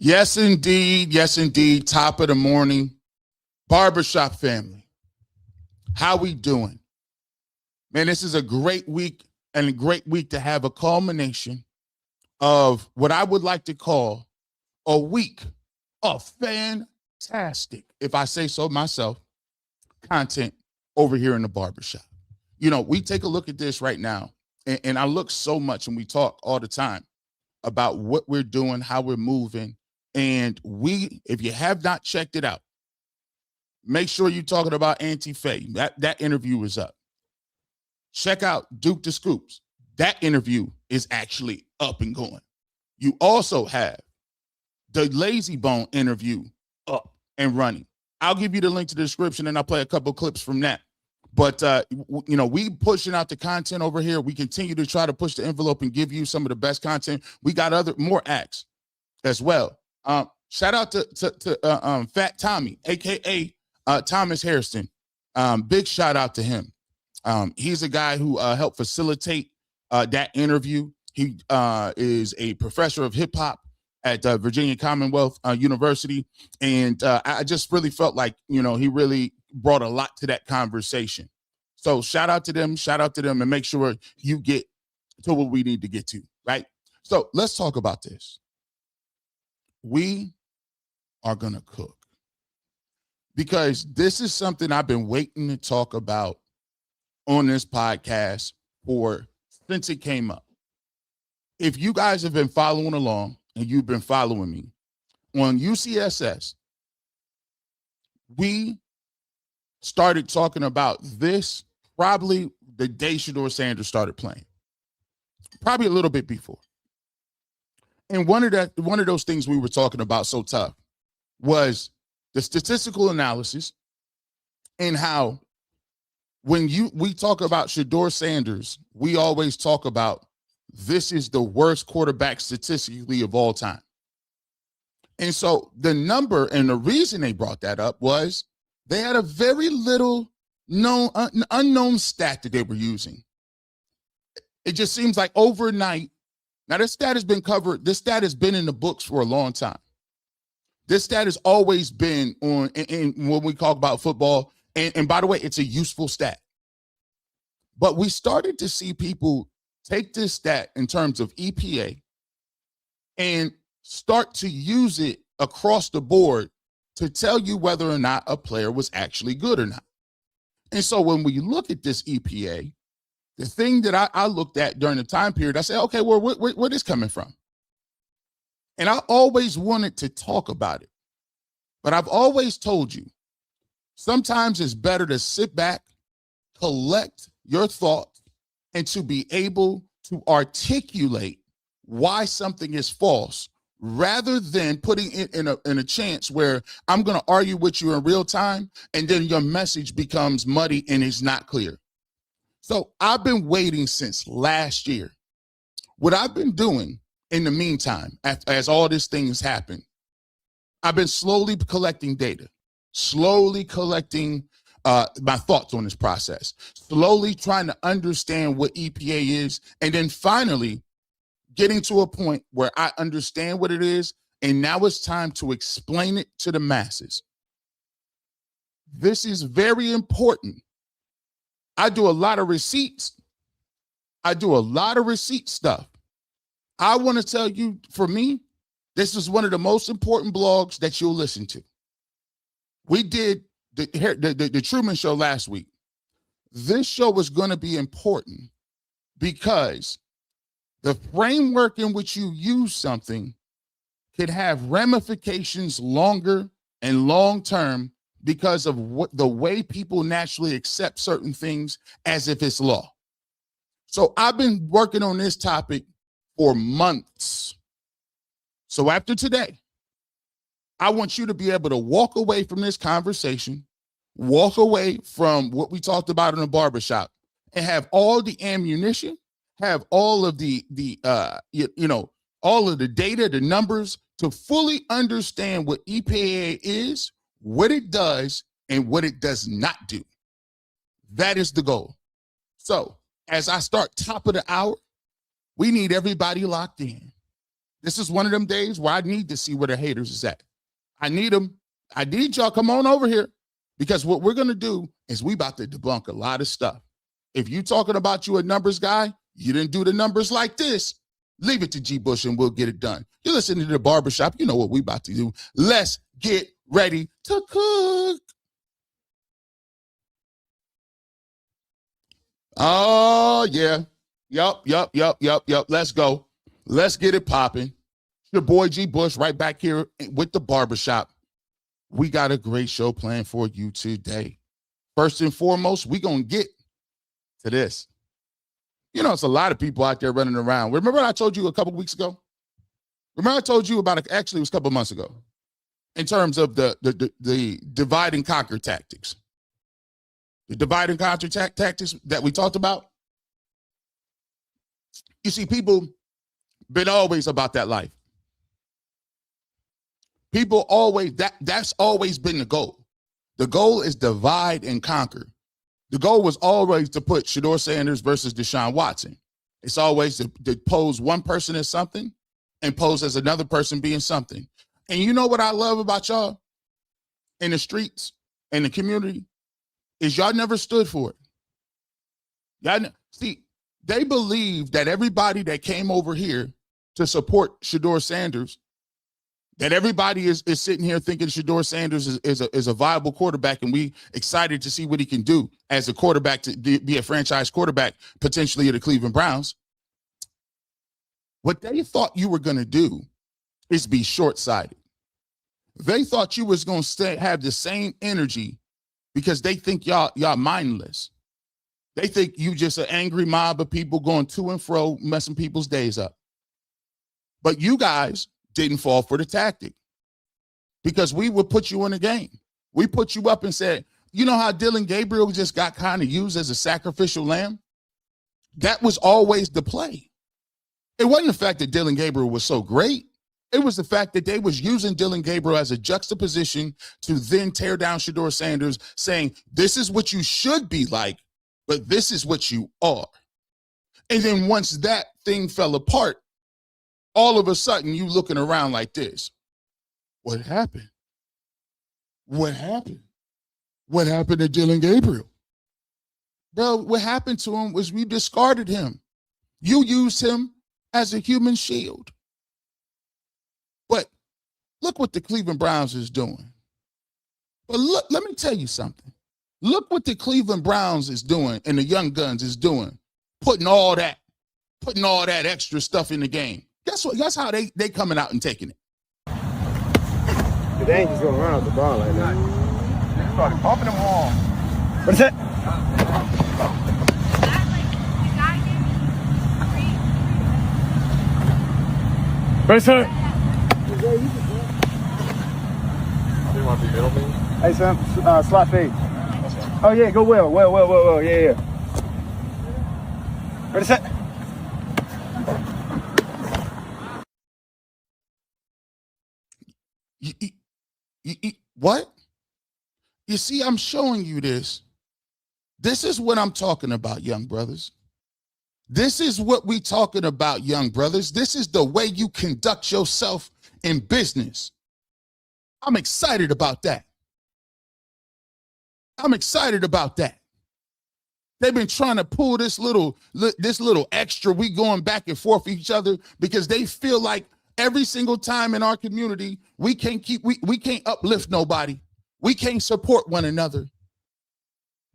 Yes, indeed. Yes, indeed. Top of the morning. Barbershop family. How we doing? Man, this is a great week and a great week to have a culmination of what I would like to call a week of fantastic, if I say so myself, content over here in the barbershop. You know, we take a look at this right now, and I look so much and we talk all the time about what we're doing, how we're moving. And if you have not checked it out, make sure you're talking about Anti-Fae. That interview is up. Check out Duke the Scoops. That interview is actually up and going. You also have the Lazy Bone interview up and running. I'll give you the link to the description and I'll play a couple clips from that. But, we pushing out the content over here. We continue to try to push the envelope and give you some of the best content. We got more acts as well. Shout out to Fat Tommy, a.k.a. Thomas Harrison. Big shout out to him. He's a guy who helped facilitate that interview. He is a professor of hip hop at Virginia Commonwealth University. And I just really felt like, he really brought a lot to that conversation. So shout out to them, and make sure you get to what we need to get to, right? So let's talk about this. We are going to cook, because this is something I've been waiting to talk about on this podcast since it came up. If you guys have been following along and you've been following me on UCSS, we started talking about this probably the day Shedeur Sanders started playing, probably a little bit before. And one of those things we were talking about so tough was the statistical analysis, and how when we talk about Shedeur Sanders, we always talk about this is the worst quarterback statistically of all time. And so the number and the reason they brought that up was they had a very little unknown stat that they were using. It just seems like overnight. Now, this stat has been covered. This stat has been in the books for a long time. This stat has always been on when we talk about football. And by the way, it's a useful stat. But we started to see people take this stat in terms of EPA and start to use it across the board to tell you whether or not a player was actually good or not. And so when we look at this EPA, the thing that I looked at during the time period, I said, okay, well, where this coming from? And I always wanted to talk about it. But I've always told you, sometimes it's better to sit back, collect your thoughts, and to be able to articulate why something is false, rather than putting it in a chance where I'm going to argue with you in real time, and then your message becomes muddy and is not clear. So I've been waiting since last year. What I've been doing in the meantime, as all these things happen, I've been slowly collecting data, slowly collecting my thoughts on this process, slowly trying to understand what EPA is, and then finally getting to a point where I understand what it is, and now it's time to explain it to the masses. This is very important. I do a lot of receipts. I do a lot of receipt stuff. I want to tell you, for me, this is one of the most important blogs that you'll listen to. We did the Truman Show last week. This show was going to be important because the framework in which you use something could have ramifications longer and long-term because of the way people naturally accept certain things as if it's law. So I've been working on this topic for months. So after today, I want you to be able to walk away from this conversation, walk away from what we talked about in the barbershop, and have all the ammunition, have all of all of the data, the numbers, to fully understand what EPA is, what it does, and what it does not do. That is the goal. So as I start top of the hour, we need everybody locked in. This is one of them days where I need to see where the haters is at. I need them. I need y'all come on over here, because what we're going to do is we about to debunk a lot of stuff. If you talking about you a numbers guy, you didn't do the numbers like this, leave it to G. Bush and we'll get it done. You're listening to The Barbershop. You know what we about to do. Let's get ready to cook. Oh, yeah. Yup. Let's go. Let's get it popping. Your boy G. Bush right back here with The Barbershop. We got a great show planned for you today. First and foremost, we going to get to this. You know, it's a lot of people out there running around. Remember I told you a couple weeks ago? Remember I told you about it, actually it was a couple months ago, in terms of the divide and conquer tactics. The divide and conquer tactics that we talked about. You see, people been always about that life. People always, that's always been the goal. The goal is divide and conquer. The goal was always to put Shedeur Sanders versus Deshaun Watson. It's always to pose one person as something and pose as another person being something. And you know what I love about y'all in the streets, in the community, is y'all never stood for it. See, they believe that everybody that came over here to support Shedeur Sanders, that everybody is sitting here thinking Shedeur Sanders is a viable quarterback, and we excited to see what he can do as a quarterback, to be a franchise quarterback, potentially of the Cleveland Browns. What they thought you were going to do is be short-sighted. They thought you was going to have the same energy because they think y'all mindless. They think you just an angry mob of people going to and fro, messing people's days up. But you guys didn't fall for the tactic, because we would put you in a game. We put you up and said, you know how Dillon Gabriel just got kind of used as a sacrificial lamb? That was always the play. It wasn't the fact that Dillon Gabriel was so great. It was the fact that they was using Dillon Gabriel as a juxtaposition to then tear down Shedeur Sanders, saying, this is what you should be like, but this is what you are. And then once that thing fell apart, all of a sudden you looking around like this. What happened? What happened? What happened to Dillon Gabriel? Bro, what happened to him was we discarded him. You used him as a human shield. But look what the Cleveland Browns is doing. But look, let me tell you something. Look what the Cleveland Browns is doing and the Young Guns is doing, putting all that extra stuff in the game. Guess what? That's how they coming out and taking it. They ain't just gonna run out the ball like that. They started pumping them all. What is that? Ready, sir? They want to be middleman. Hey, son, slot fade. Oh, yeah, go well, yeah. Ready, set? What? You see, I'm showing you this. This is what I'm talking about, young brothers. This is what we talking about, young brothers. This is the way you conduct yourself in business. I'm excited about that. I'm excited about that. They've been trying to pull this little extra. We going back and forth with each other because they feel like every single time in our community, we can't uplift nobody. We can't support one another.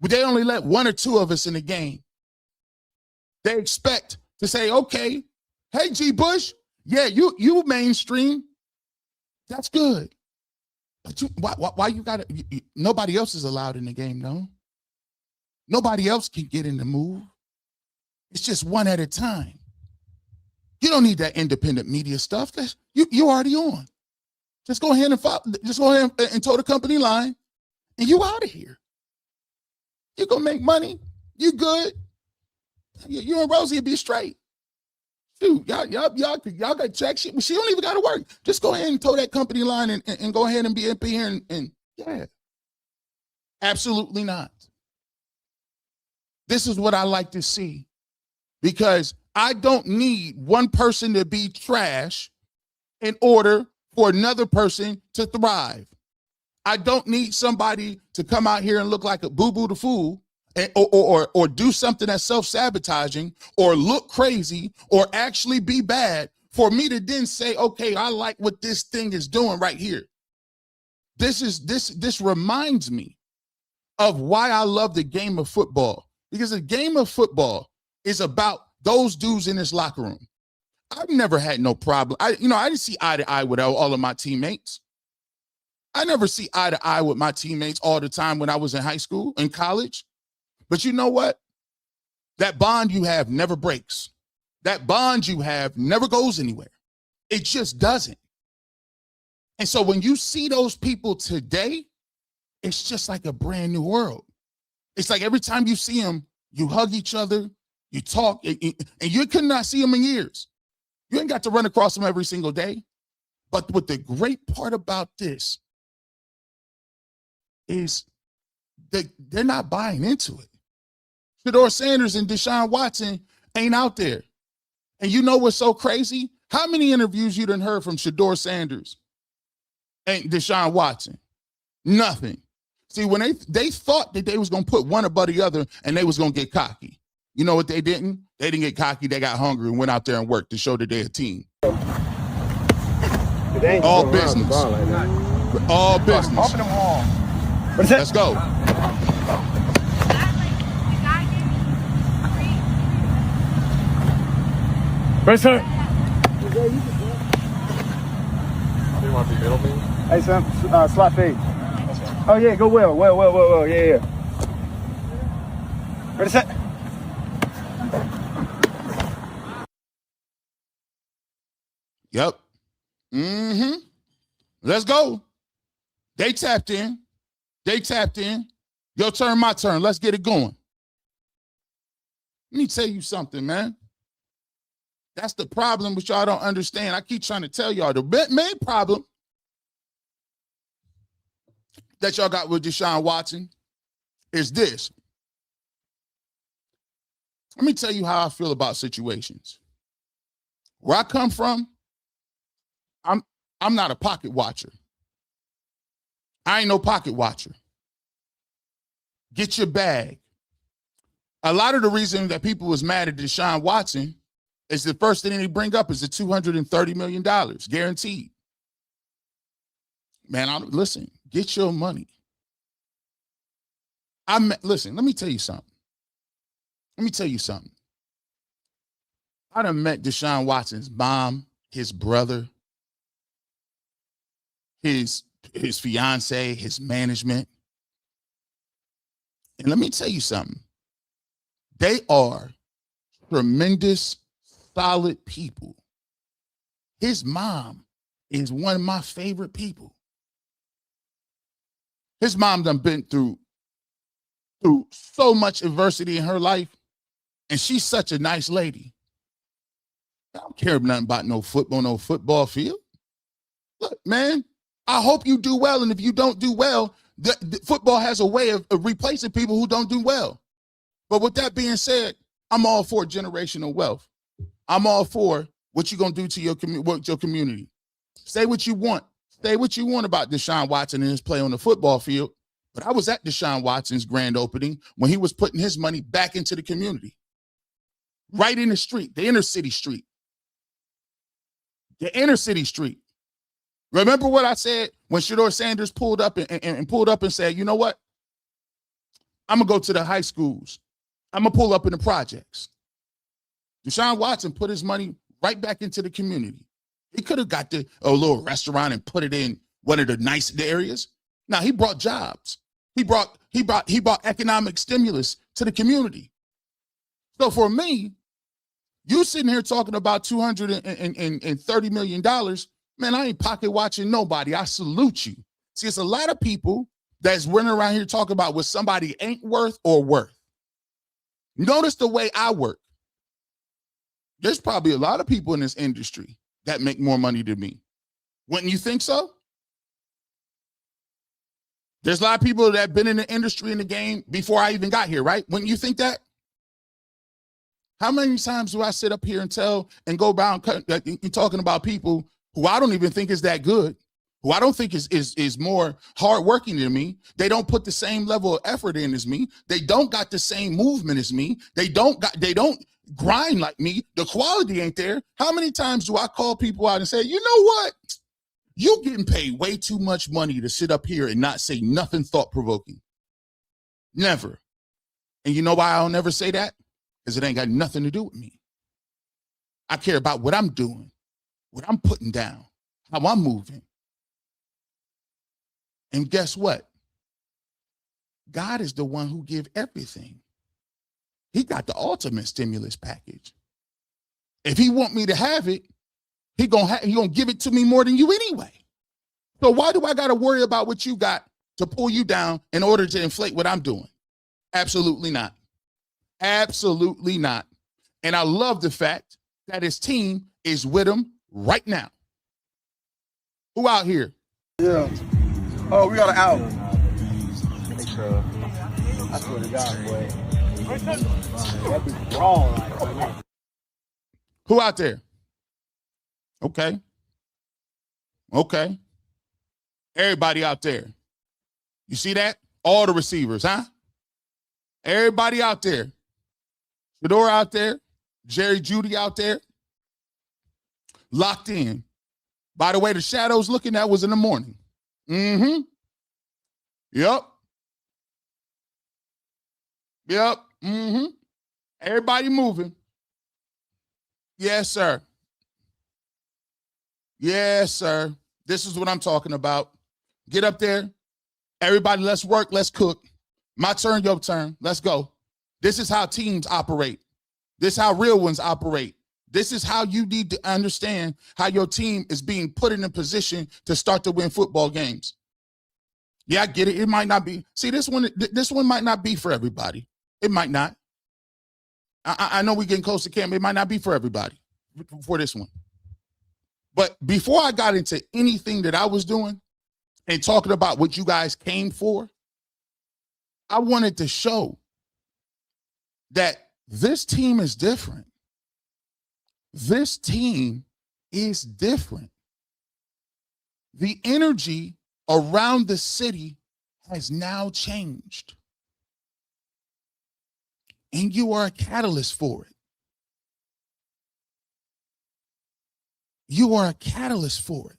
They only let one or two of us in the game. They expect to say, okay, hey, G. Bush, yeah, you mainstream. That's good. But why you got to, nobody else is allowed in the game, no? Nobody else can get in the move. It's just one at a time. You don't need that independent media stuff. You already on. Just go ahead and toe the company line, and you out of here. You're gonna make money. You good. You and Rosie will be straight. Dude, y'all got check shit. She don't even got to work. Just go ahead and toe that company line and go ahead and be up here and yeah. Absolutely not. This is what I like to see, because I don't need one person to be trash in order for another person to thrive. I don't need somebody to come out here and look like a boo-boo the fool or do something that's self-sabotaging or look crazy or actually be bad for me to then say, okay, I like what this thing is doing right here. This reminds me of why I love the game of football, because the game of football is about those dudes in this locker room. I've never had no problem. I didn't see eye to eye with all of my teammates. I never see eye to eye with my teammates all the time when I was in high school and college. But you know what? That bond you have never breaks. That bond you have never goes anywhere. It just doesn't. And so when you see those people today, it's just like a brand new world. It's like every time you see them, you hug each other, you talk, and you could not see them in years. You ain't got to run across them every single day. But what the great part about this is that they're not buying into it. Shedeur Sanders and Deshaun Watson ain't out there. And you know what's so crazy? How many interviews you done heard from Shedeur Sanders and Deshaun Watson? Nothing. See, when they thought that they was going to put one above the other and they was going to get cocky. You know what they didn't? They didn't get cocky. They got hungry and went out there and worked to show that they're a team. All business. All business. Open them all. Let's go. Right, sir. They want to be middleman. Hey, son, slot fade. Oh, yeah, go well. Yeah. Ready, set. Yep. Let's go. They tapped in. Your turn, my turn. Let's get it going. Let me tell you something, man. That's the problem which y'all don't understand. I keep trying to tell y'all the main problem that y'all got with Deshaun Watson is this. Let me tell you how I feel about situations. Where I come from, I'm not a pocket watcher. I ain't no pocket watcher. Get your bag. A lot of the reason that people was mad at Deshaun Watson is the first thing they bring up is the $230 million guaranteed. Man, listen, get your money. Listen, let me tell you something. I done met Deshaun Watson's mom, his brother, his fiance, his management. And let me tell you something. They are tremendous, solid people. His mom is one of my favorite people. His mom done been through so much adversity in her life, and she's such a nice lady. I don't care nothing about no football field. Look, man, I hope you do well, and if you don't do well, the football has a way of replacing people who don't do well. But with that being said, I'm all for generational wealth. I'm all for what you're going to do to your community. Say what you want. Say what you want about Deshaun Watson and his play on the football field. But I was at Deshaun Watson's grand opening when he was putting his money back into the community. Right in the street, the inner city street. The inner city street. Remember what I said when Shedeur Sanders pulled up and said, you know what? I'm going to go to the high schools. I'm going to pull up in the projects. Deshaun Watson put his money right back into the community. He could have got a little restaurant and put it in one of the nice areas. Now, he brought jobs. He brought economic stimulus to the community. So for me, you sitting here talking about $230 million, man, I ain't pocket watching nobody. I salute you. See, it's a lot of people that's running around here talking about what somebody ain't worth or worth. Notice the way I work. There's probably a lot of people in this industry that make more money than me. Wouldn't you think so? There's a lot of people that have been in the industry, in the game before I even got here, right? Wouldn't you think that? How many times do I sit up here and go around talking about people who I don't even think is that good, who I don't think is more hardworking than me. They don't put the same level of effort in as me. They don't got the same movement as me. They don't grind like me. The quality ain't there. How many times do I call people out and say, you know what? You getting paid way too much money to sit up here and not say nothing thought-provoking. Never. And you know why I'll never say that? Because it ain't got nothing to do with me. I care about what I'm doing, what I'm putting down, how I'm moving. And guess what? God is the one who gives everything. He got the ultimate stimulus package. If he want me to have it, he gonna give it to me more than you anyway. So why do I got to worry about what you got to pull you down in order to inflate what I'm doing? Absolutely not. Absolutely not. And I love the fact that his team is with him right now. Who out here? Yeah. Oh, we got an out. I swear to God, boy. That be wrong. Who out there? Okay. Okay. Everybody out there. You see that? All the receivers, huh? Everybody out there. Shedeur out there. Jerry Judy out there. Locked in. By the way, the shadows looking at was in the morning. Mm-hmm. Yep. Yep. Mm-hmm. Everybody moving. Yes, sir. Yes, sir. This is what I'm talking about. Get up there. Everybody, let's work. Let's cook. My turn, your turn. Let's go. This is how teams operate. This is how real ones operate. This is how you need to understand how your team is being put in a position to start to win football games. Yeah, I get it. It might not be. See, this one might not be for everybody. It might not. I know we're getting close to camp. It might not be for everybody for this one. But before I got into anything that I was doing and talking about what you guys came for, I wanted to show that this team is different. This team is different. The energy around the city has now changed. And you are a catalyst for it. You are a catalyst for it.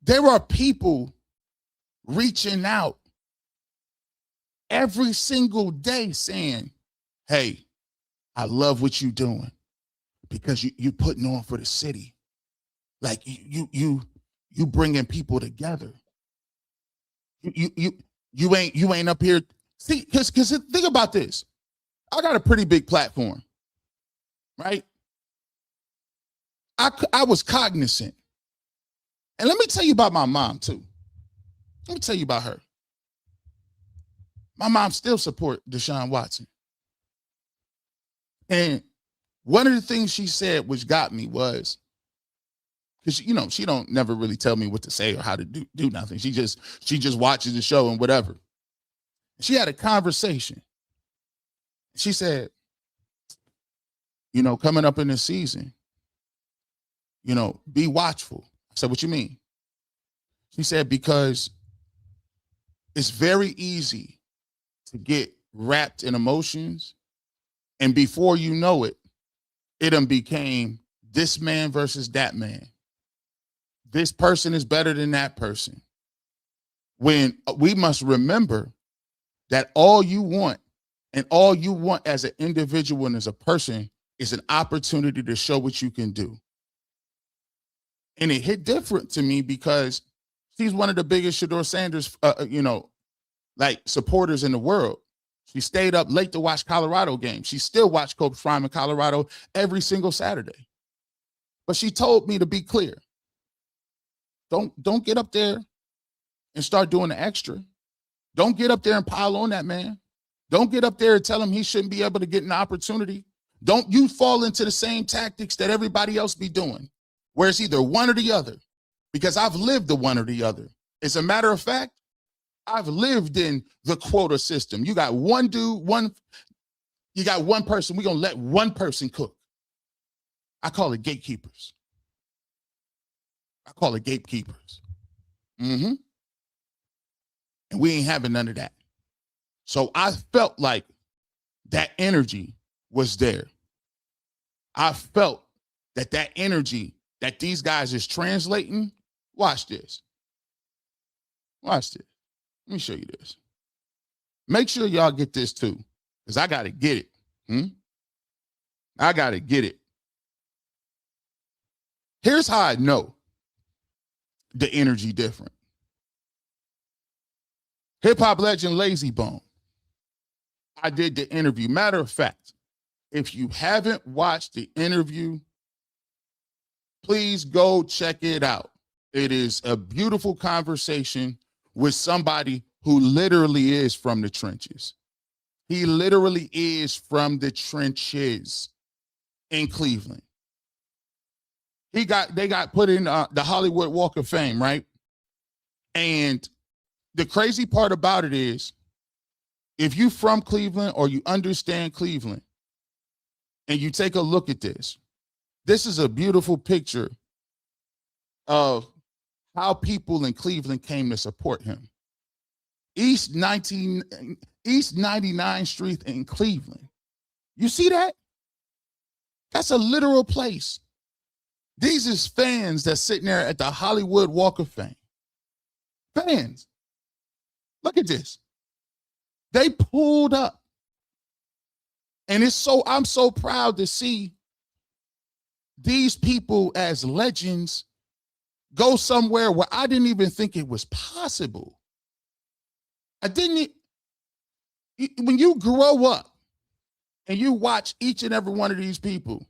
There are people reaching out every single day saying, hey, I love what you're doing because you're putting on for the city. Like you bringing people together. You ain't up here. See, because think about this. I got a pretty big platform, right? I was cognizant. And let me tell you about my mom, too. Let me tell you about her. My mom still supports Deshaun Watson. And one of the things she said, which got me, was, because, you know, she don't never really tell me what to say or how to do nothing. She just watches the show and whatever. She had a conversation. She said, you know, coming up in this season, you know, be watchful. I said, what you mean? She said, because it's very easy to get wrapped in emotions. And before you know it, it done became this man versus that man. This person is better than that person. When we must remember that all you want as an individual and as a person is an opportunity to show what you can do. And it hit different to me because she's one of the biggest Shedeur Sanders, supporters in the world. She stayed up late to watch Colorado games. She still watched Coach Prime in Colorado every single Saturday. But she told me to be clear. Don't get up there and start doing the extra. Don't get up there and pile on that man. Don't get up there and tell him he shouldn't be able to get an opportunity. Don't you fall into the same tactics that everybody else be doing, where it's either one or the other, because I've lived the one or the other. As a matter of fact, I've lived in the quota system. You got one dude, you got one person. We're going to let one person cook. I call it gatekeepers. I call it gatekeepers. And we ain't having none of that. So I felt like that energy was there. I felt that energy that these guys is translating. Watch this. Watch this. Let me show you this. Make sure y'all get this too, because I got to get it. I got to get it. Here's how I know the energy different. Hip-hop legend Lazy Bone. I did the interview. Matter of fact, if you haven't watched the interview, please go check it out. It is a beautiful conversation with somebody who literally is from the trenches. He literally is from the trenches in Cleveland. They got put in the Hollywood Walk of Fame, right? And the crazy part about it is, if you from Cleveland or you understand Cleveland and you take a look at this, this is a beautiful picture of how people in Cleveland came to support him. East 99th Street in Cleveland. You see that? That's a literal place. These is fans that's sitting there at the Hollywood Walk of Fame. Fans. Look at this. They pulled up. And I'm so proud to see these people as legends go somewhere where I didn't even think it was possible. When you grow up and you watch each and every one of these people,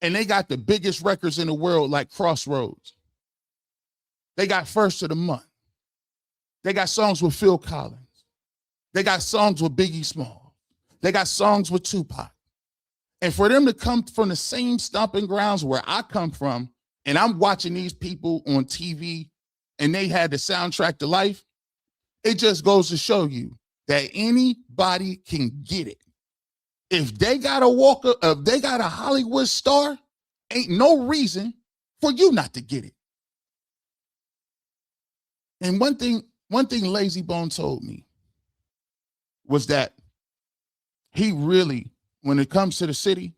and they got the biggest records in the world, like Crossroads. They got First of the Month. They got songs with Phil Collins. They got songs with Biggie Small. They got songs with Tupac. And for them to come from the same stomping grounds where I come from, and I'm watching these people on TV, and they had the soundtrack to life, it just goes to show you that anybody can get it. If they got a Hollywood star, ain't no reason for you not to get it. And one thing Lazy Bone told me was that he really, when it comes to the city,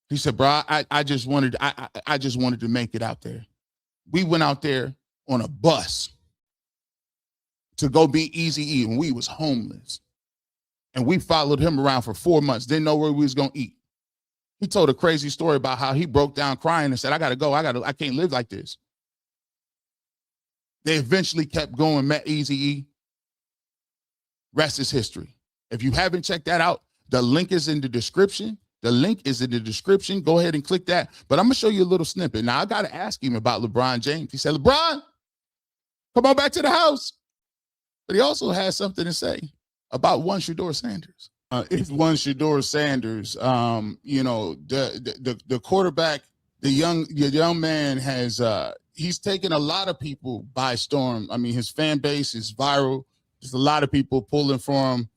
he said, bro, I just wanted to make it out there. We went out there on a bus to go be Eazy-E when we was homeless. And we followed him around for 4 months, didn't know where we was going to eat. He told a crazy story about how he broke down crying and said, I got to go. I can't live like this. They eventually kept going, met Eazy-E. Rest is history. If you haven't checked that out, the link is in the description. Go ahead and click that. But I'm going to show you a little snippet. Now, I got to ask him about LeBron James. He said, LeBron, come on back to the house. But he also has something to say about one Shedeur Sanders. It's one Shedeur Sanders. The quarterback, the young man has he's taken a lot of people by storm. I mean, his fan base is viral. There's a lot of people pulling for him.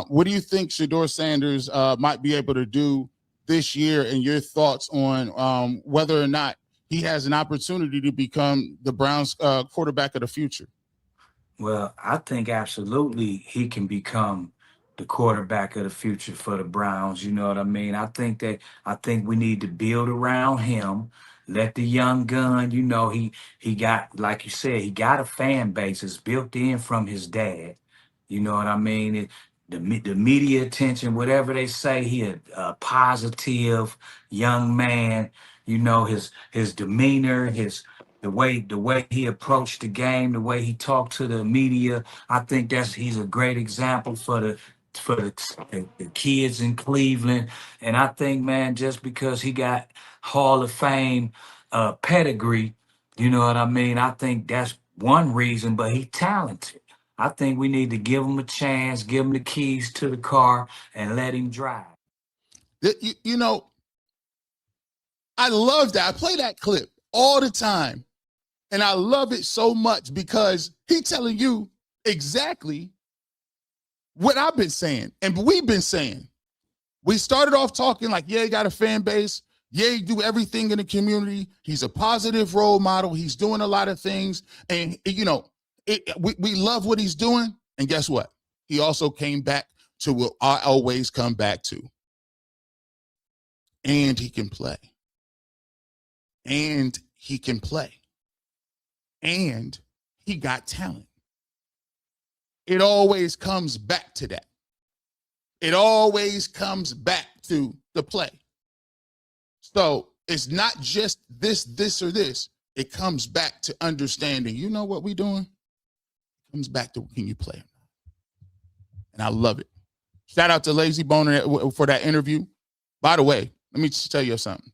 What do you think Shedeur Sanders might be able to do this year, and your thoughts on whether or not he has an opportunity to become the Browns quarterback of the future? Well, I think absolutely he can become the quarterback of the future for the Browns. You know what I mean? I think we need to build around him. Let the young gun, he got, like you said, he got a fan base. It's built in from his dad. You know what I mean? The media attention, whatever they say, he a positive young man. His demeanor, the way he approached the game, the way he talked to the media. I think he's a great example for the kids in Cleveland. And I think, man, just because he got Hall of Fame pedigree, you know what I mean? I think that's one reason, but he's talented. I think we need to give him a chance, give him the keys to the car, and let him drive. I love that. I play that clip all the time. And I love it so much because he's telling you exactly what I've been saying and we've been saying. We started off talking like, yeah, he got a fan base. Yeah, he do everything in the community. He's a positive role model. He's doing a lot of things. And, you know, we love what he's doing. And guess what? He also came back to what I always come back to. And he can play. And he can play. And he got talent. It always comes back to that. It always comes back to the play. So it's not just this, or this. It comes back to understanding, you know what we're doing? It comes back to, can you play? And I love it. Shout out to Lazy Bone for that interview. By the way, let me just tell you something.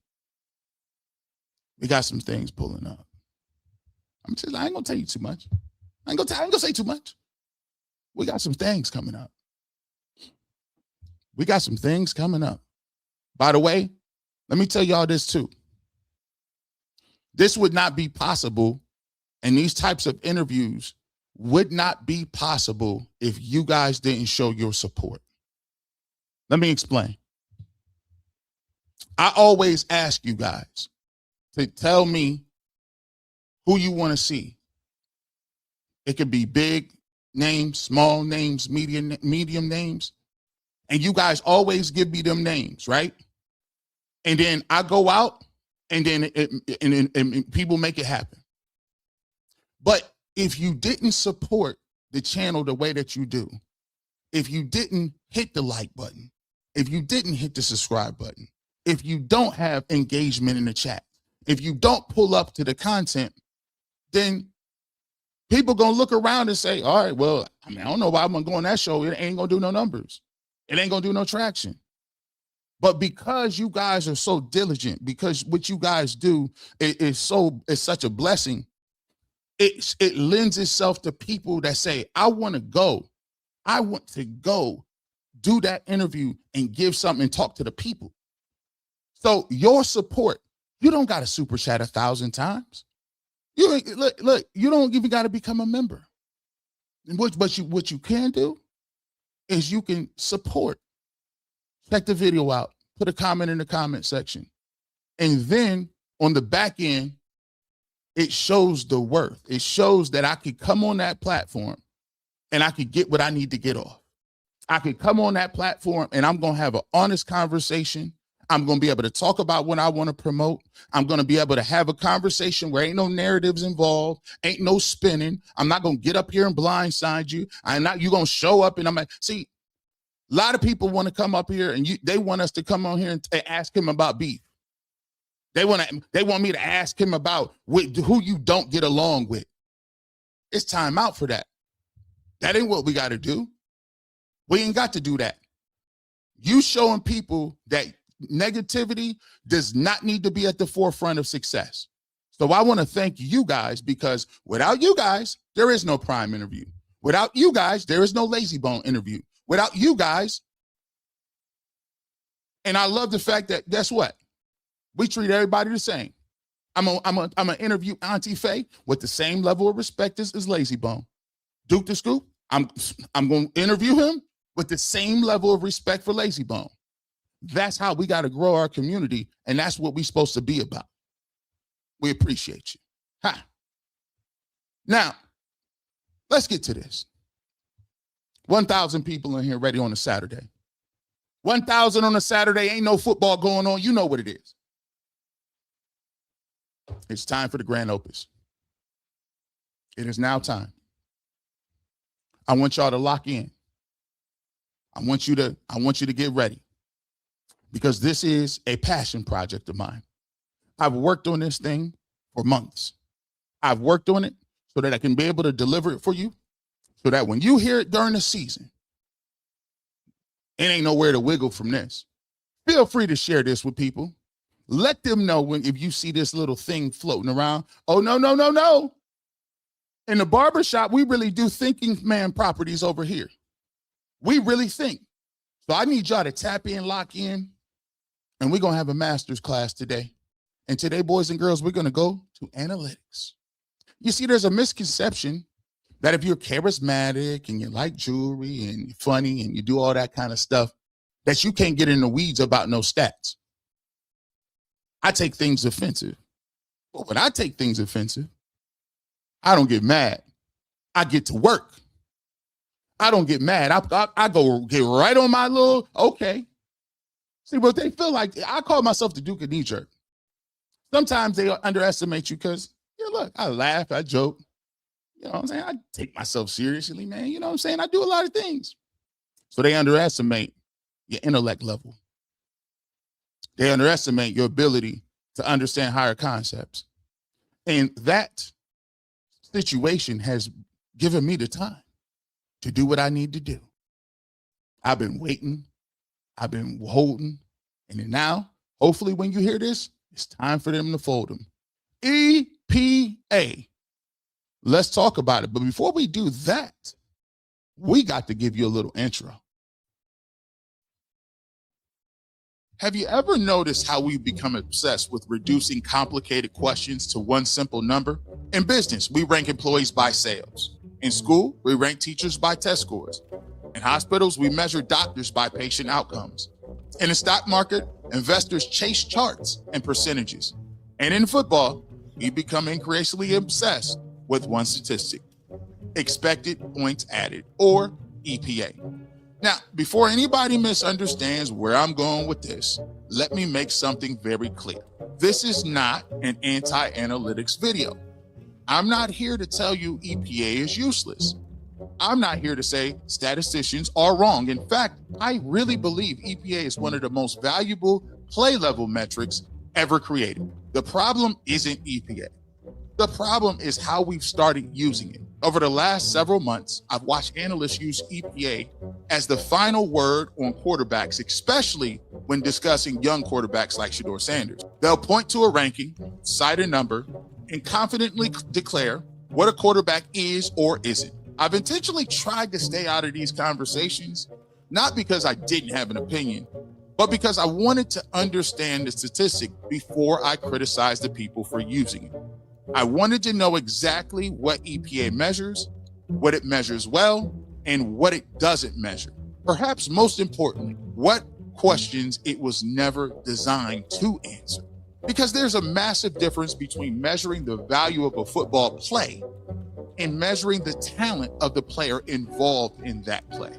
We got some things pulling up. I ain't gonna tell you too much. I ain't gonna say too much. We got some things coming up. We got some things coming up. By the way, let me tell y'all this too. This would not be possible, and these types of interviews would not be possible if you guys didn't show your support. Let me explain. I always ask you guys to tell me who you want to see. It could be big names, small names, medium names. And you guys always give me them names, right? And then I go out and then and people make it happen. But if you didn't support the channel the way that you do, if you didn't hit the like button, if you didn't hit the subscribe button, if you don't have engagement in the chat, if you don't pull up to the content, then people gonna look around and say, all right, well, I don't know why I'm gonna go on that show. It ain't gonna do no numbers. It ain't gonna do no traction. But because you guys are so diligent, because what you guys do is such a blessing, it lends itself to people that say, I want to go do that interview and give something and talk to the people. So your support, you don't got to super chat 1,000 times. You look, you don't even got to become a member. And what you can do is you can support. Check the video out, put a comment in the comment section. And then on the back end, it shows the worth. It shows that I could come on that platform and I could get what I need to get off. I could come on that platform and I'm going to have an honest conversation. I'm going to be able to talk about what I want to promote. I'm going to be able to have a conversation where ain't no narratives involved, ain't no spinning. I'm not going to get up here and blindside you. You're going to show up and I'm like, see, a lot of people want to come up here and they want us to come on here and ask him about beef. They want me to ask him about who you don't get along with. It's time out for that. That ain't what we got to do. We ain't got to do that. You showing people that negativity does not need to be at the forefront of success. So I want to thank you guys, because without you guys, there is no Prime interview. Without you guys, there is no Lazy Bone interview. Without you guys, and I love the fact that, guess what? We treat everybody the same. I'm gonna interview Auntie Faye with the same level of respect as Lazy Bone. Duke the Scoop, I'm gonna interview him with the same level of respect for Lazy Bone. That's how we got to grow our community, and that's what we're supposed to be about. We appreciate you. Ha. Now, let's get to this. 1,000 people in here ready on a Saturday. 1,000 on a Saturday, ain't no football going on. You know what it is. It's time for the grand opus. It is now time. I want y'all to lock in. I want you to get ready, because this is a passion project of mine. I've worked on this thing for months. I've worked on it so that I can be able to deliver it for you, so that when you hear it during the season, it ain't nowhere to wiggle from this. Feel free to share this with people. Let them know if you see this little thing floating around. Oh, no. In the barbershop, we really do thinking man properties over here. We really think. So I need y'all to tap in, lock in, and we're going to have a master's class today. And today, boys and girls, we're going to go to analytics. You see, there's a misconception that if you're charismatic and you like jewelry and you're funny and you do all that kind of stuff, that you can't get in the weeds about no stats. I take things offensive. But when I take things offensive, I don't get mad. I get to work. I don't get mad. I go get right on my little, okay. See, but they feel like, I call myself the Duke of knee jerk. Sometimes they underestimate you because, yeah, look, I laugh, I joke. You know what I'm saying? I take myself seriously, man. You know what I'm saying? I do a lot of things. So they underestimate your intellect level. They underestimate your ability to understand higher concepts. And that situation has given me the time to do what I need to do. I've been waiting. I've been holding. And then now, hopefully when you hear this, it's time for them to fold them. EPA. Let's talk about it. But before we do that, we got to give you a little intro. Have you ever noticed how we've become obsessed with reducing complicated questions to one simple number? In business, we rank employees by sales. In school, we rank teachers by test scores. In hospitals, we measure doctors by patient outcomes. In the stock market, investors chase charts and percentages. And in football, we become increasingly obsessed with one statistic: expected points added, or EPA. Now, before anybody misunderstands where I'm going with this, let me make something very clear. This is not an anti-analytics video. I'm not here to tell you EPA is useless. I'm not here to say statisticians are wrong. In fact, I really believe EPA is one of the most valuable play level metrics ever created. The problem isn't EPA. The problem is how we've started using it. Over the last several months, I've watched analysts use EPA as the final word on quarterbacks, especially when discussing young quarterbacks like Shedeur Sanders. They'll point to a ranking, cite a number, and confidently declare what a quarterback is or isn't. I've intentionally tried to stay out of these conversations, not because I didn't have an opinion, but because I wanted to understand the statistic before I criticized the people for using it. I wanted to know exactly what EPA measures, what it measures well, and what it doesn't measure. Perhaps most importantly, what questions it was never designed to answer. Because there's a massive difference between measuring the value of a football play and measuring the talent of the player involved in that play.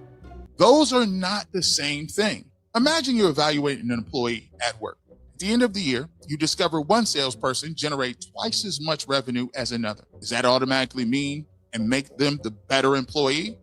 Those are not the same thing. Imagine you're evaluating an employee at work. At the end of the year, you discover one salesperson generates twice as much revenue as another. Does that automatically mean and make them the better employee?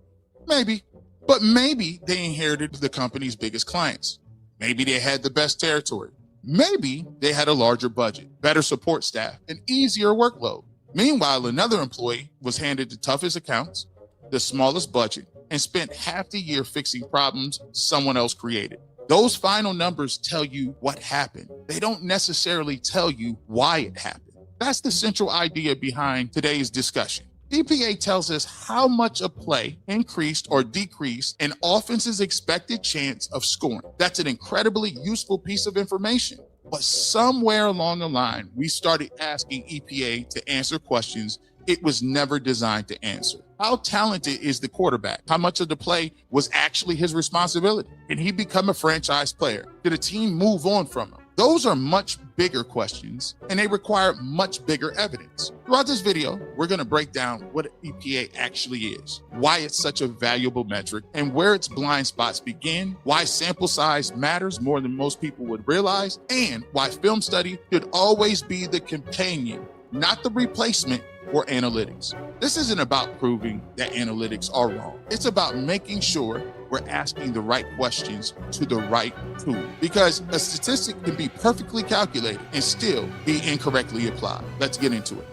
Maybe, but maybe they inherited the company's biggest clients. Maybe they had the best territory. Maybe they had a larger budget, better support staff, an easier workload. Meanwhile, another employee was handed the toughest accounts, the smallest budget, and spent half the year fixing problems someone else created. Those final numbers tell you what happened. They don't necessarily tell you why it happened. That's the central idea behind today's discussion. EPA tells us how much a play increased or decreased an offense's expected chance of scoring. That's an incredibly useful piece of information. But somewhere along the line, we started asking EPA to answer questions it was never designed to answer. How talented is the quarterback? How much of the play was actually his responsibility? Did he become a franchise player? Did a team move on from him? Those are much bigger questions, and they require much bigger evidence. Throughout this video, we're going to break down what EPA actually is, why it's such a valuable metric, and where its blind spots begin, why sample size matters more than most people would realize, and why film study should always be the companion, not the replacement for analytics. This isn't about proving that analytics are wrong. It's about making sure we're asking the right questions to the right tool, because a statistic can be perfectly calculated and still be incorrectly applied. Let's get into it.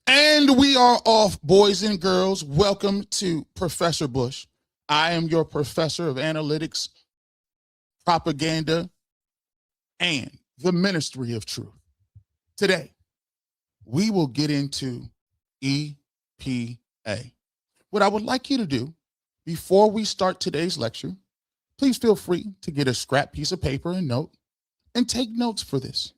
And we are off, boys and girls. Welcome to Professor Bush. I am your professor of analytics, propaganda, and the ministry of truth. Today, we will get into EPA. What I would like you to do before we start today's lecture, please feel free to get a scrap piece of paper and note and take notes for this.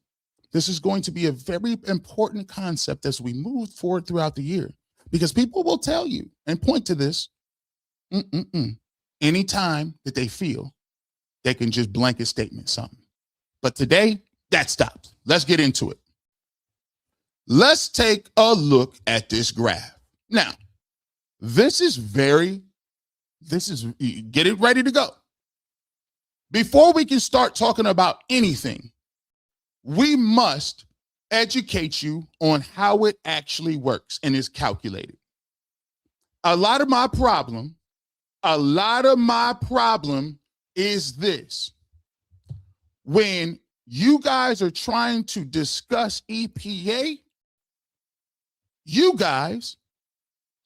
This is going to be a very important concept as we move forward throughout the year, because people will tell you and point to this anytime that they feel they can just blanket statement something. But today, that stopped. Let's get into it. Let's take a look at this graph. Now, get it ready to go. Before we can start talking about anything, we must educate you on how it actually works and is calculated. A lot of my problem is this. When you guys are trying to discuss EPA, you guys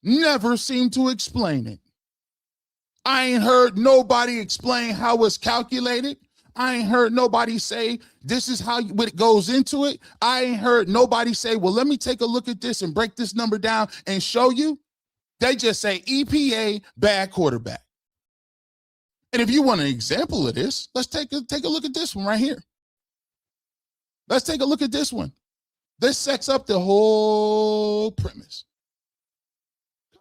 never seem to explain it. I ain't heard nobody explain how it's calculated. I ain't heard nobody say this is how it goes into it. I ain't heard nobody say, well, let me take a look at this and break this number down and show you. They just say EPA, bad quarterback. And if you want an example of this, let's take a look at this one right here. Let's take a look at this one. This sets up the whole premise.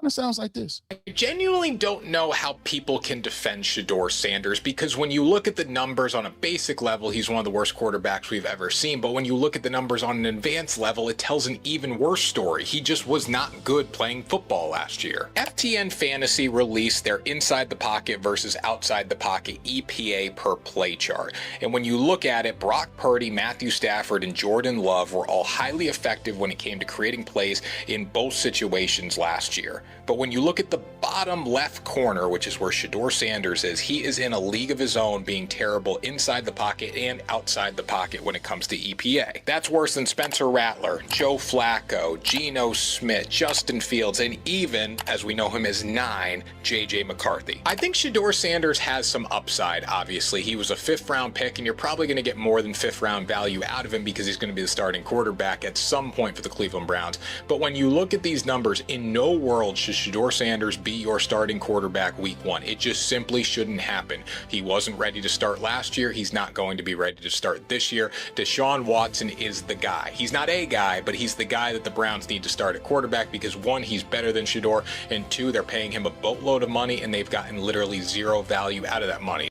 Kind of sounds like this. I genuinely don't know how people can defend Shedeur Sanders, because when you look at the numbers on a basic level, he's one of the worst quarterbacks we've ever seen. But when you look at the numbers on an advanced level, it tells an even worse story. He just was not good playing football last year. FTN Fantasy released their inside the pocket versus outside the pocket EPA per play chart. And when you look at it, Brock Purdy, Matthew Stafford, and Jordan Love were all highly effective when it came to creating plays in both situations last year. But when you look at the bottom left corner, which is where Shedeur Sanders is, he is in a league of his own, being terrible inside the pocket and outside the pocket when it comes to EPA. That's worse than Spencer Rattler, Joe Flacco, Geno Smith, Justin Fields, and even, as we know him as 9, JJ McCarthy. I think Shedeur Sanders has some upside, obviously. He was a 5th round pick, and you're probably going to get more than 5th round value out of him because he's going to be the starting quarterback at some point for the Cleveland Browns. But when you look at these numbers, in no world should Shedeur Sanders be your starting quarterback week 1. It just simply shouldn't happen. He wasn't ready to start last year. He's not going to be ready to start this year. Deshaun Watson is the guy. He's not a guy, but he's the guy that the Browns need to start at quarterback because 1, he's better than Shedeur, and 2, they're paying him a boatload of money and they've gotten literally zero value out of that money.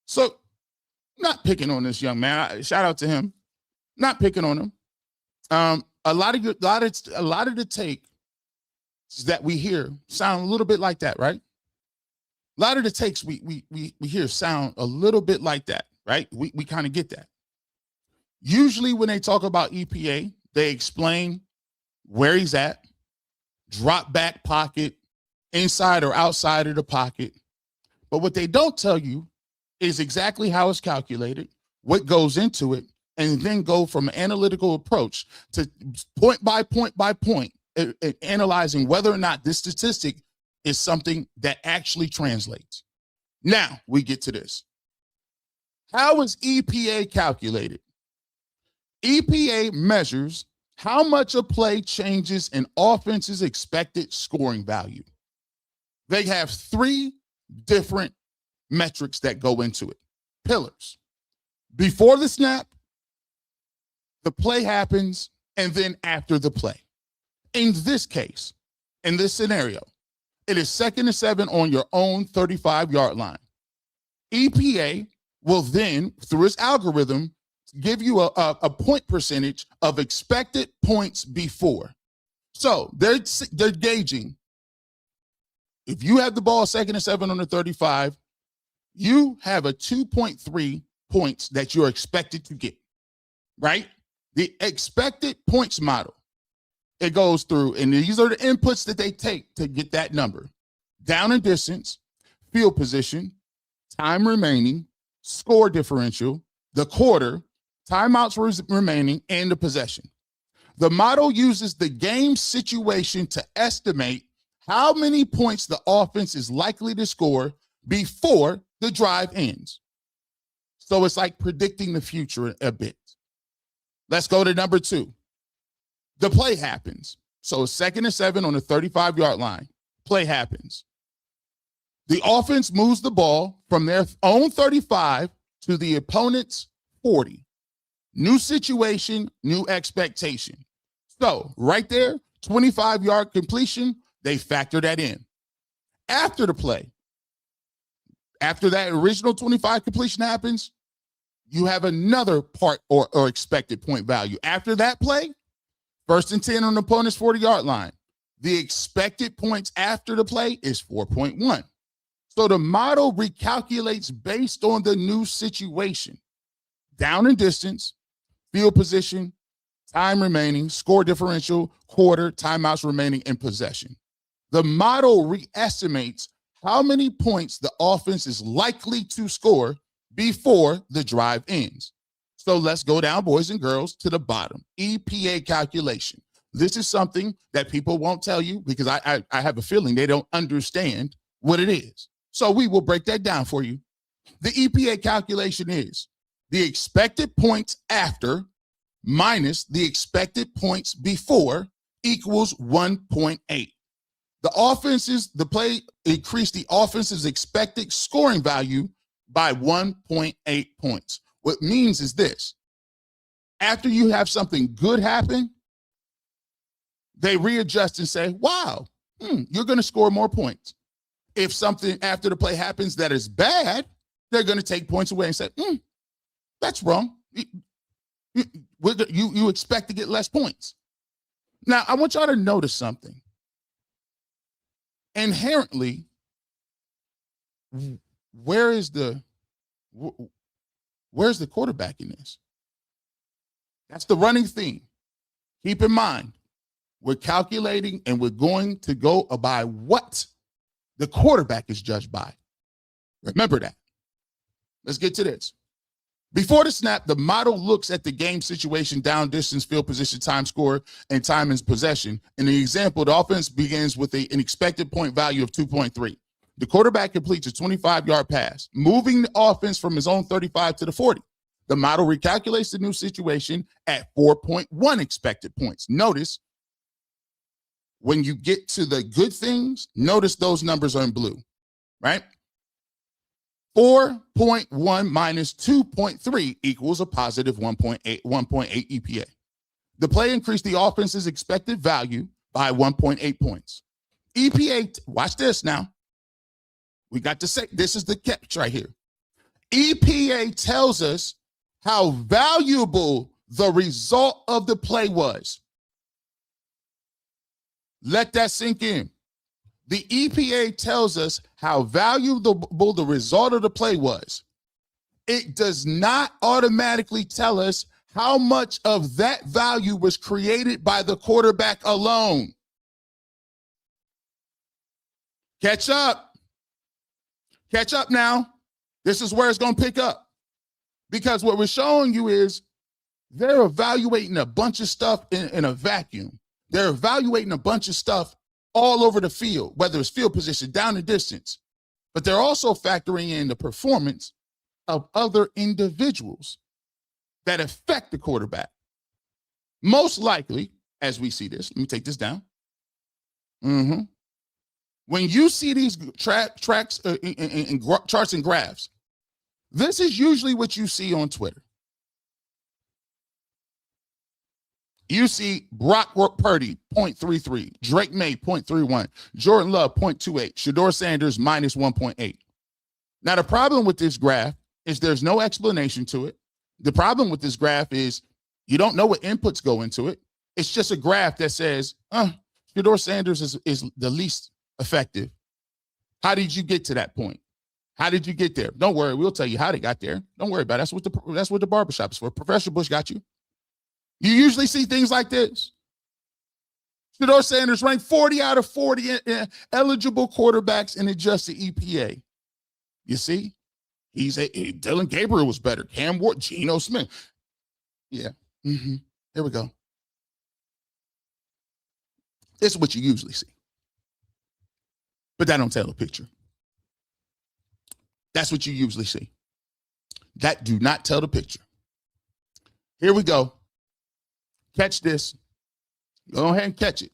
So, not picking on this young man. Shout out to him. Not picking on him. A lot of the take that we hear sound a little bit like that, right? A lot of the takes we hear sound a little bit like that, right? We kind of get that. Usually when they talk about EPA, they explain where he's at, drop back pocket, inside or outside of the pocket. But what they don't tell you is exactly how it's calculated, what goes into it, and then go from an analytical approach to point by point, analyzing whether or not this statistic is something that actually translates. Now we get to this. How is EPA calculated? EPA measures how much a play changes an offense's expected scoring value. They have 3 different metrics that go into it. Pillars. Before the snap, the play happens, and then after the play. In this case, in this scenario, it is 2nd and 7 on your own 35-yard line. EPA will then, through its algorithm, give you a point percentage of expected points before. So they're gauging. If you have the ball 2nd and 7 on the 35, you have a 2.3 points that you're expected to get, right? The expected points model. It goes through, and these are the inputs that they take to get that number. Down and distance, field position, time remaining, score differential, the quarter, timeouts remaining, and the possession. The model uses the game situation to estimate how many points the offense is likely to score before the drive ends. So it's like predicting the future a bit. Let's go to number 2. The play happens. So 2nd and 7 on the 35-yard line. Play happens. The offense moves the ball from their own 35 to the opponent's 40. New situation, new expectation. So right there, 25-yard completion, they factor that in. After the play, after that original 25 completion happens, you have another part or expected point value. After that play, 1st and 10 on the opponent's 40-yard line. The expected points after the play is 4.1. So the model recalculates based on the new situation. Down and distance, field position, time remaining, score differential, quarter, timeouts remaining, and possession. The model reestimates how many points the offense is likely to score before the drive ends. So let's go down, boys and girls, to the bottom. EPA calculation. This is something that people won't tell you because I have a feeling they don't understand what it is. So we will break that down for you. The EPA calculation is the expected points after minus the expected points before equals 1.8. The play increased the offense's expected scoring value by 1.8 points. What it means is this: after you have something good happen, they readjust and say, wow, you're going to score more points. If something after the play happens that is bad, they're going to take points away and say, that's wrong. You expect to get less points. Now, I want y'all to notice something. Inherently, where's the quarterback in this? That's the running theme. Keep in mind, we're calculating and we're going to go by what the quarterback is judged by. Remember that. Let's get to this. Before the snap, the model looks at the game situation, down, distance, field position, time score, and time in possession. In the example, the offense begins with an expected point value of 2.3. The quarterback completes a 25-yard pass, moving the offense from his own 35 to the 40. The model recalculates the new situation at 4.1 expected points. Notice, when you get to the good things, notice those numbers are in blue, right? 4.1 minus 2.3 equals a positive 1.8 EPA. The play increased the offense's expected value by 1.8 points. EPA, watch this now. We got to say, this is the catch right here. EPA tells us how valuable the result of the play was. Let that sink in. The EPA tells us how valuable the result of the play was. It does not automatically tell us how much of that value was created by the quarterback alone. Catch up. Catch up now. This is where it's going to pick up. Because what we're showing you is they're evaluating a bunch of stuff in a vacuum. They're evaluating a bunch of stuff all over the field, whether it's field position, down and distance. But they're also factoring in the performance of other individuals that affect the quarterback. Most likely, as we see this, let me take this down. When you see these tracks and charts and graphs, this is usually what you see on Twitter. You see Brock Purdy, 0.33, Drake May, 0.31, Jordan Love, 0.28, Shedeur Sanders, minus 1.8. Now, the problem with this graph is there's no explanation to it. The problem with this graph is you don't know what inputs go into it. It's just a graph that says, Shedeur Sanders is the least effective. How did you get to that point? How did you get there? Don't worry, we'll tell you how they got there. Don't worry about it. That's what the barbershop is for. Professor Bush got you. You usually see things like this. Shedeur Sanders ranked 40 out of 40 eligible quarterbacks in adjusted EPA. You see, Dylan Gabriel was better. Cam Ward, Geno Smith. Yeah. Here we go. This is what you usually see. But that don't tell the picture. That's what you usually see. That do not tell the picture. Here we go. Catch this. Go ahead and catch it.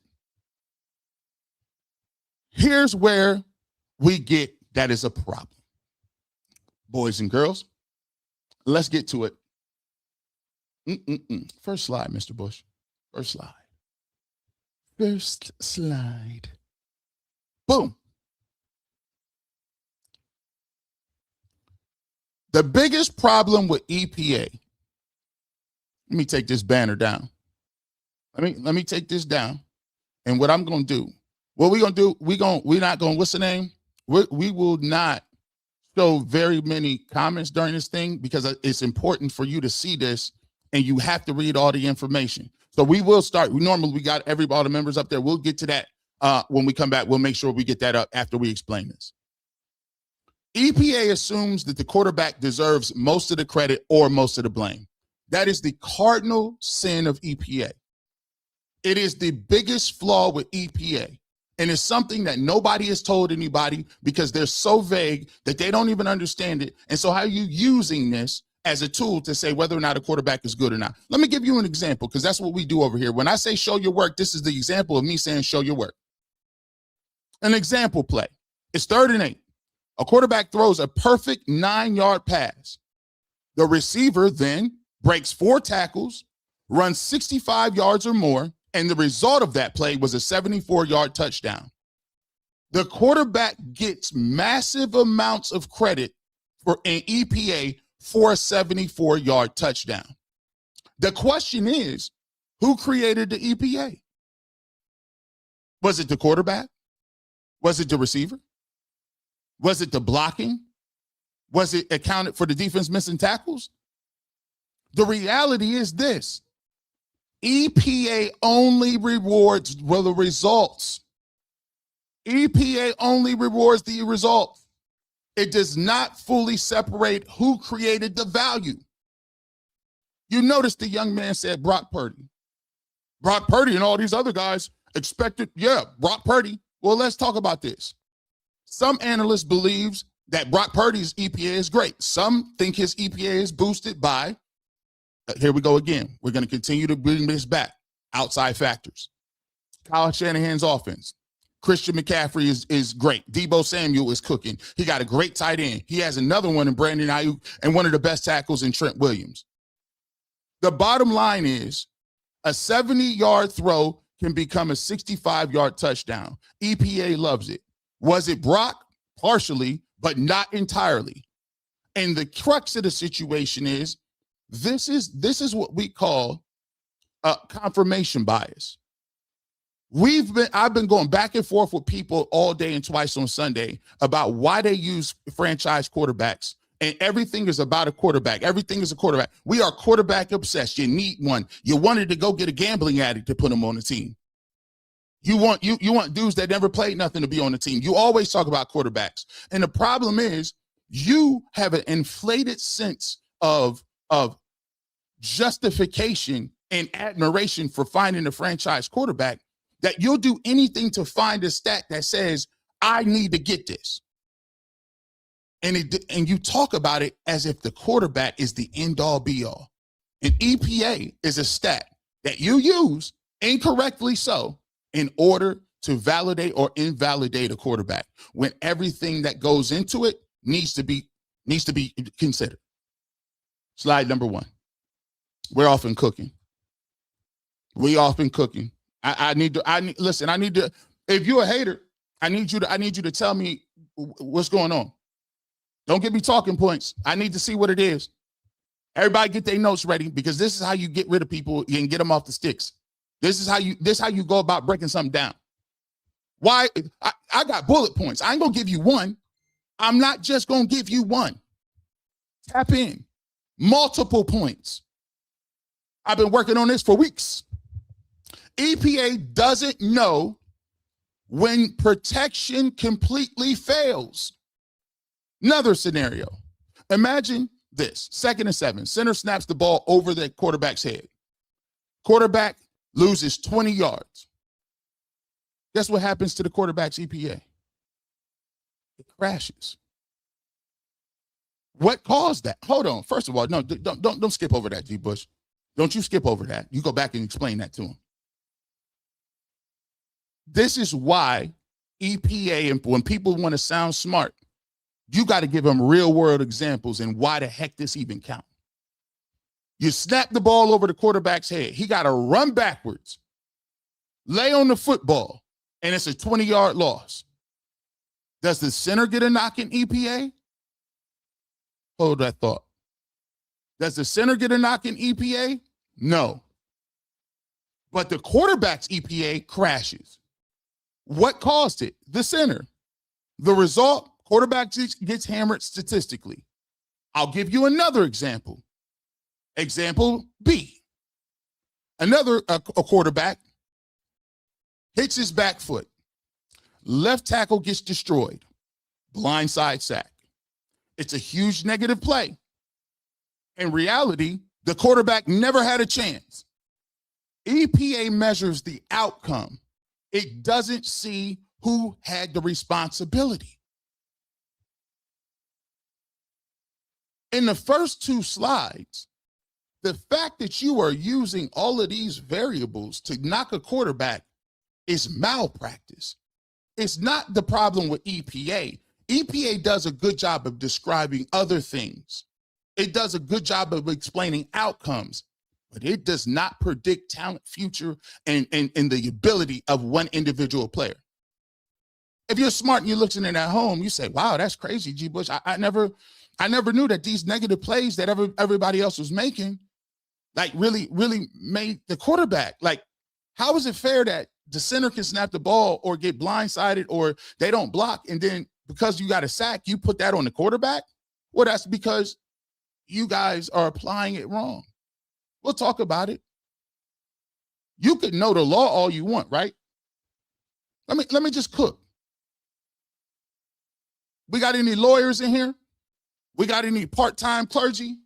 Here's where we get that is a problem. Boys and girls, let's get to it. First slide, Mr. Bush. First slide. First slide. Boom. The biggest problem with EPA, let me take this banner down. Let me take this down. And what I'm going to do, what we're going to do, we're not going, what's the name? We will not show very many comments during this thing because it's important for you to see this and you have to read all the information. So we will start. Normally we got all the members up there. We'll get to that when we come back. We'll make sure we get that up after we explain this. EPA assumes that the quarterback deserves most of the credit or most of the blame. That is the cardinal sin of EPA. It is the biggest flaw with EPA. And it's something that nobody has told anybody because they're so vague that they don't even understand it. And so how are you using this as a tool to say whether or not a quarterback is good or not? Let me give you an example because that's what we do over here. When I say show your work, this is the example of me saying show your work. An example play. It's 3rd and 8. A quarterback throws a perfect 9-yard pass. The receiver then breaks 4 tackles, runs 65 yards or more, and the result of that play was a 74-yard touchdown. The quarterback gets massive amounts of credit for an EPA for a 74-yard touchdown. The question is, who created the EPA? Was it the quarterback? Was it the receiver? Was it the blocking? Was it accounted for the defense missing tackles? The reality is this. EPA only rewards the results. EPA only rewards the results. It does not fully separate who created the value. You notice the young man said Brock Purdy. Brock Purdy and all these other guys expected, Brock Purdy. Well, let's talk about this. Some analysts believes that Brock Purdy's EPA is great. Some think his EPA is boosted by, here we go again. We're going to continue to bring this back. Outside factors. Kyle Shanahan's offense. Christian McCaffrey is great. Deebo Samuel is cooking. He got a great tight end. He has another one in Brandon Ayuk and one of the best tackles in Trent Williams. The bottom line is a 70-yard throw can become a 65-yard touchdown. EPA loves it. Was it Brock? Partially, but not entirely. And the crux of the situation is this is what we call confirmation bias. I've been going back and forth with people all day and twice on Sunday about why they use franchise quarterbacks, and everything is about a quarterback. Everything is a quarterback. We are quarterback obsessed. You need one. You wanted to go get a gambling addict to put him on the team. You want dudes that never played nothing to be on the team. You always talk about quarterbacks. And the problem is you have an inflated sense of justification and admiration for finding a franchise quarterback that you'll do anything to find a stat that says, I need to get this. And you talk about it as if the quarterback is the end all be all. And EPA is a stat that you use, incorrectly so, in order to validate or invalidate a quarterback when everything that goes into it needs to be considered. Slide number 1. We're often cooking. I need to, if you're a hater, I need you to tell me what's going on. Don't give me talking points. I need to see what it is. Everybody get their notes ready because this is how you get rid of people and get them off the sticks. This is how you go about breaking something down. Why? I got bullet points. I ain't gonna give you one. I'm not just gonna give you one. Tap in. Multiple points. I've been working on this for weeks. EPA doesn't know when protection completely fails. Another scenario. Imagine this. 2nd and 7. Center snaps the ball over the quarterback's head. Quarterback loses 20 yards. Guess what happens to the quarterback's EPA? It crashes. What caused that? Hold on. First of all, no, don't skip over that, G. Bush. Don't you skip over that. You go back and explain that to him. This is why EPA, and when people want to sound smart, you got to give them real world examples and why the heck this even count. You snap the ball over the quarterback's head. He got to run backwards, lay on the football, and it's a 20-yard loss. Does the center get a knock in EPA? Hold that thought. Does the center get a knock in EPA? No. But the quarterback's EPA crashes. What caused it? The center. The result, quarterback gets hammered statistically. I'll give you another example. Example B. Another a quarterback hits his back foot. Left tackle gets destroyed. Blindside sack. It's a huge negative play. In reality, the quarterback never had a chance. EPA measures the outcome. It doesn't see who had the responsibility. In the first two slides, the fact that you are using all of these variables to knock a quarterback is malpractice. It's not the problem with EPA. EPA does a good job of describing other things. It does a good job of explaining outcomes, but it does not predict talent, future, and the ability of one individual player. If you're smart and you're listening at home, you say, wow, that's crazy, G. Bush. I never knew that these negative plays that everybody else was making, like really made the quarterback. Like, how is it fair that the center can snap the ball or get blindsided or they don't block, and then because you got a sack, you put that on the quarterback? Well, that's because you guys are applying it wrong. We'll talk about it. You could know the law all you want, right? Let me just cook. We got any lawyers in here? We got any part-time clergy?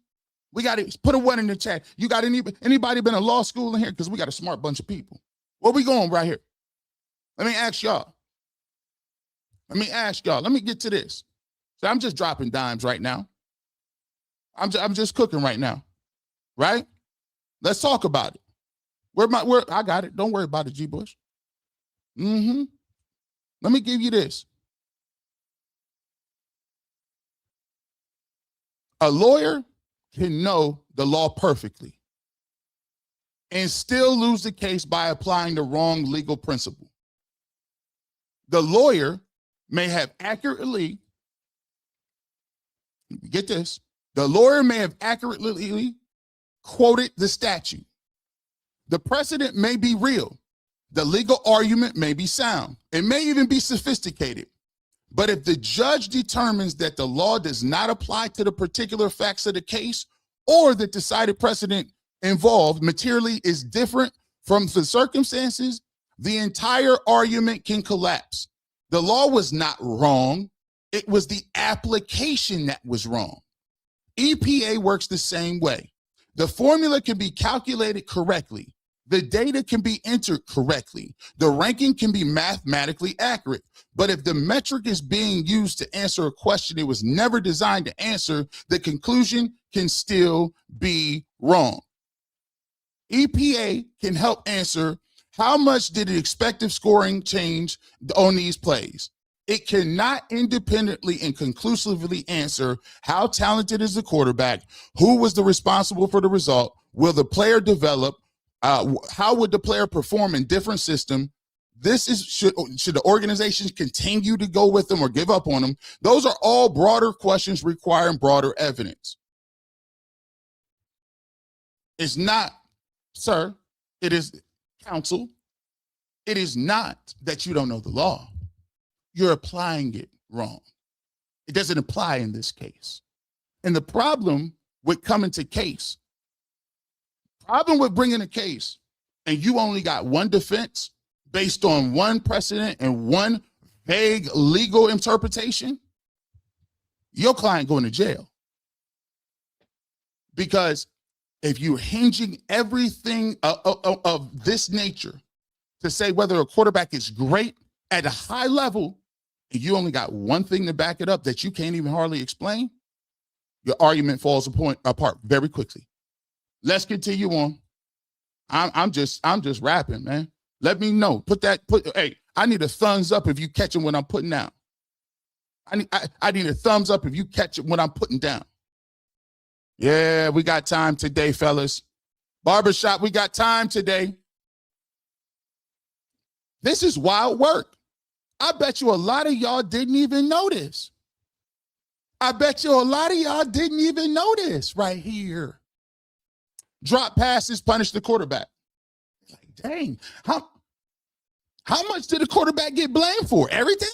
We got to put a one in the chat. You got anybody been in law school in here? Because we got a smart bunch of people. Where we going right here? Let me ask y'all. Let me get to this. So I'm just dropping dimes right now. I'm just cooking right now, right? Let's talk about it. Where I got it. Don't worry about it, G. Bush. Let me give you this. A lawyer can know the law perfectly and still lose the case by applying the wrong legal principle. The lawyer may have accurately, get this, the lawyer may have accurately quoted the statute. The precedent may be real. The legal argument may be sound. It may even be sophisticated. But if the judge determines that the law does not apply to the particular facts of the case, or the decided precedent involved materially is different from the circumstances, the entire argument can collapse. The law was not wrong. It was the application that was wrong. EPA works the same way. The formula can be calculated correctly. The data can be entered correctly. The ranking can be mathematically accurate. But if the metric is being used to answer a question it was never designed to answer, the conclusion can still be wrong. EPA can help answer how much did the expected scoring change on these plays. It cannot independently and conclusively answer how talented is the quarterback, who was the responsible for the result, will the player develop, how would the player perform in different systems. This is should the organization continue to go with them or give up on them? Those are all broader questions requiring broader evidence. It's not, sir, it is counsel. It is not that you don't know the law. You're applying it wrong. It doesn't apply in this case. And the problem with coming to case, problem with bringing a case and you only got one defense based on one precedent and one vague legal interpretation, your client going to jail. Because if you're hinging everything of this nature to say whether a quarterback is great at a high level, and you only got one thing to back it up that you can't even hardly explain, your argument falls apart very quickly. Let's continue on. I'm just rapping, man. Let me know. Hey, I need a thumbs up if you catching what I'm putting down. I need a thumbs up if you catch what I'm putting down. Yeah, we got time today, fellas. Barbershop, we got time today. This is wild work. I bet you a lot of y'all didn't even notice. I bet you a lot of y'all didn't even know this right here. Drop passes punish the quarterback. Like, dang, how much did the quarterback get blamed for? Everything?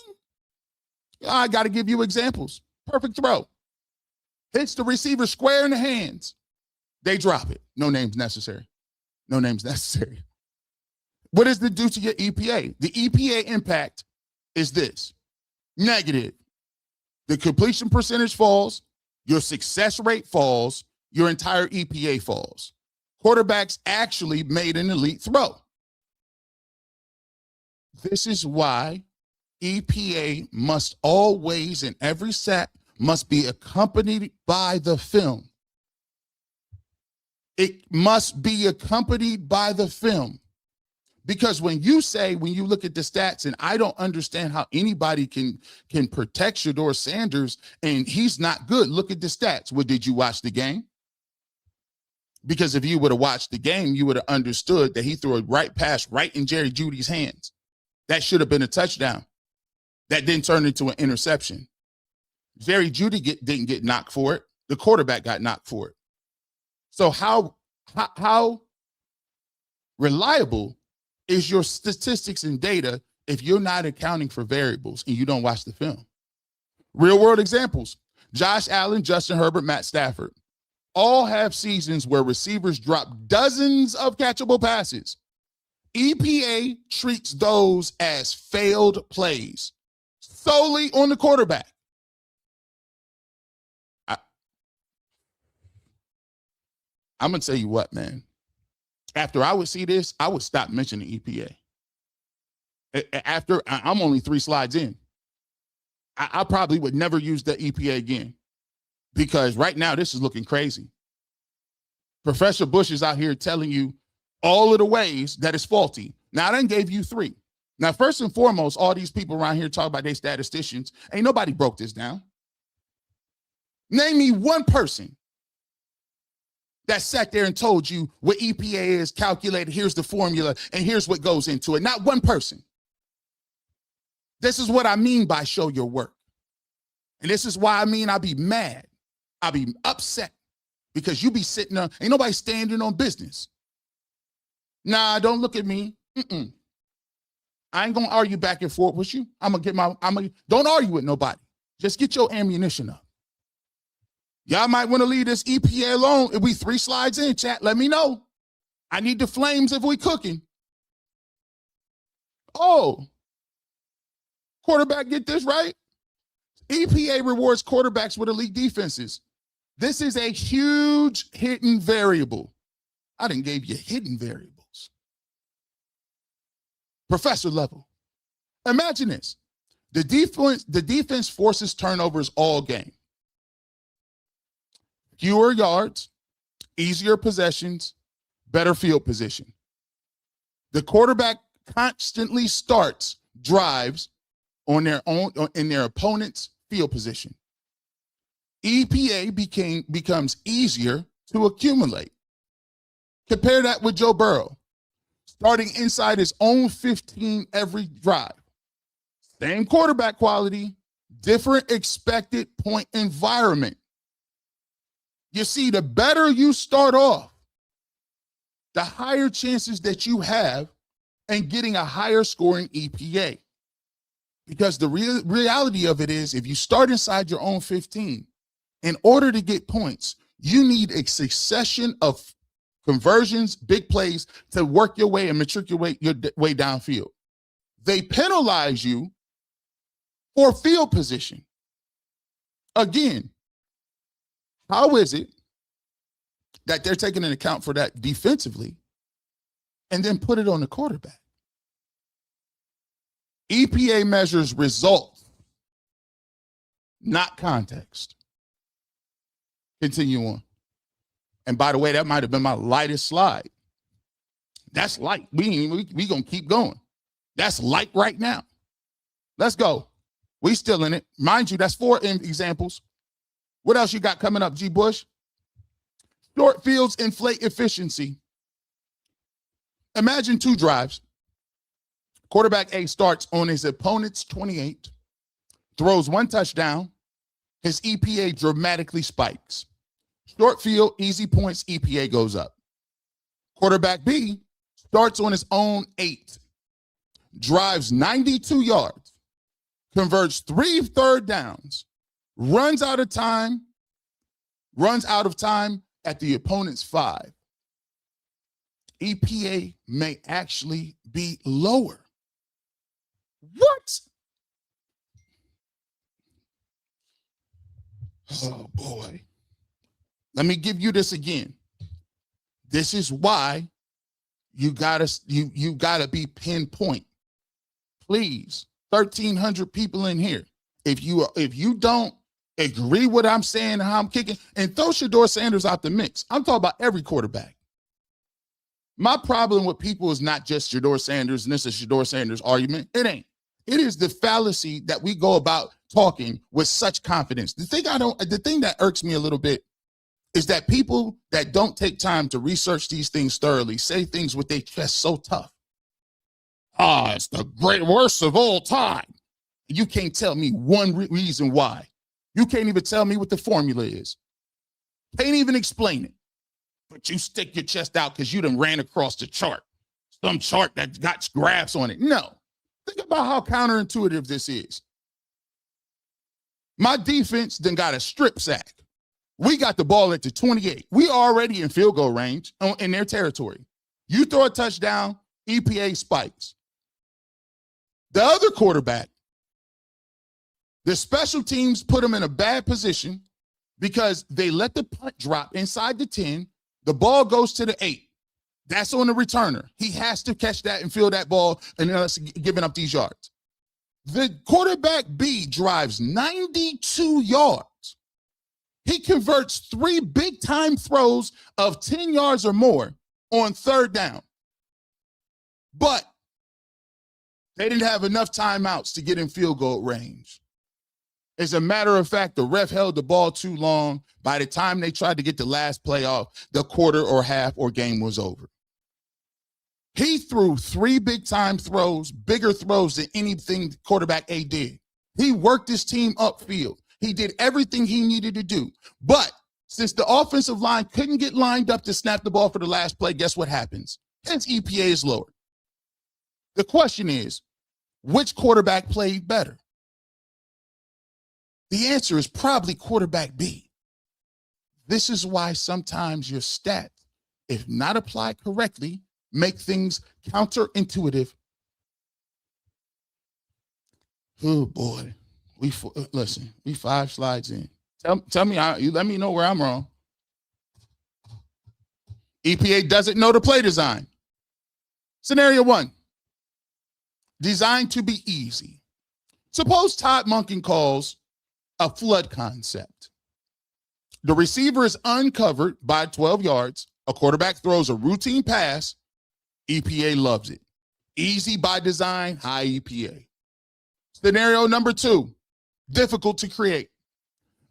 I got to give you examples. Perfect throw. Hits the receiver square in the hands. They drop it. No names necessary. No names necessary. What does it do to your EPA? The EPA impact is this. Negative. The completion percentage falls. Your success rate falls. Your entire EPA falls. Quarterbacks actually made an elite throw. This is why EPA must always, in every sack, must be accompanied by the film. It must be accompanied by the film. Because when you look at the stats, and I don't understand how anybody can protect Shedeur Sanders, and he's not good. Look at the stats. Well, did you watch the game? Because if you would have watched the game, you would have understood that he threw a right pass right in Jerry Jeudy's hands. That should have been a touchdown. That didn't turn into an interception. Jerry Jeudy didn't get knocked for it. The quarterback got knocked for it. So how reliable is your statistics and data if you're not accounting for variables and you don't watch the film? Real world examples. Josh Allen, Justin Herbert, Matt Stafford all have seasons where receivers drop dozens of catchable passes. EPA treats those as failed plays solely on the quarterback. I'm going to tell you what, man. After I would see this, I would stop mentioning EPA. After I'm only 3 slides in, I probably would never use the EPA again, because right now this is looking crazy. Professor Bush is out here telling you all of the ways that it's faulty. Now, I done gave you 3. Now, first and foremost, all these people around here talk about they statisticians. Ain't nobody broke this down. Name me one person that sat there and told you what EPA is calculated. Here's the formula, and here's what goes into it. Not one person. This is what I mean by show your work. And this is why I mean I'll be mad. I'll be upset, because you be sitting there, ain't nobody standing on business. Nah, don't look at me. I ain't gonna argue back and forth with you. Don't argue with nobody. Just get your ammunition up. Y'all might want to leave this EPA alone. If we 3 slides in, chat, let me know. I need the flames if we cooking. Oh, quarterback get this right? EPA rewards quarterbacks with elite defenses. This is a huge hidden variable. I done gave you hidden variables. Professor level. Imagine this. The defense forces turnovers all game. Fewer yards, easier possessions, better field position. The quarterback constantly starts drives on their own in their opponent's field position. EPA becomes easier to accumulate. Compare that with Joe Burrow, starting inside his own 15 every drive. Same quarterback quality, different expected point environment. You see, the better you start off, the higher chances that you have in getting a higher scoring EPA. Because the reality of it is, if you start inside your own 15, in order to get points, you need a succession of conversions, big plays to work your way and matriculate your way downfield. They penalize you for field position. Again, how is it that they're taking into account for that defensively and then put it on the quarterback? EPA measures results, not context. Continue on. And by the way, that might have been my lightest slide. That's light. We gonna keep going. That's light right now. Let's go. We still in it. Mind you, that's 4 examples. What else you got coming up, G. Bush? Short fields inflate efficiency. Imagine 2 drives. Quarterback A starts on his opponent's 28, throws 1 touchdown, his EPA dramatically spikes. Short field, easy points, EPA goes up. Quarterback B starts on his own 8, drives 92 yards, converts 3 third downs, runs out of time at the opponent's 5. EPA may actually be lower. What? Oh boy. Let me give you this again. This is why you gotta be pinpoint. Please, 1,300 people in here. If you don't agree with what I'm saying, how I'm kicking, and throw Shedeur Sanders out the mix. I'm talking about every quarterback. My problem with people is not just Shedeur Sanders, and this is Shedeur Sanders' argument. It ain't. It is the fallacy that we go about talking with such confidence. The thing that irks me a little bit is that people that don't take time to research these things thoroughly say things with their chest so tough. It's the worst of all time. You can't tell me one reason why. You can't even tell me what the formula is. Can't even explain it. But you stick your chest out because you done ran across the chart. Some chart that got graphs on it. No. Think about how counterintuitive this is. My defense then got a strip sack. We got the ball at the 28. We already in field goal range in their territory. You throw a touchdown, EPA spikes. The other quarterback, the special teams put him in a bad position because they let the punt drop inside the 10. The ball goes to the 8. That's on the returner. He has to catch that and field that ball and us giving up these yards. The quarterback B drives 92 yards. He converts 3 big-time throws of 10 yards or more on third down. But they didn't have enough timeouts to get in field goal range. As a matter of fact, the ref held the ball too long. By the time they tried to get the last play off, the quarter or half or game was over. He threw 3 big-time throws, bigger throws than anything quarterback A did. He worked his team upfield. He did everything he needed to do. But since the offensive line couldn't get lined up to snap the ball for the last play, guess what happens? His EPA is lower. The question is, which quarterback played better? The answer is probably quarterback B. This is why sometimes your stats, if not applied correctly, make things counterintuitive. Oh boy, we 5 slides in. Tell me, you let me know where I'm wrong. EPA doesn't know the play design. Scenario 1, designed to be easy. Suppose Todd Monken calls a flood concept. The receiver is uncovered by 12 yards. A quarterback throws a routine pass. EPA loves it. Easy by design, high EPA. Scenario number 2, difficult to create.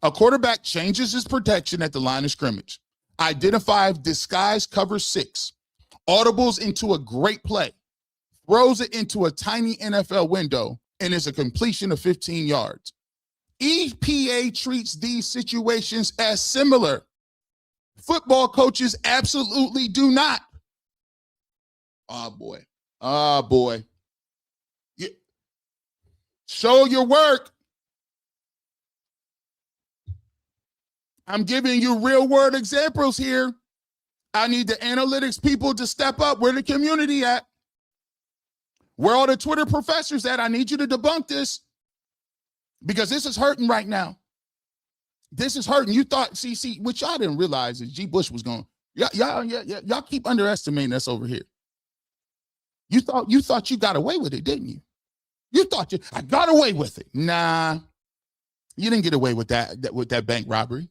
A quarterback changes his protection at the line of scrimmage. Identifies disguise cover 6. Audibles into a great play. Throws it into a tiny NFL window and is a completion of 15 yards. EPA treats these situations as similar. Football coaches absolutely do not. Oh, boy. Oh, boy. Show your work. I'm giving you real world examples here. I need the analytics people to step up. Where the community at? Where all the Twitter professors at? I need you to debunk this because this is hurting right now. This is hurting. You thought, see, what y'all didn't realize is G. Bush was going, y'all keep underestimating us over here. You thought you got away with it, didn't you? You thought I got away with it. Nah, you didn't get away with that bank robbery.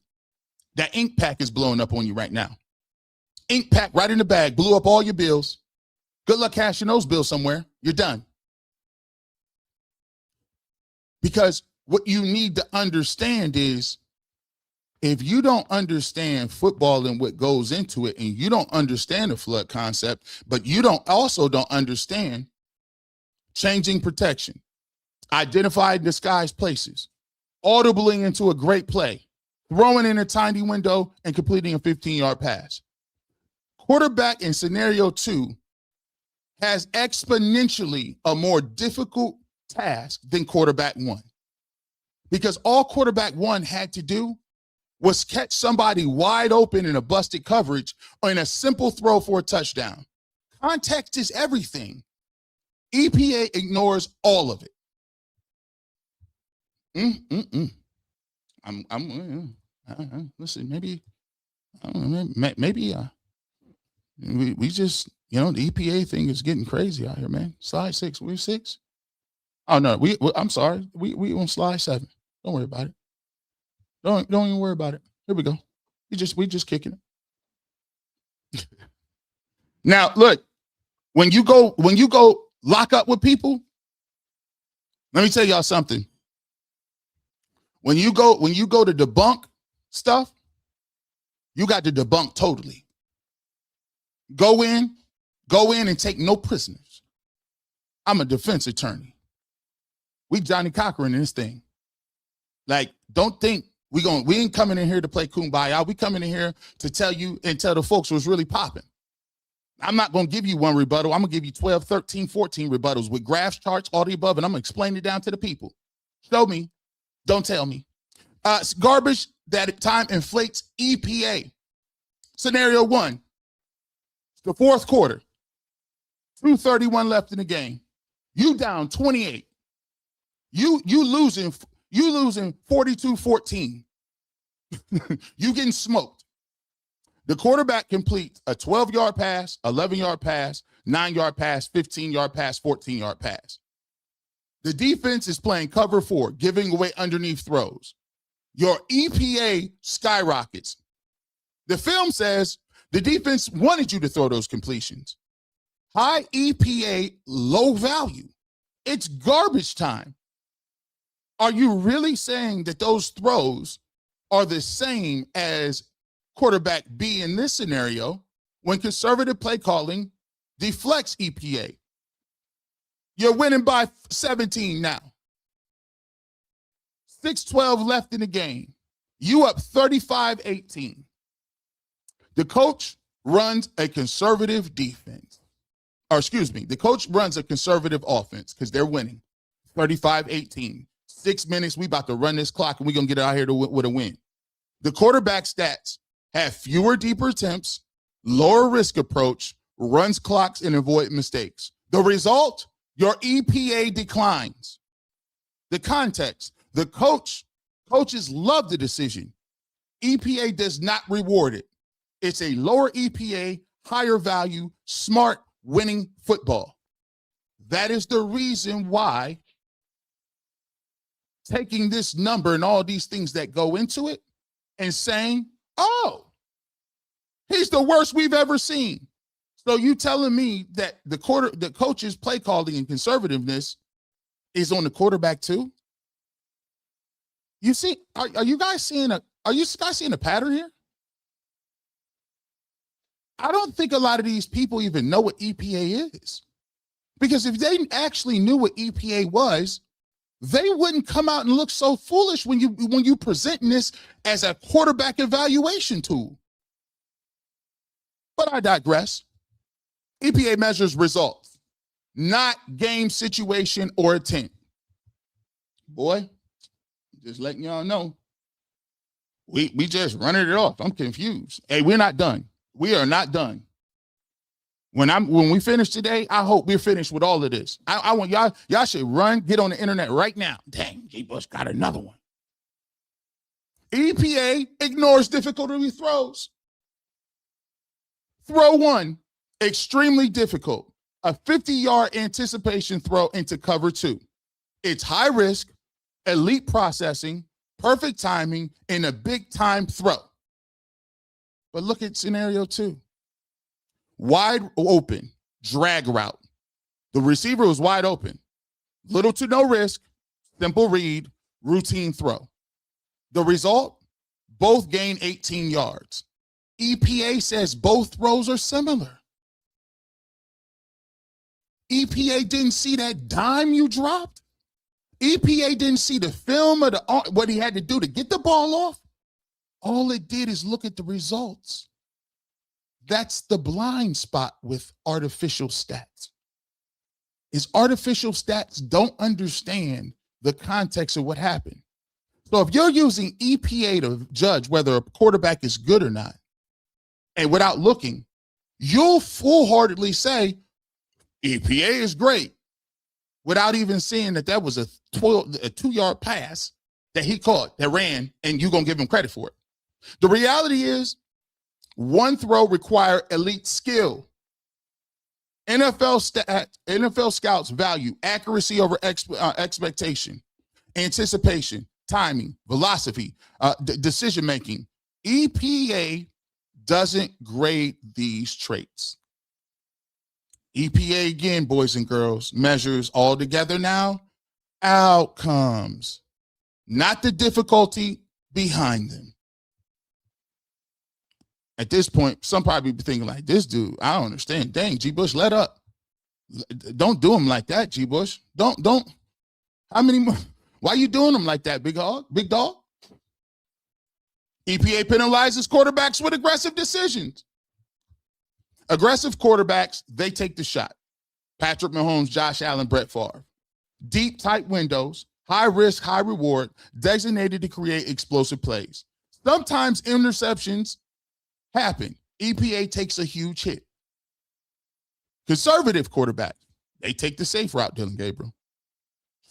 That ink pack is blowing up on you right now. Ink pack right in the bag, blew up all your bills. Good luck cashing those bills somewhere. You're done. Because what you need to understand is if you don't understand football and what goes into it, and you don't understand the flood concept, but you don't understand changing protection, identify disguised places, audibling into a great play, throwing in a tiny window, and completing a 15-yard pass. Quarterback in scenario 2 has exponentially a more difficult task than quarterback 1, because all quarterback 1 had to do was catch somebody wide open in a busted coverage or in a simple throw for a touchdown. Context is everything. EPA ignores all of it. Listen, maybe, I don't know, maybe we just, the EPA thing is getting crazy out here, man. Slide 6, we're 6. Oh no, I'm sorry, we on slide 7. Don't worry about it. Don't even worry about it. Here we go. We just kicking it. Now look, when you go lock up with people, let me tell y'all something. When you go to debunk stuff, you got to debunk totally. Go in and take no prisoners. I'm a defense attorney. We Johnny Cochran in this thing. Like, don't think we ain't coming in here to play kumbaya. We coming in here to tell you and tell the folks what's really popping. I'm not going to give you one rebuttal. I'm going to give you 12, 13, 14 rebuttals with graphs, charts, all the above, and I'm going to explain it down to the people. Show me. Don't tell me. It's garbage that at time inflates EPA. Scenario 1, the fourth quarter, 2:31 left in the game. You down 28. You losing 42-14. You getting smoked. The quarterback completes a 12-yard pass, 11-yard pass, 9-yard pass, 15-yard pass, 14-yard pass. The defense is playing cover 4, giving away underneath throws. Your EPA skyrockets. The film says the defense wanted you to throw those completions. High EPA, low value. It's garbage time. Are you really saying that those throws are the same as quarterback B in this scenario when conservative play calling deflects EPA? You're winning by 17 now. 6:12 left in the game. You up 35-18. The coach runs a conservative defense. Or excuse me, the coach runs a conservative offense because they're winning. 35-18. 6 minutes, we about to run this clock and we're going to get out here with a win. The quarterback stats have fewer deeper attempts, lower risk approach, runs clocks, and avoid mistakes. The result, your EPA declines. The context, the coaches love the decision. EPA does not reward it. It's a lower EPA, higher value, smart, winning football. That is the reason why taking this number and all these things that go into it and saying, oh, he's the worst we've ever seen. So you telling me that the coach's play calling and conservativeness is on the quarterback too? You see, are you guys seeing a pattern here? I don't think a lot of these people even know what EPA is. Because if they actually knew what EPA was, they wouldn't come out and look so foolish when you presenting this as a quarterback evaluation tool. But I digress. EPA measures results, not game situation or intent. Boy, just letting y'all know. We just running it off. I'm confused. Hey, we're not done. We are not done. When we finish today, I hope we're finished with all of this. I want y'all should get on the internet right now. Dang, G. Bush got another one. EPA ignores difficulty throws. Throw 1, extremely difficult. A 50-yard anticipation throw into cover 2. It's high risk, elite processing, perfect timing, and a big time throw. But look at scenario 2. Wide open, drag route. The receiver was wide open. Little to no risk, simple read, routine throw. The result, both gain 18 yards. EPA says both throws are similar. EPA didn't see that dime you dropped EPA didn't see the film of what he had to do to get the ball off. All it did is look at the results. That's the blind spot with artificial stats. Is artificial stats don't understand the context of what happened. So if you're using EPA to judge whether a quarterback is good or not, and without looking, you'll full-heartedly say EPA is great without even seeing that was a 2-yard pass that he caught, that ran, and you're going to give him credit for it. The reality is one throw requires elite skill. NFL scouts value accuracy over expectation, anticipation, timing, velocity, decision-making. EPA doesn't grade these traits. EPA, again, boys and girls, measures all together now outcomes, not the difficulty behind them. At this point, some probably be thinking like, this dude, I don't understand. Dang, G. Bush, let up. Don't do him like that, G. Bush. Don't. How many more? Why you doing him like that, big dog? EPA penalizes quarterbacks with aggressive decisions. Aggressive quarterbacks, they take the shot. Patrick Mahomes, Josh Allen, Brett Favre. Deep, tight windows, high risk, high reward, designated to create explosive plays. Sometimes interceptions happen. EPA takes a huge hit. Conservative quarterbacks, they take the safe route, Dylan Gabriel.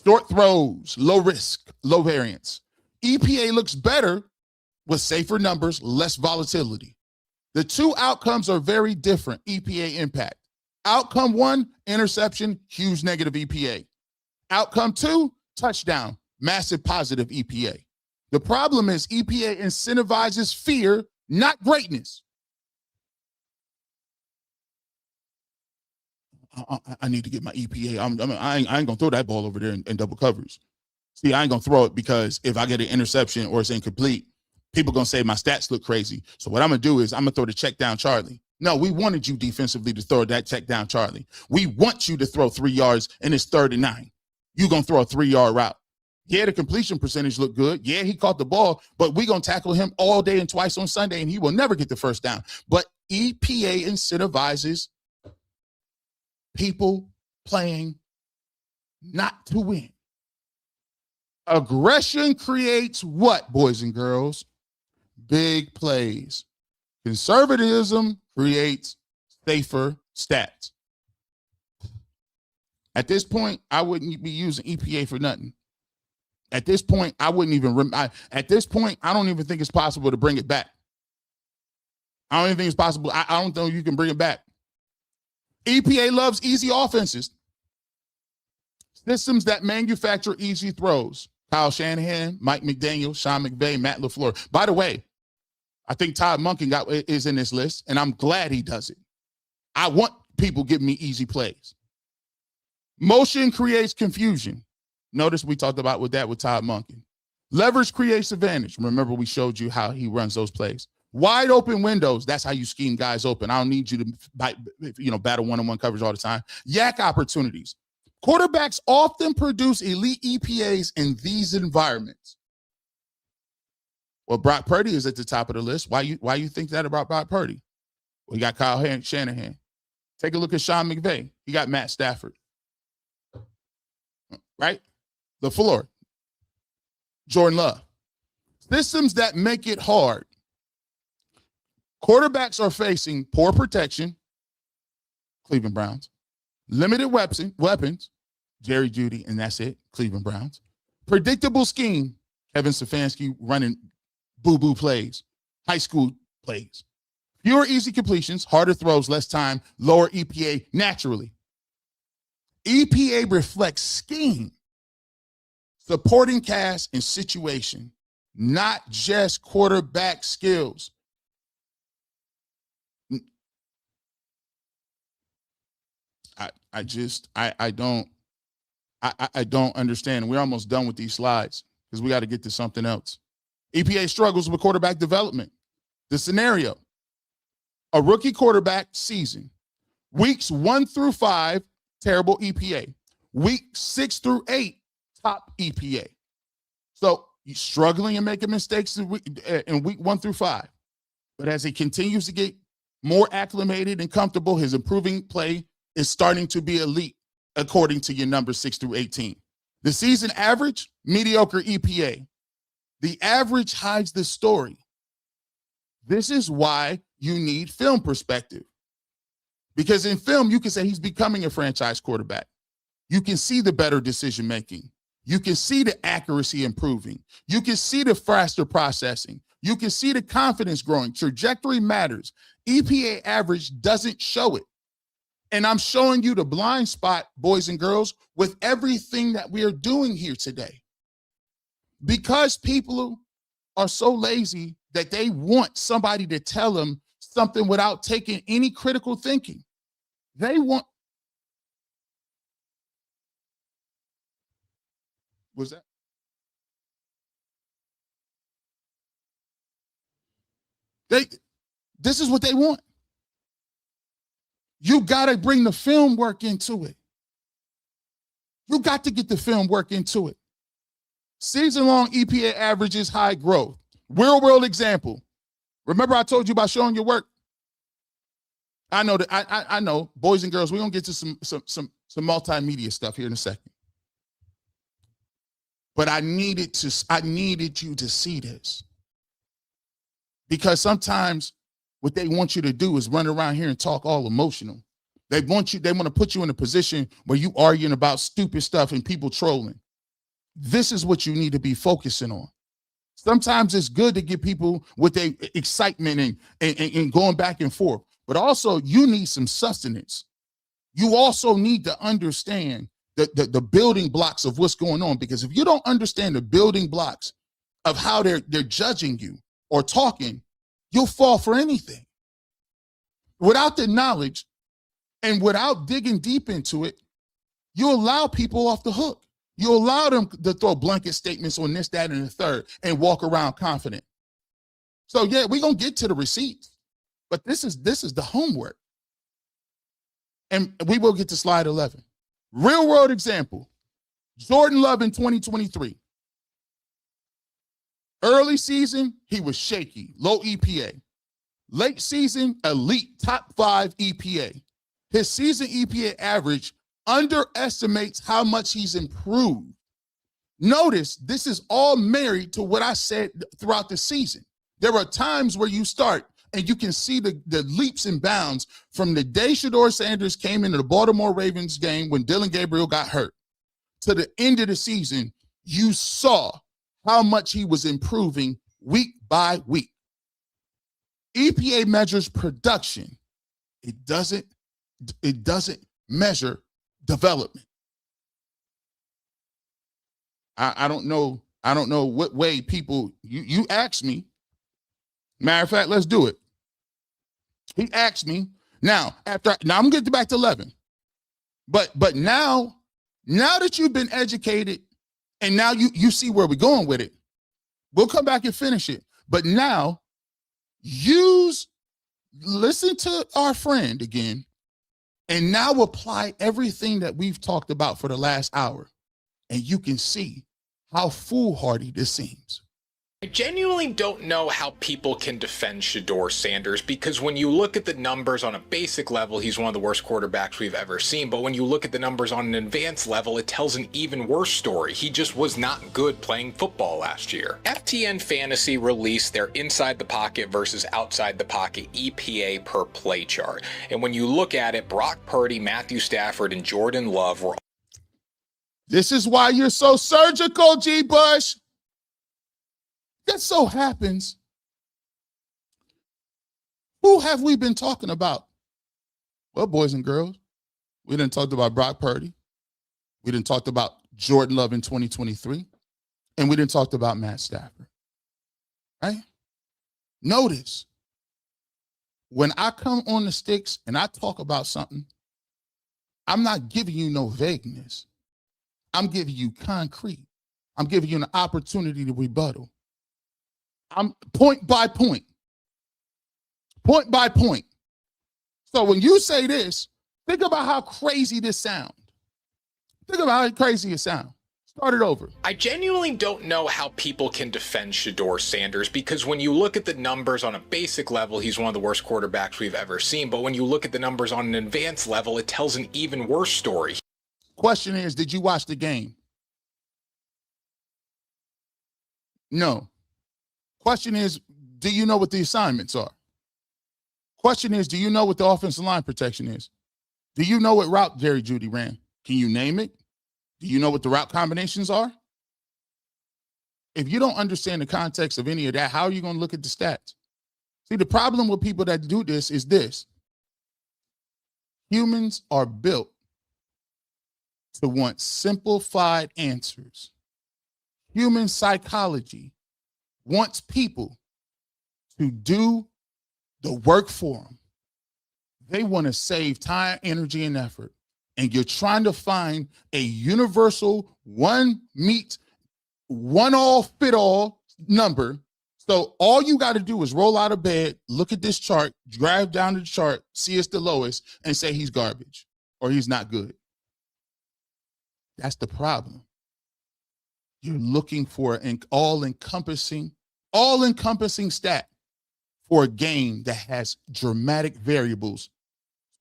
Short throws, low risk, low variance. EPA looks better with safer numbers, less volatility. The two outcomes are very different EPA impact. Outcome 1, interception, huge negative EPA. Outcome 2, touchdown, massive positive EPA. The problem is EPA incentivizes fear, not greatness. I need to get my EPA. I ain't going to throw that ball over there in double coverage. See, I ain't going to throw it because if I get an interception or it's incomplete, people going to say my stats look crazy. So what I'm going to do is I'm going to throw the check down Charlie. No, we wanted you defensively to throw that check down Charlie. We want you to throw 3 yards and it's 3rd and 9. You're going to throw a 3-yard route. Yeah, the completion percentage looked good. Yeah, he caught the ball, but we're going to tackle him all day and twice on Sunday, and he will never get the first down. But EPA incentivizes people playing not to win. Aggression creates what, boys and girls? Big plays. Conservatism creates safer stats. At this point, I wouldn't be using EPA for nothing. At this point, I wouldn't even. At this point, I don't even think it's possible to bring it back. I don't even think it's possible. I don't think you can bring it back. EPA loves easy offenses. Systems that manufacture easy throws. Kyle Shanahan, Mike McDaniel, Sean McVay, Matt LaFleur. By the way, I think Todd Monken is in this list, and I'm glad he does it. I want people giving me easy plays. Motion creates confusion. Notice we talked about with Todd Monken. Leverage creates advantage. Remember, we showed you how he runs those plays. Wide open windows. That's how you scheme guys open. I don't need you to battle one-on-one coverage all the time. Yak opportunities. Quarterbacks often produce elite EPAs in these environments. Well, Brock Purdy is at the top of the list. Why you think that about Brock Purdy? Well, you got Kyle Shanahan. Take a look at Sean McVay. He got Matt Stafford. Right? LaFleur. Jordan Love. Systems that make it hard. Quarterbacks are facing poor protection. Cleveland Browns. Limited weapons. Jerry Jeudy, and that's it. Cleveland Browns. Predictable scheme. Kevin Stefanski running boo-boo plays. High school plays. Fewer easy completions, harder throws, less time, lower EPA naturally. EPA reflects scheme, supporting cast and situation, not just quarterback skills. I don't understand. We're almost done with these slides because we got to get to something else. EPA struggles with quarterback development. The scenario, a rookie quarterback season, weeks 1 through 5, terrible EPA. Week 6 through 8, top EPA. So he's struggling and making mistakes in week 1 through 5. But as he continues to get more acclimated and comfortable, his improving play is starting to be elite, according to your numbers 6 through 18. The season average, mediocre EPA. The average hides the story. This is why you need film perspective. Because in film, you can say he's becoming a franchise quarterback. You can see the better decision making. You can see the accuracy improving. You can see the faster processing. You can see the confidence growing. Trajectory matters. EPA average doesn't show it. And I'm showing you the blind spot, boys and girls, with everything that we are doing here today. Because people are so lazy that they want somebody to tell them something without taking any critical thinking. They want. Was that? This is what they want. You got to bring the film work into it. You got to get the film work into it. Season-long EPA averages high growth. Real-world example. Remember I told you about showing your work? I know that I know, boys and girls, we're gonna get to some multimedia stuff here in a second. But I needed you to see this. Because sometimes what they want you to do is run around here and talk all emotional. They want to put you in a position where you arguing about stupid stuff and people trolling. This is what you need to be focusing on. Sometimes it's good to get people with their excitement and going back and forth, but also you need some sustenance. You also need to understand the building blocks of what's going on, because if you don't understand the building blocks of how they're judging you or talking, you'll fall for anything. Without the knowledge and without digging deep into it, you allow people off the hook. You allow them to throw blanket statements on this, that, and the third and walk around confident. So yeah, we're going to get to the receipts, but this is the homework. And we will get to slide 11. Real world example, Jordan Love in 2023. Early season, he was shaky, low EPA. Late season, elite, top 5 EPA. His season EPA average underestimates how much he's improved. Notice this is all married to what I said throughout the season. There are times where you start and you can see the leaps and bounds from the day Shedeur Sanders came into the Baltimore Ravens game when Dylan Gabriel got hurt to the end of the season. You saw how much he was improving week by week. EPA measures production. It doesn't measure development. I don't know what way people, you asked me. Matter of fact, let's do it. He asked me. Now I'm gonna get back to 11. But now that you've been educated and now you see where we're going with it, we'll come back and finish it. But now listen to our friend again, and now apply everything that we've talked about for the last hour, and you can see how foolhardy this seems. I genuinely don't know how people can defend Shedeur Sanders, because when you look at the numbers on a basic level, he's one of the worst quarterbacks we've ever seen. But when you look at the numbers on an advanced level, it tells an even worse story. He just was not good playing football last year. FTN Fantasy released their inside the pocket versus outside the pocket EPA per play chart. And when you look at it, Brock Purdy, Matthew Stafford, and Jordan Love were. This is why you're so surgical, G. Bush. That so happens. Who have we been talking about? Well, boys and girls, we done talked about Brock Purdy. We done talked about Jordan Love in 2023. And we done talked about Matt Stafford. Right? Notice, when I come on the sticks and I talk about something, I'm not giving you no vagueness. I'm giving you concrete. I'm giving you an opportunity to rebuttal. I'm point by point. Point by point. So when you say this, think about how crazy this sounds. Think about how crazy it sounds. Start it over. I genuinely don't know how people can defend Shedeur Sanders, because when you look at the numbers on a basic level, he's one of the worst quarterbacks we've ever seen. But when you look at the numbers on an advanced level, it tells an even worse story. Question is, did you watch the game? No. Question is, do you know what the assignments are? Question is, do you know what the offensive line protection is? Do you know what route Jerry Jeudy ran? Can you name it? Do you know what the route combinations are? If you don't understand the context of any of that, how are you going to look at the stats? See, the problem with people that do this is this. Humans are built to want simplified answers. Human psychology wants people to do the work for them. They want to save time, energy, and effort. And you're trying to find a universal one all fit all number. So all you got to do is roll out of bed, look at this chart, drive down to the chart, see it's the lowest, and say he's garbage or he's not good. That's the problem. You're looking for an all-encompassing stat for a game that has dramatic variables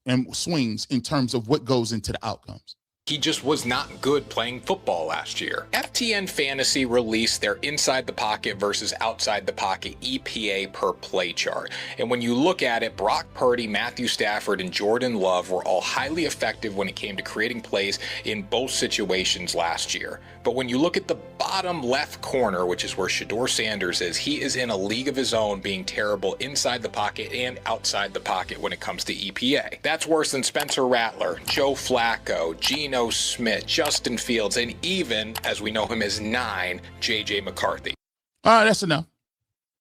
and swings in terms of what goes into the outcomes. He just was not good playing football last year. FTN Fantasy released their inside the pocket versus outside the pocket EPA per play chart. And when you look at it, Brock Purdy, Matthew Stafford, and Jordan Love were all highly effective when it came to creating plays in both situations last year. But when you look at the bottom left corner, which is where Shedeur Sanders is, he is in a league of his own, being terrible inside the pocket and outside the pocket when it comes to EPA. That's worse than Spencer Rattler, Joe Flacco, Geno Smith, Justin Fields, and even, as we know him as 9, JJ McCarthy. All right, that's enough.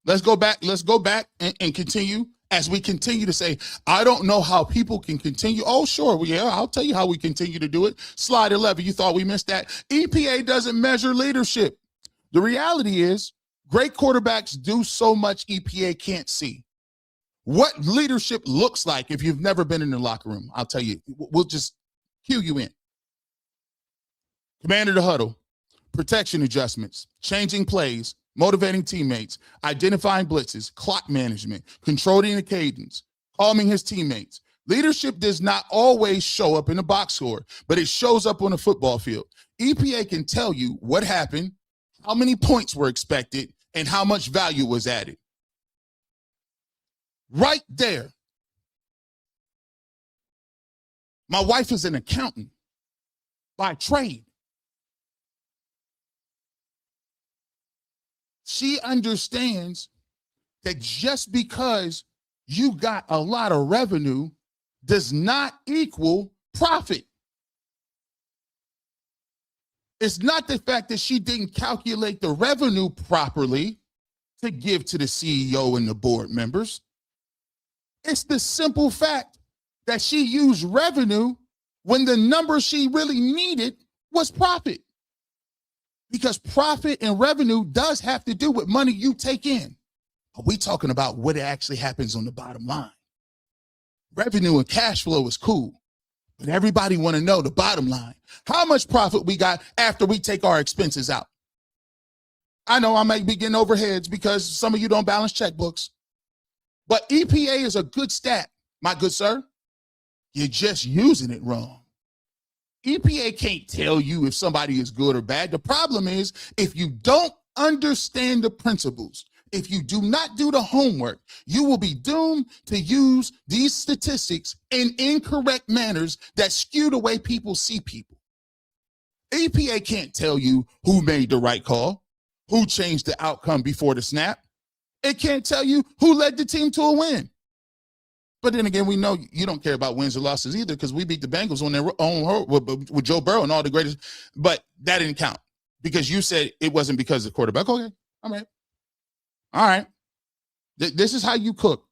Let's go back and continue. As we continue to say, I don't know how people can continue. Oh, sure. Well, yeah, I'll tell you how we continue to do it. Slide 11. You thought we missed that. EPA doesn't measure leadership. The reality is great quarterbacks do so much EPA can't see. What leadership looks like if you've never been in the locker room, I'll tell you. We'll just cue you in. Command of the huddle, protection adjustments, changing plays, motivating teammates, identifying blitzes, clock management, controlling the cadence, calming his teammates. Leadership does not always show up in the box score, but it shows up on the football field. EPA can tell you what happened, how many points were expected, and how much value was added. Right there. My wife is an accountant by trade. She understands that just because you got a lot of revenue does not equal profit. It's not the fact that she didn't calculate the revenue properly to give to the CEO and the board members. It's the simple fact that she used revenue when the number she really needed was profit. Because profit and revenue does have to do with money you take in. Are we talking about what actually happens on the bottom line? Revenue and cash flow is cool, but everybody want to know the bottom line. How much profit we got after we take our expenses out? I know I might be getting overheads because some of you don't balance checkbooks, but EPA is a good stat, my good sir. You're just using it wrong. EPA can't tell you if somebody is good or bad. The problem is if you don't understand the principles, if you do not do the homework, you will be doomed to use these statistics in incorrect manners that skew the way people see people. EPA can't tell you who made the right call, who changed the outcome before the snap. It can't tell you who led the team to a win. But then again, we know you don't care about wins or losses either because we beat the Bengals on their own with Joe Burrow and all the greatest. But that didn't count because you said it wasn't because of the quarterback. Okay, all right. This is how you cook.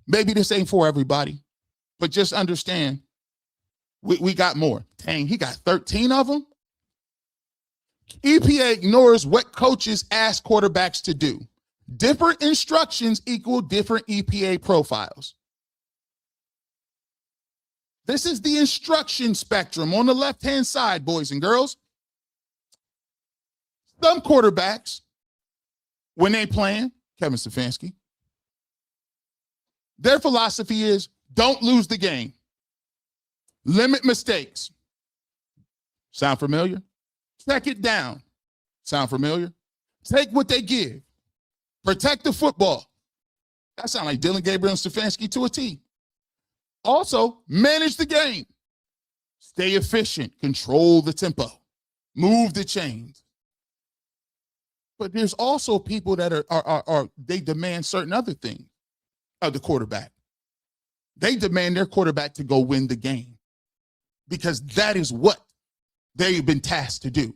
Maybe this ain't for everybody, but just understand we got more. Dang, he got 13 of them. EPA ignores what coaches ask quarterbacks to do. Different instructions equal different EPA profiles. This is the instruction spectrum on the left-hand side, boys and girls. Some quarterbacks, when they playing, Kevin Stefanski, their philosophy is don't lose the game. Limit mistakes. Sound familiar? Check it down. Sound familiar? Take what they give. Protect the football. That sounds like Dylan Gabriel and Stefanski to a T. Also, manage the game. Stay efficient. Control the tempo. Move the chains. But there's also people that are they demand certain other things of the quarterback. They demand their quarterback to go win the game because that is what they've been tasked to do.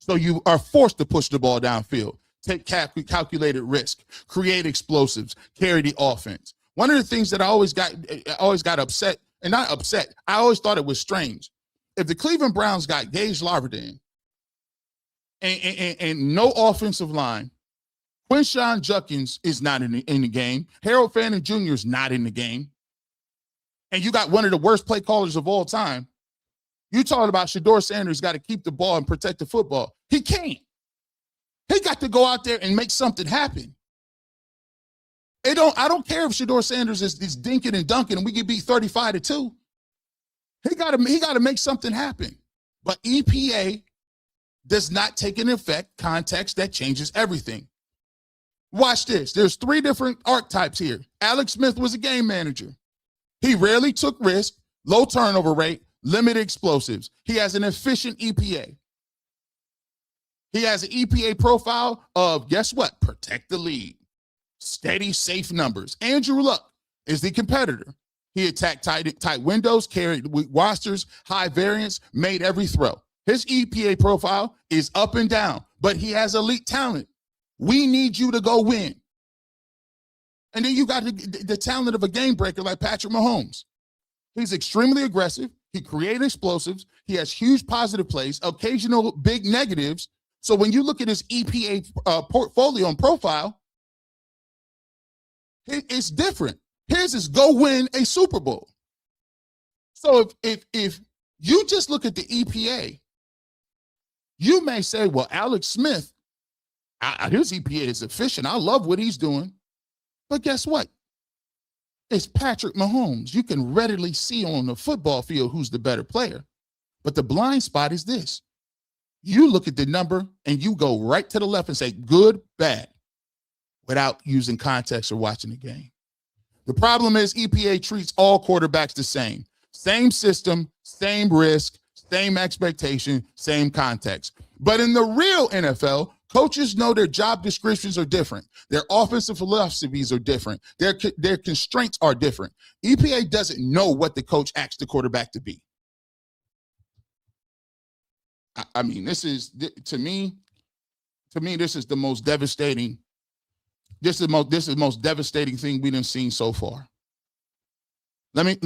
So you are forced to push the ball downfield, take calculated risk, create explosives, carry the offense. One of the things that I always got upset, and not upset, I always thought it was strange. If the Cleveland Browns got Gage Laverdine and no offensive line, Quinshawn Judkins is not in the game, Harold Fanning Jr. is not in the game, and you got one of the worst play callers of all time, you talking about Shedeur Sanders got to keep the ball and protect the football. He can't. He got to go out there and make something happen. I don't care if Shedeur Sanders is dinking and dunking and we can beat 35-2. He got to make something happen. But EPA does not take into effect context that changes everything. Watch this. There's 3 different archetypes here. Alex Smith was a game manager. He rarely took risk, low turnover rate, limited explosives. He has an efficient EPA. He has an EPA profile of, guess what? Protect the lead. Steady, safe numbers. Andrew Luck is the competitor. He attacked tight windows, carried rosters, high variance, made every throw. His EPA profile is up and down, but he has elite talent. We need you to go win. And then you got the talent of a game breaker like Patrick Mahomes. He's extremely aggressive. He creates explosives. He has huge positive plays, occasional big negatives. So when you look at his EPA portfolio and profile, it's different. His is go win a Super Bowl. So if you just look at the EPA, you may say, well, Alex Smith, his EPA is efficient. I love what he's doing. But guess what? It's Patrick Mahomes. You can readily see on the football field who's the better player. But the blind spot is this. You look at the number and you go right to the left and say good, bad, without using context or watching the game. The problem is EPA treats all quarterbacks the same. Same system, same risk, same expectation, same context. But in the real NFL, coaches know their job descriptions are different. Their offensive philosophies are different. Their constraints are different. EPA doesn't know what the coach asks the quarterback to be. I mean, this is, to me, this is the most devastating. This is the most devastating thing we've seen so far. Can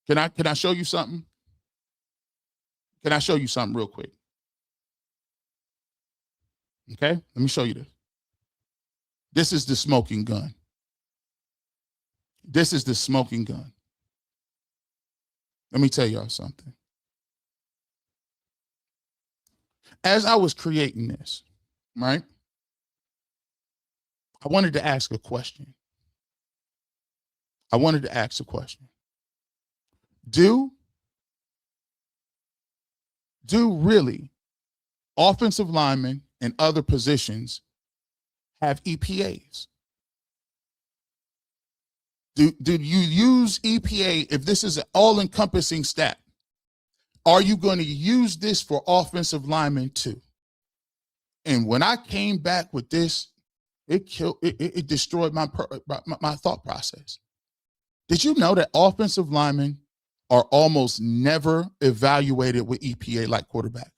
I show you something? Can I show you something real quick? Okay, let me show you this. This is the smoking gun. This is the smoking gun. Let me tell y'all something. As I was creating this, right, I wanted to ask a question. Do really offensive linemen and other positions have EPAs? Do you use EPA if this is an all-encompassing stat? Are you going to use this for offensive linemen too? And when I came back with this, it destroyed my thought process. Did you know that offensive linemen are almost never evaluated with EPA like quarterbacks?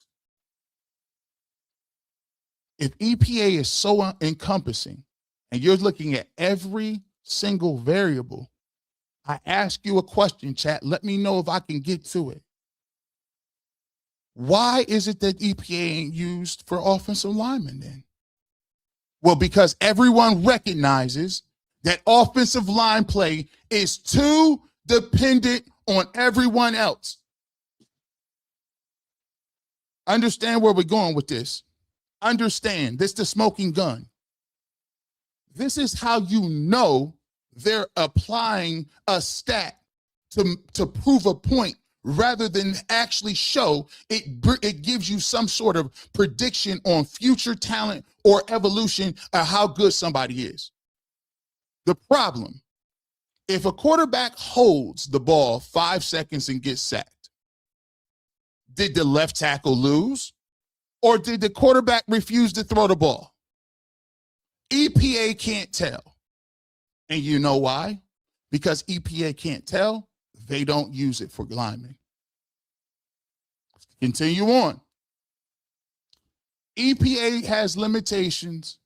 If EPA is so encompassing and you're looking at every single variable, I ask you a question, chat. Let me know if I can get to it. Why is it that EPA ain't used for offensive linemen then? Well, because everyone recognizes that offensive line play is too dependent on everyone else. Understand where we're going with this. Understand this, the smoking gun. This is how you know they're applying a stat to prove a point rather than actually show it. It gives you some sort of prediction on future talent or evolution of how good somebody is. The problem, if a quarterback holds the ball 5 seconds and gets sacked, did the left tackle lose? Or did the quarterback refuse to throw the ball? EPA can't tell. And you know why? Because EPA can't tell, they don't use it for linemen. Continue on. EPA has limitations.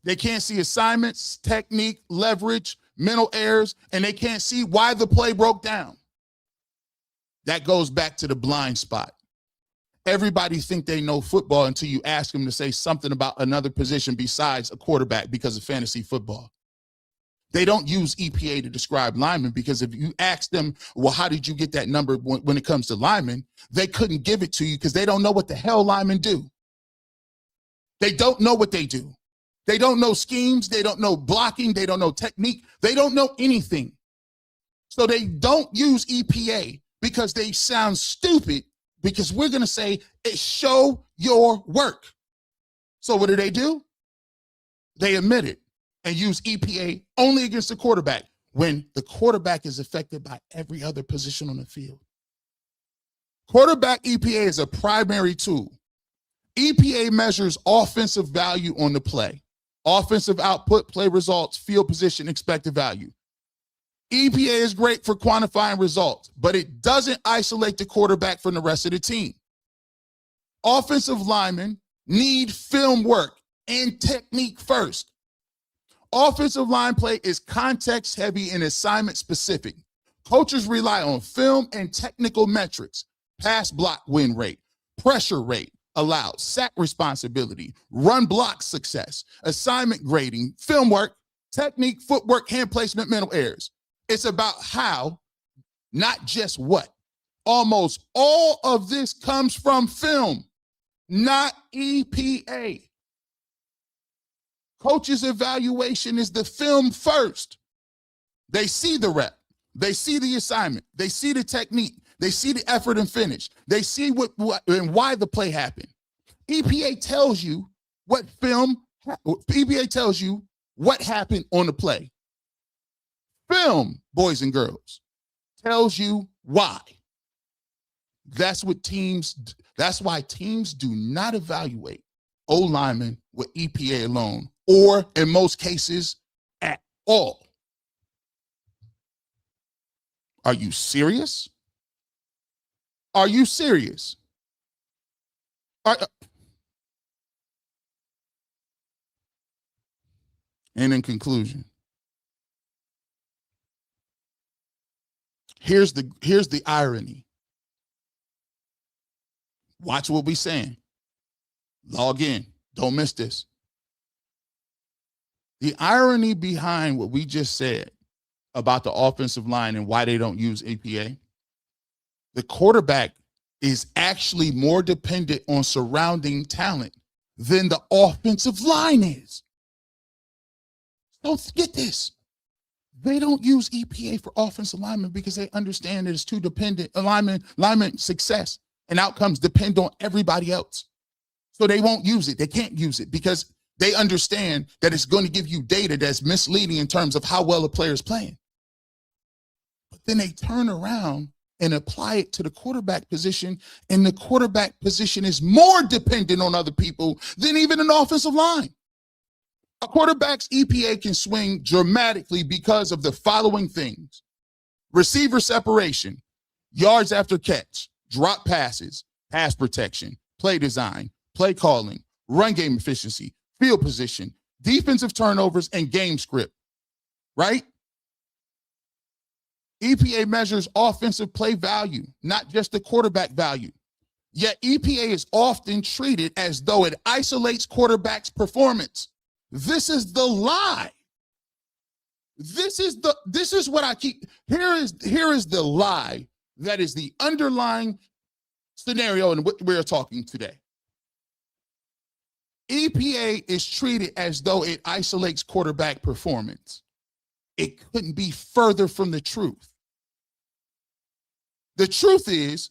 They can't see assignments, technique, leverage, mental errors, and they can't see why the play broke down. That goes back to the blind spot. Everybody think they know football until you ask them to say something about another position besides a quarterback because of fantasy football. They don't use EPA to describe linemen because if you ask them, well, how did you get that number when it comes to linemen? They couldn't give it to you because they don't know what the hell linemen do. They don't know what they do. They don't know schemes. They don't know blocking. They don't know technique. They don't know anything. So they don't use EPA because they sound stupid. Because we're going to say, show your work. So what do? They admit it and use EPA only against the quarterback when the quarterback is affected by every other position on the field. Quarterback EPA is a primary tool. EPA measures offensive value on the play, offensive output, play results, field position, expected value. EPA is great for quantifying results, but it doesn't isolate the quarterback from the rest of the team. Offensive linemen need film work and technique first. Offensive line play is context heavy and assignment specific. Coaches rely on film and technical metrics, pass block win rate, pressure rate allowed, sack responsibility, run block success, assignment grading, film work, technique, footwork, hand placement, mental errors. It's about how, not just what. Almost all of this comes from film, not EPA. Coach's evaluation is the film first. They see the rep. They see the assignment. They see the technique. They see the effort and finish. They see what and why the play happened. EPA tells you what film, EPA tells you what happened on the play. Film, boys and girls, tells you why. That's why teams do not evaluate O-linemen with EPA alone, or in most cases, at all. Are you serious? Are you serious? And in conclusion, here's the irony. Watch what we're saying. Log in. Don't miss this. The irony behind what we just said about the offensive line and why they don't use EPA, the quarterback is actually more dependent on surrounding talent than the offensive line is. Don't forget this. They don't use EPA for offensive linemen because they understand that it's too dependent. Lineman success and outcomes depend on everybody else. So they won't use it. They can't use it because they understand that it's going to give you data that's misleading in terms of how well a player is playing. But then they turn around and apply it to the quarterback position, and the quarterback position is more dependent on other people than even an offensive line. A quarterback's EPA can swing dramatically because of the following things: receiver separation, yards after catch, drop passes, pass protection, play design, play calling, run game efficiency, field position, defensive turnovers, and game script, right? EPA measures offensive play value, not just the quarterback value. Yet EPA is often treated as though it isolates quarterback's performance. This is the lie. This is what I keep. Here is the lie that is the underlying scenario and what we're talking today. EPA is treated as though it isolates quarterback performance. It couldn't be further from the truth. The truth is,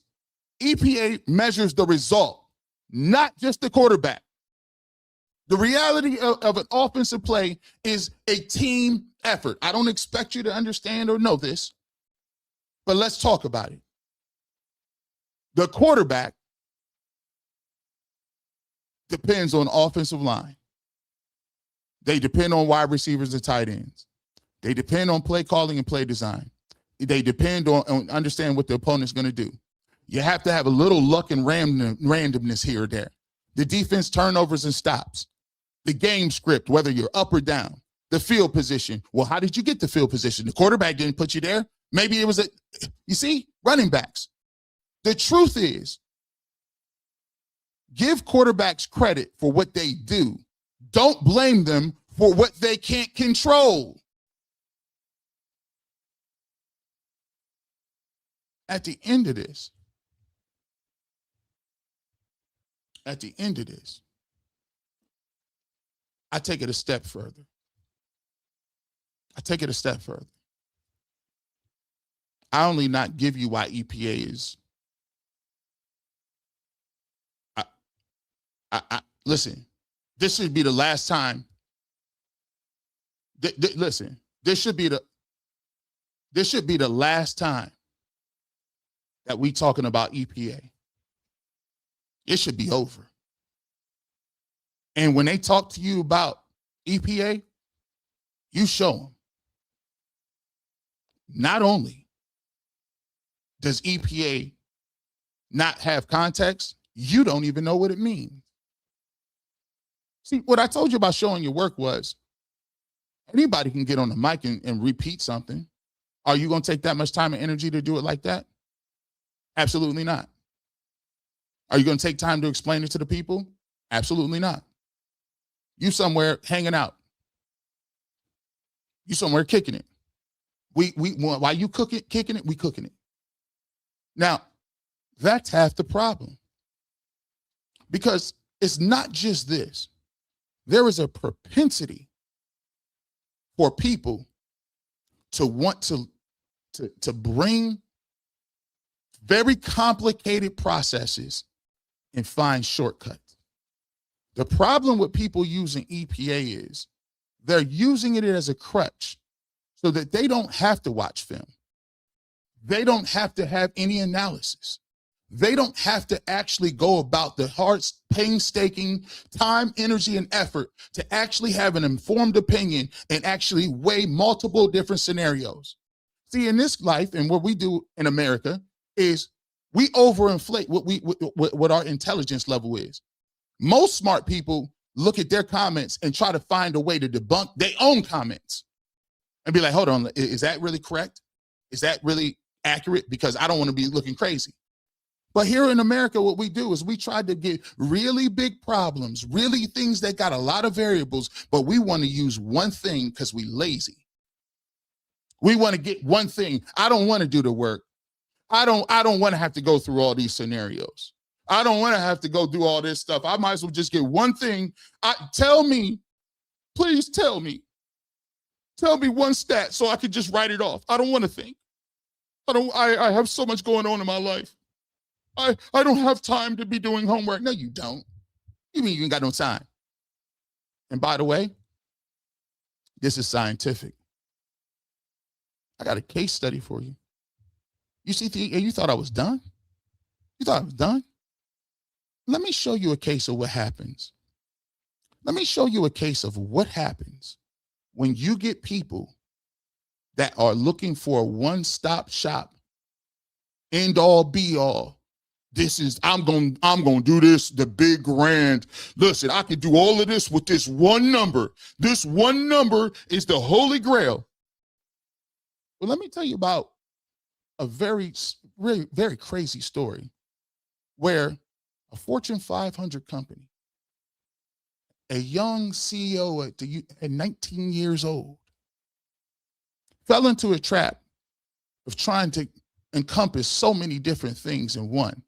EPA measures the result, not just the quarterback. The reality of an offensive play is a team effort. I don't expect you to understand or know this, but let's talk about it. The quarterback depends on offensive line. They depend on wide receivers and tight ends. They depend on play calling and play design. They depend on understanding what the opponent's going to do. You have to have a little luck and randomness here or there. The defense turnovers and stops. The game script, whether you're up or down. The field position. Well, how did you get the field position? The quarterback didn't put you there. Maybe it was you see, running backs. The truth is, give quarterbacks credit for what they do. Don't blame them for what they can't control. At the end of this, I take it a step further. I only not give you why EPA is. Listen, this should be the last time. Listen, this should be the last time that we talking about EPA. It should be over. And when they talk to you about EPA, you show them. Not only does EPA not have context, you don't even know what it means. See, what I told you about showing your work was anybody can get on the mic and repeat something. Are you going to take that much time and energy to do it like that? Absolutely not. Are you going to take time to explain it to the people? Absolutely not. You somewhere hanging out. You somewhere kicking it. While you kicking it, we cooking it. Now, that's half the problem. Because it's not just this. There is a propensity for people to want to bring very complicated processes and find shortcuts. The problem with people using EPA is they're using it as a crutch so that they don't have to watch film. They don't have to have any analysis. They don't have to actually go about the hard, painstaking time, energy, and effort to actually have an informed opinion and actually weigh multiple different scenarios. See, in this life and what we do in America is we overinflate what our intelligence level is. Most smart people look at their comments and try to find a way to debunk their own comments and be like, hold on, is that really correct? Is that really accurate? Because I don't want to be looking crazy. But here in America, what we do is we try to get really big problems, really things that got a lot of variables, but we want to use one thing because we lazy. We want to get one thing. I don't want to do the work. I don't want to have to go through all these scenarios. I don't want to have to go do all this stuff. I might as well just get one thing. Tell me, please tell me one stat so I could just write it off. I don't want to think. I have so much going on in my life. I don't have time to be doing homework. No, you don't. You mean you ain't got no time? And by the way, this is scientific. I got a case study for you. You see, you thought I was done? You thought I was done? Let me show you a case of what happens. Let me show you a case of what happens when you get people that are looking for a one-stop shop, end all be all. This is, I'm going to do this, the big grand. Listen, I can do all of this with this one number. This one number is the holy grail. Well, let me tell you about a very, very crazy story where a Fortune 500 company, a young CEO at 19 years old, fell into a trap of trying to encompass so many different things in one.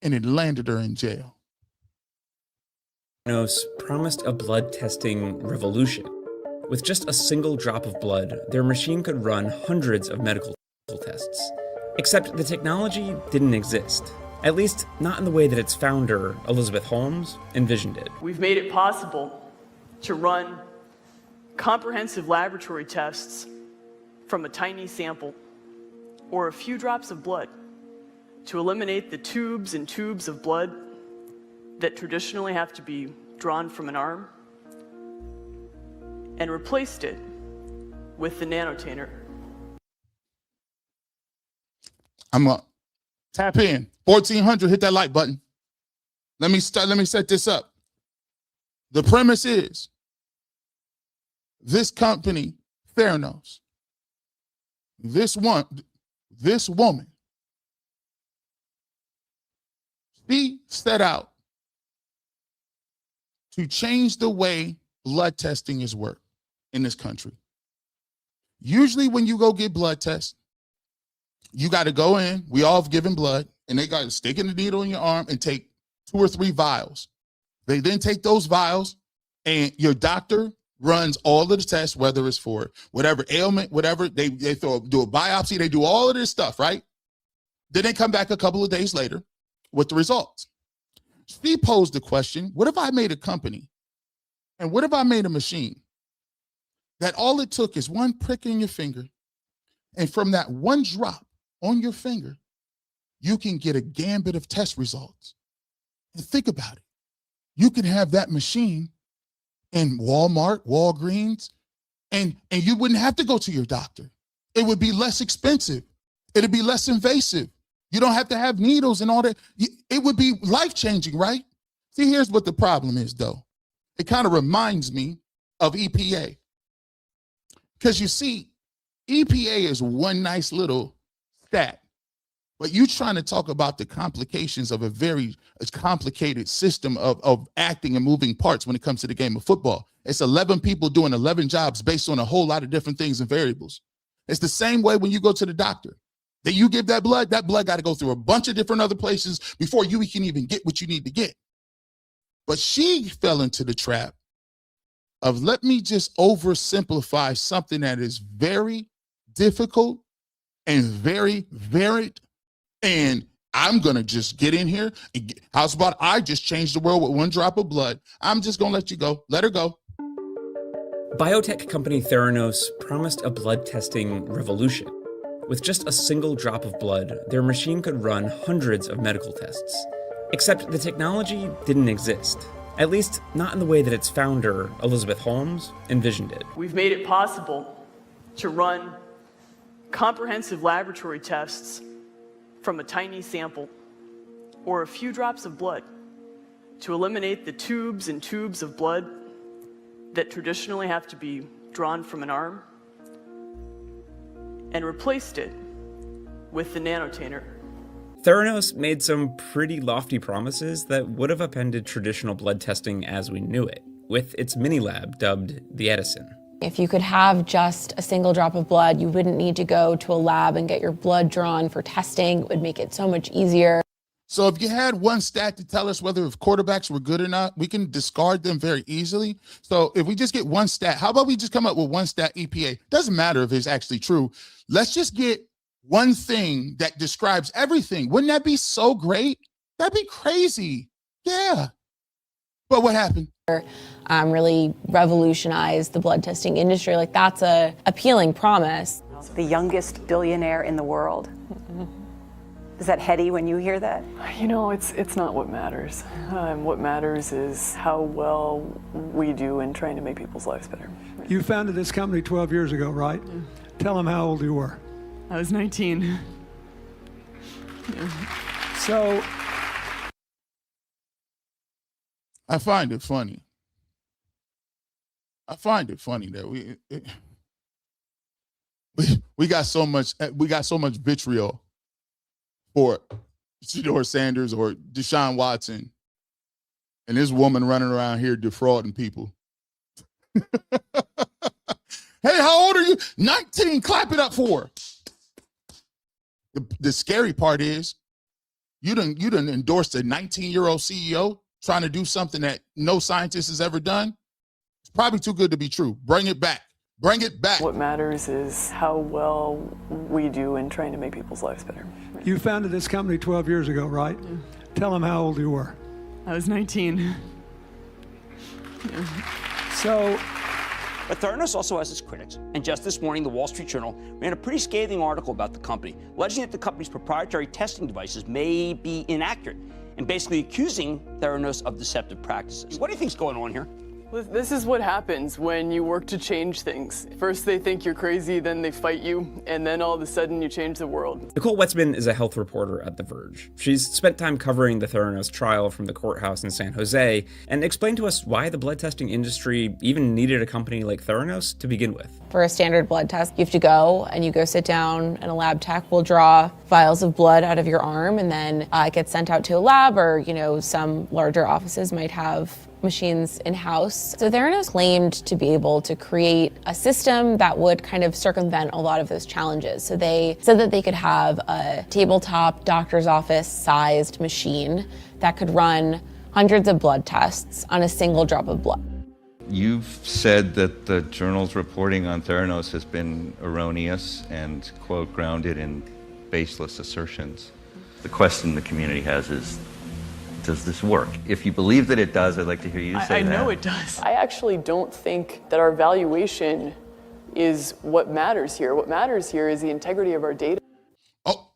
and it landed her in jail. Theranos promised a blood testing revolution. With just a single drop of blood, their machine could run hundreds of medical tests. Except the technology didn't exist. At least, not in the way that its founder, Elizabeth Holmes, envisioned it. We've made it possible to run comprehensive laboratory tests from a tiny sample or a few drops of blood to eliminate the tubes and tubes of blood that traditionally have to be drawn from an arm and replaced it with the nanotainer. I'm gonna tap in 1400. Hit that like button. Let me set this up. The premise is this company, Theranos, this woman, she set out to change the way blood testing is worked in this country. Usually when you go get blood tests, you got to go in, we all have given blood, and they got to stick in the needle in your arm and take 2 or 3 vials. They then take those vials and your doctor runs all of the tests, whether it's for whatever ailment, whatever, they do a biopsy, they do all of this stuff, right? Then they come back a couple of days later with the results. She posed the question, what if I made a company and what if I made a machine that all it took is one prick in your finger, and from that one drop on your finger, you can get a gambit of test results. And think about it. You can have that machine in Walmart, Walgreens, and you wouldn't have to go to your doctor. It would be less expensive. It'd be less invasive. You don't have to have needles and all that. It would be life-changing, right? See, here's what the problem is, though. It kind of reminds me of EPA. Because you see, EPA is one nice little stat, but you're trying to talk about the complications of a very complicated system of acting and moving parts when it comes to the game of football. It's 11 people doing 11 jobs based on a whole lot of different things and variables. It's the same way when you go to the doctor. That you give that blood got to go through a bunch of different other places before you can even get what you need to get. But she fell into the trap of, let me just oversimplify something that is very difficult and very varied, and I'm going to just get in here. How's about I just changed the world with one drop of blood? I'm just going to let you go. Let her go. Biotech company Theranos promised a blood testing revolution. With just a single drop of blood, their machine could run hundreds of medical tests. Except the technology didn't exist. At least, not in the way that its founder, Elizabeth Holmes, envisioned it. We've made it possible to run comprehensive laboratory tests from a tiny sample or a few drops of blood to eliminate the tubes and tubes of blood that traditionally have to be drawn from an arm and replaced it with the nanotainer. Theranos made some pretty lofty promises that would have upended traditional blood testing as we knew it, with its mini-lab dubbed the Edison. If you could have just a single drop of blood, you wouldn't need to go to a lab and get your blood drawn for testing. It would make it so much easier. So if you had one stat to tell us whether if quarterbacks were good or not, we can discard them very easily. So if we just get one stat, how about we just come up with one stat EPA? Doesn't matter if it's actually true. Let's just get one thing that describes everything. Wouldn't that be so great? That'd be crazy. Yeah. But what happened? Really revolutionized the blood testing industry. Like, that's a appealing promise. The youngest billionaire in the world. Is that heady when you hear that? You know, it's not what matters. What matters is how well we do in trying to make people's lives better. You founded this company 12 years ago, right? Tell them how old you were. I was 19. Yeah. So I find it funny. That we got so much vitriol for Shedeur Sanders or Deshaun Watson, and this woman running around here defrauding people. Hey, how old are you? 19. Clap it up for her. The scary part is You done endorsed a 19-year-old CEO trying to do something that no scientist has ever done. It's probably too good to be true. Bring it back. Bring it back. What matters is how well we do in trying to make people's lives better. You founded this company 12 years ago, right? Yeah. Tell them how old you were. I was 19. So, But Theranos also has its critics, and just this morning, the Wall Street Journal ran a pretty scathing article about the company, alleging that the company's proprietary testing devices may be inaccurate, and basically accusing Theranos of deceptive practices. What do you think's going on here? This is what happens when you work to change things. First they think you're crazy, then they fight you, and then all of a sudden you change the world. Nicole Wetzman is a health reporter at The Verge. She's spent time covering the Theranos trial from the courthouse in San Jose and explained to us why the blood testing industry even needed a company like Theranos to begin with. For a standard blood test, you have to go sit down and a lab tech will draw vials of blood out of your arm, and then it gets sent out to a lab, or some larger offices might have machines in-house. So Theranos claimed to be able to create a system that would kind of circumvent a lot of those challenges. So they said that they could have a tabletop doctor's office sized machine that could run hundreds of blood tests on a single drop of blood. You've said that the journal's reporting on Theranos has been erroneous and, quote, grounded in baseless assertions. The question the community has is, does this work? If you believe that it does, I'd like to hear you say that. I know it does. I actually don't think that our valuation is what matters here. What matters here is the integrity of our data. Oh,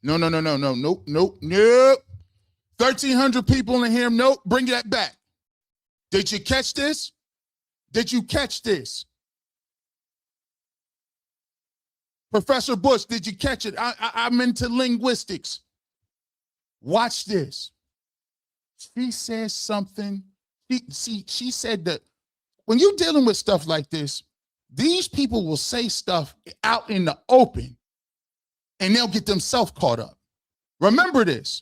no. Nope. 1,300 people in here. Nope. Bring that back. Did you catch this? Did you catch this? Professor Bush, did you catch it? I'm into linguistics. Watch this. She says something. She said that when you're dealing with stuff like this, these people will say stuff out in the open and they'll get themselves caught up. Remember this.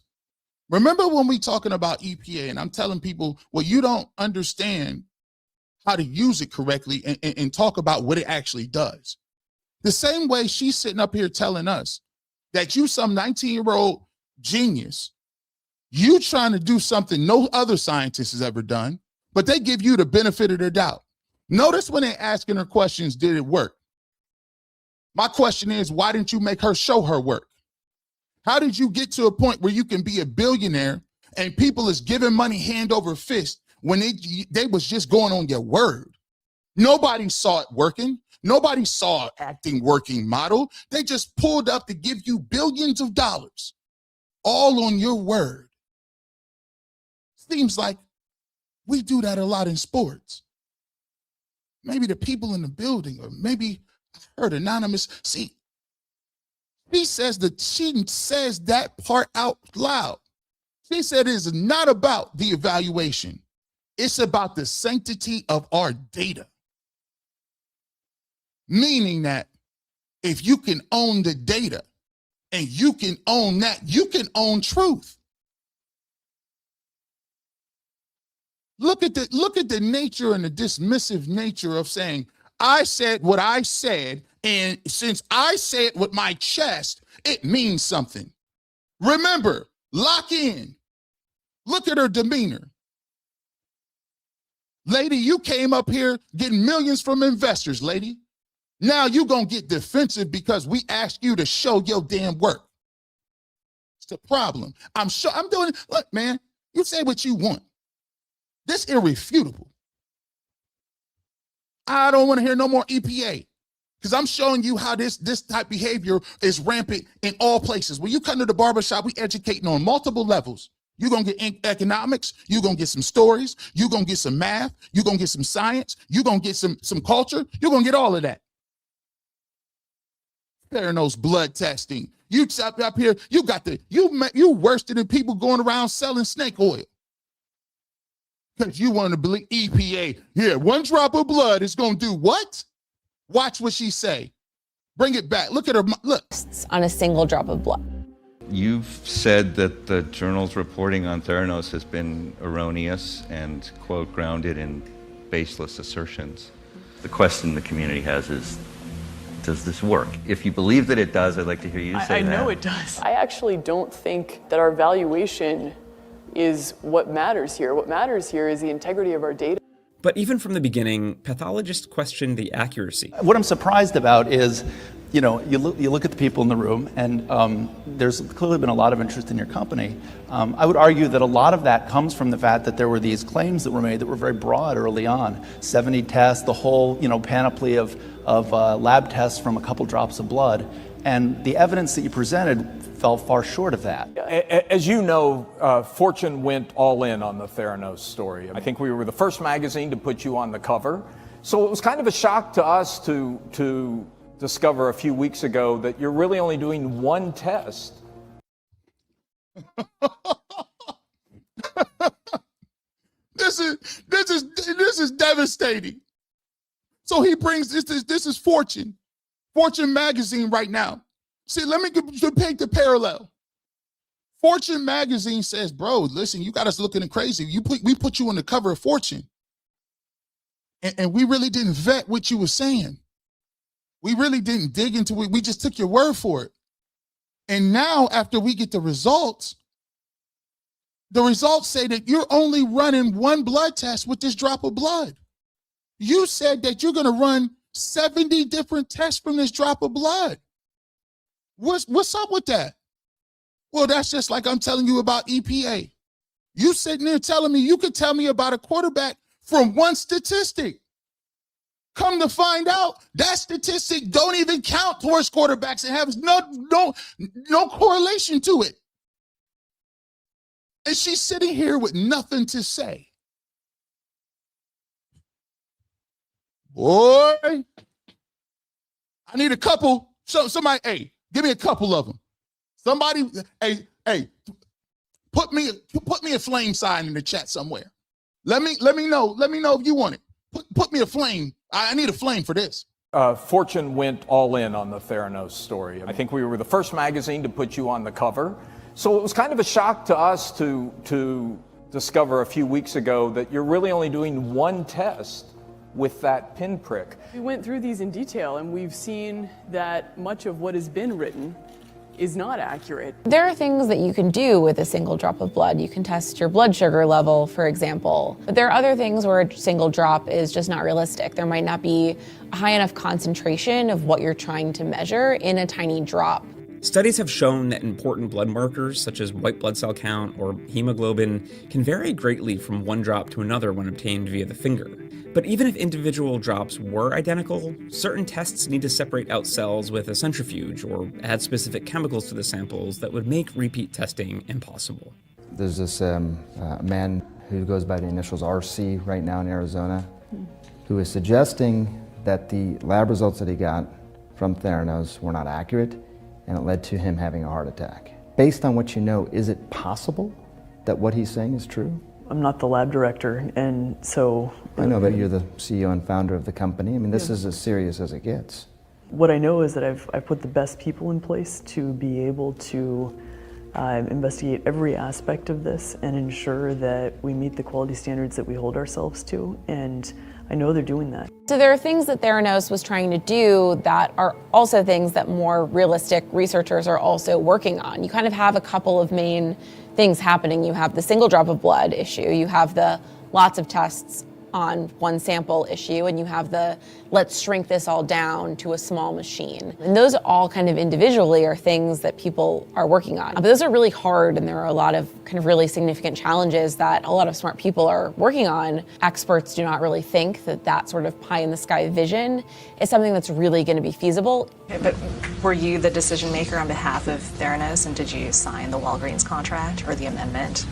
Remember when we talking about EPA and I'm telling people, well, you don't understand how to use it correctly and talk about what it actually does. The same way she's sitting up here telling us that you some 19-year-old genius, you trying to do something no other scientist has ever done, but they give you the benefit of the doubt. Notice when they're asking her questions, did it work? My question is, why didn't you make her show her work? How did you get to a point where you can be a billionaire and people is giving money hand over fist when they was just going on your word? Nobody saw it working. Nobody saw an acting working model. They just pulled up to give you billions of dollars, all on your word. Seems like we do that a lot in sports. Maybe the people in the building, or maybe I heard anonymous. See, she says that part out loud. She said it is not about the evaluation. It's about the sanctity of our data. Meaning that if you can own the data and you can own that, you can own truth. Look at the nature and the dismissive nature of saying, I said what I said, and since I say it with my chest, it means something. Remember, lock in. Look at her demeanor. Lady, you came up here getting millions from investors, lady. Now you gonna get defensive because we asked you to show your damn work. It's the problem. I'm doing, look, man, you say what you want. This irrefutable. I don't want to hear no more EPA because I'm showing you how this type behavior is rampant in all places. When you come to the barbershop, we educating on multiple levels. You're going to get economics. You're going to get some stories. You're going to get some math. You're going to get some science. You're going to get some culture. You're going to get all of that. Theranos blood testing. You up here, you worse than people going around selling snake oil. Because you want to believe EPA. Yeah, one drop of blood is going to do what? Watch what she say. Bring it back. Look at her. Look. On a single drop of blood. You've said that the journal's reporting on Theranos has been erroneous and, quote, grounded in baseless assertions. The question the community has is, does this work? If you believe that it does, I'd like to hear you say I that. know it does. I actually don't think that our valuation is what matters here. What matters here is the integrity of our data. But even from the beginning, pathologists questioned the accuracy. What I'm surprised about is, you look at the people in the room, and there's clearly been a lot of interest in your company. I would argue that a lot of that comes from the fact that there were these claims that were made that were very broad early on. 70 tests, the whole panoply of lab tests from a couple drops of blood, and the evidence that you presented fell far short of that. As you know, Fortune went all in on the Theranos story. I think we were the first magazine to put you on the cover. So it was kind of a shock to us to discover a few weeks ago that you're really only doing one test. This is devastating. So he brings this is Fortune magazine right now. See, let me paint the parallel. Fortune magazine says, bro, listen, you got us looking crazy. We put you on the cover of Fortune. And we really didn't vet what you were saying. We really didn't dig into it. We just took your word for it. And now, after we get the results say that you're only running one blood test with this drop of blood. You said that you're going to run 70 different tests from this drop of blood. What's up with that? Well, that's just like I'm telling you about EPA. You sitting there telling me you could tell me about a quarterback from one statistic. Come to find out, that statistic don't even count towards quarterbacks and has no correlation to it. And she's sitting here with nothing to say. Boy, I need a couple. Somebody, hey, give me a couple of them. Somebody, hey, put me a flame sign in the chat somewhere. Let me know if you want it. Put me a flame. I need a flame for this. Fortune went all in on the Theranos story. I think we were the first magazine to put you on the cover. So it was kind of a shock to us to discover a few weeks ago that you're really only doing one test with that pinprick. We went through these in detail, and we've seen that much of what has been written is not accurate. There are things that you can do with a single drop of blood. You can test your blood sugar level, for example. But there are other things where a single drop is just not realistic. There might not be a high enough concentration of what you're trying to measure in a tiny drop. Studies have shown that important blood markers, such as white blood cell count or hemoglobin, can vary greatly from one drop to another when obtained via the finger. But even if individual drops were identical, certain tests need to separate out cells with a centrifuge or add specific chemicals to the samples that would make repeat testing impossible. There's this man who goes by the initials RC right now in Arizona, who is suggesting that the lab results that he got from Theranos were not accurate, and it led to him having a heart attack. Based on what you know, is it possible that what he's saying is true? I'm not the lab director, and so... I know, but you're the CEO and founder of the company. I mean, this is as serious as it gets. What I know is that I've put the best people in place to be able to investigate every aspect of this and ensure that we meet the quality standards that we hold ourselves to, and I know they're doing that. So there are things that Theranos was trying to do that are also things that more realistic researchers are also working on. You kind of have a couple of main things happening. You have the single drop of blood issue, you have the lots of tests on one sample issue, and you have the let's shrink this all down to a small machine. And those all kind of individually are things that people are working on. But those are really hard, and there are a lot of kind of really significant challenges that a lot of smart people are working on. Experts do not really think that that sort of pie in the sky vision is something that's really going to be feasible. But were you the decision maker on behalf of Theranos, and did you sign the Walgreens contract or the amendment?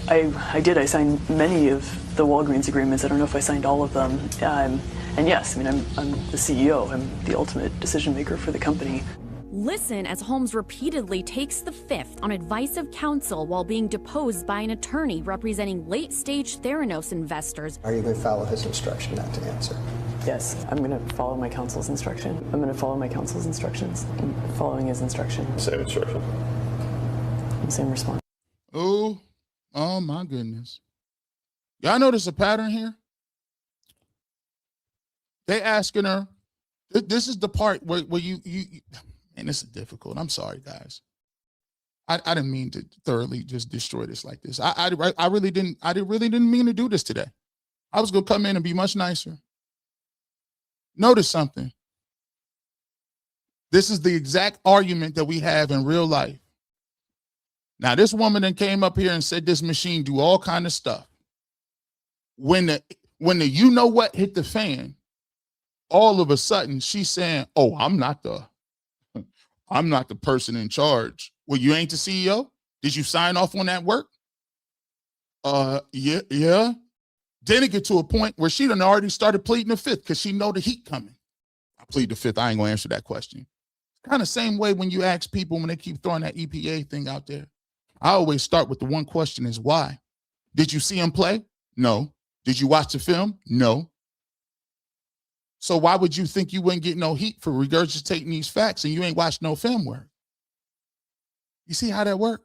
I did. I signed many of the Walgreens agreements. I don't know if I signed all of them. And yes, I mean, I'm the CEO. I'm the ultimate decision maker for the company. Listen as Holmes repeatedly takes the fifth on advice of counsel while being deposed by an attorney representing late-stage Theranos investors. Are you going to follow his instruction not to answer? Yes, I'm going to follow my counsel's instruction. I'm going to follow my counsel's instructions. I'm following his instruction. Same instruction. Same response. Oh my goodness. Y'all notice a pattern here? They asking her This is the part where you and this is difficult. I'm sorry, guys. I didn't mean to thoroughly just destroy this like this. I really didn't mean to do this today. I was gonna come in and be much nicer. Notice something. This is the exact argument that we have in real life. Now, this woman then came up here and said this machine do all kind of stuff. When the you know what hit the fan, all of a sudden she's saying, "Oh, I'm not the person in charge." Well, you ain't the CEO? Did you sign off on that work? Yeah. Then it get to a point where she done already started pleading the fifth because she know the heat coming. I plead the fifth. I ain't gonna answer that question. Kind of same way when you ask people when they keep throwing that EPA thing out there. I always start with the one question is why? Did you see him play? No. Did you watch the film? No. So why would you think you wouldn't get no heat for regurgitating these facts and you ain't watched no film work? You see how that worked?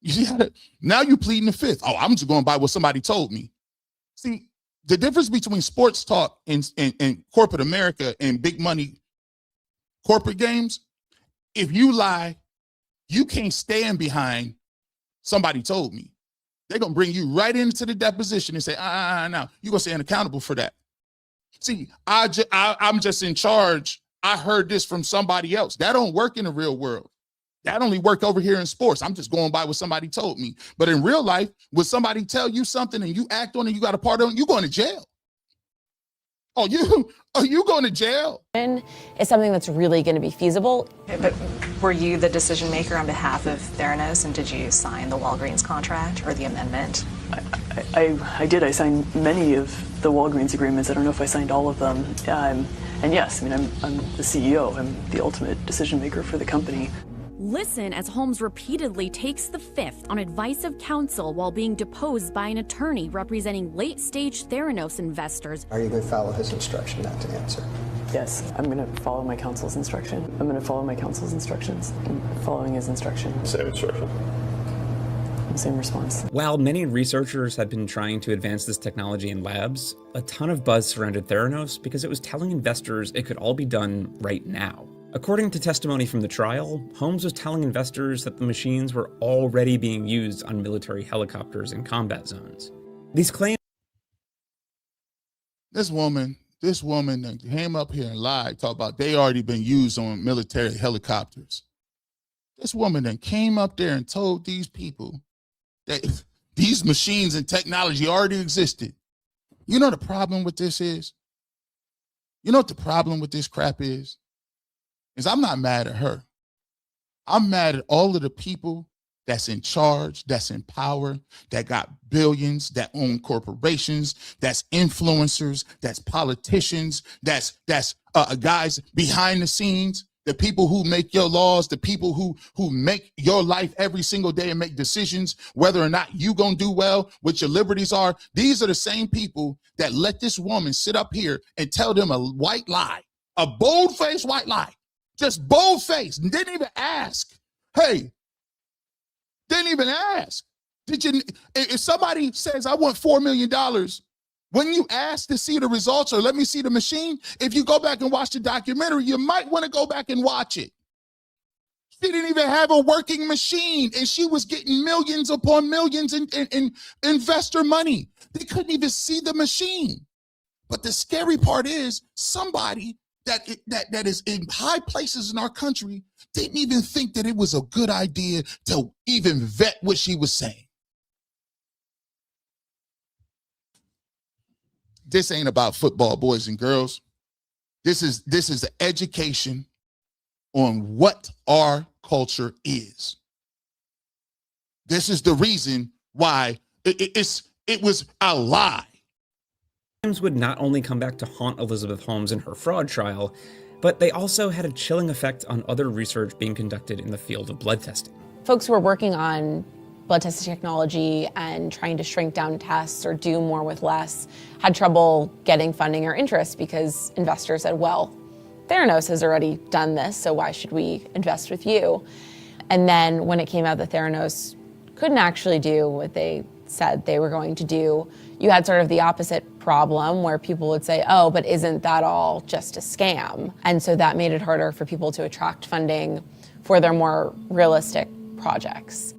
You see how that? Now you pleading the fifth. Oh, I'm just going by what somebody told me. See, the difference between sports talk and corporate America and big money corporate games, if you lie, you can't stand behind somebody told me. They're going to bring you right into the deposition and say, no, you're going to stand accountable for that. See, I'm just in charge. I heard this from somebody else. That don't work in the real world. That only work over here in sports. I'm just going by what somebody told me. But in real life, when somebody tell you something and you act on it, you got a part of it, you going to jail. Oh, you going to jail? Is something that's really going to be feasible. But were you the decision maker on behalf of Theranos, and did you sign the Walgreens contract or the amendment? I did. I signed many of the Walgreens agreements. I don't know if I signed all of them. And yes, I mean, I'm the CEO. I'm the ultimate decision maker for the company. Listen as Holmes repeatedly takes the fifth on advice of counsel while being deposed by an attorney representing late-stage Theranos investors. Are you going to follow his instruction not to answer? Yes, I'm going to follow my counsel's instruction. I'm going to follow my counsel's instructions. I'm following his instruction. Same instruction. Same response. While many researchers had been trying to advance this technology in labs, a ton of buzz surrounded Theranos because it was telling investors it could all be done right now. According to testimony from the trial, Holmes was telling investors that the machines were already being used on military helicopters in combat zones. These claims... This woman that came up here and lied, talk about they already been used on military helicopters. This woman that came up there and told these people that these machines and technology already existed. You know the problem with this is? You know what the problem with this crap is I'm not mad at her. I'm mad at all of the people that's in charge, that's in power, that got billions, that own corporations, that's influencers, that's politicians, that's guys behind the scenes, the people who make your laws, the people who make your life every single day and make decisions whether or not you gonna do well, what your liberties are. These are the same people that let this woman sit up here and tell them a white lie, a bold-faced white lie. Just bold-faced, and didn't even ask. Hey, didn't even ask. If somebody says, I want $4 million, when you ask to see the results or let me see the machine, if you go back and watch the documentary, you might want to go back and watch it. She didn't even have a working machine, and she was getting millions upon millions in investor money. They couldn't even see the machine. But the scary part is somebody that is in high places in our country didn't even think that it was a good idea to even vet what she was saying. This ain't about football, boys and girls. This is an education on what our culture is. This is the reason why it was a lie. Would not only come back to haunt Elizabeth Holmes in her fraud trial, but they also had a chilling effect on other research being conducted in the field of blood testing. Folks who are working on blood testing technology and trying to shrink down tests or do more with less had trouble getting funding or interest because investors said, well, Theranos has already done this, so why should we invest with you? And then when it came out that Theranos couldn't actually do what they said they were going to do, you had sort of the opposite problem where people would say, oh, but isn't that all just a scam? And so that made it harder for people to attract funding for their more realistic projects.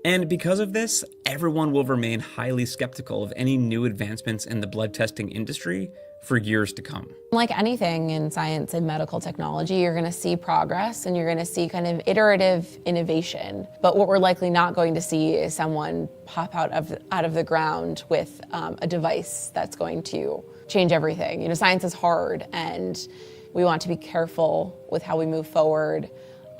And because of this, everyone will remain highly skeptical of any new advancements in the blood testing industry for years to come. Like anything in science and medical technology, you're going to see progress and you're going to see kind of iterative innovation. But what we're likely not going to see is someone pop out of the ground with a device that's going to change everything. You know, science is hard, and we want to be careful with how we move forward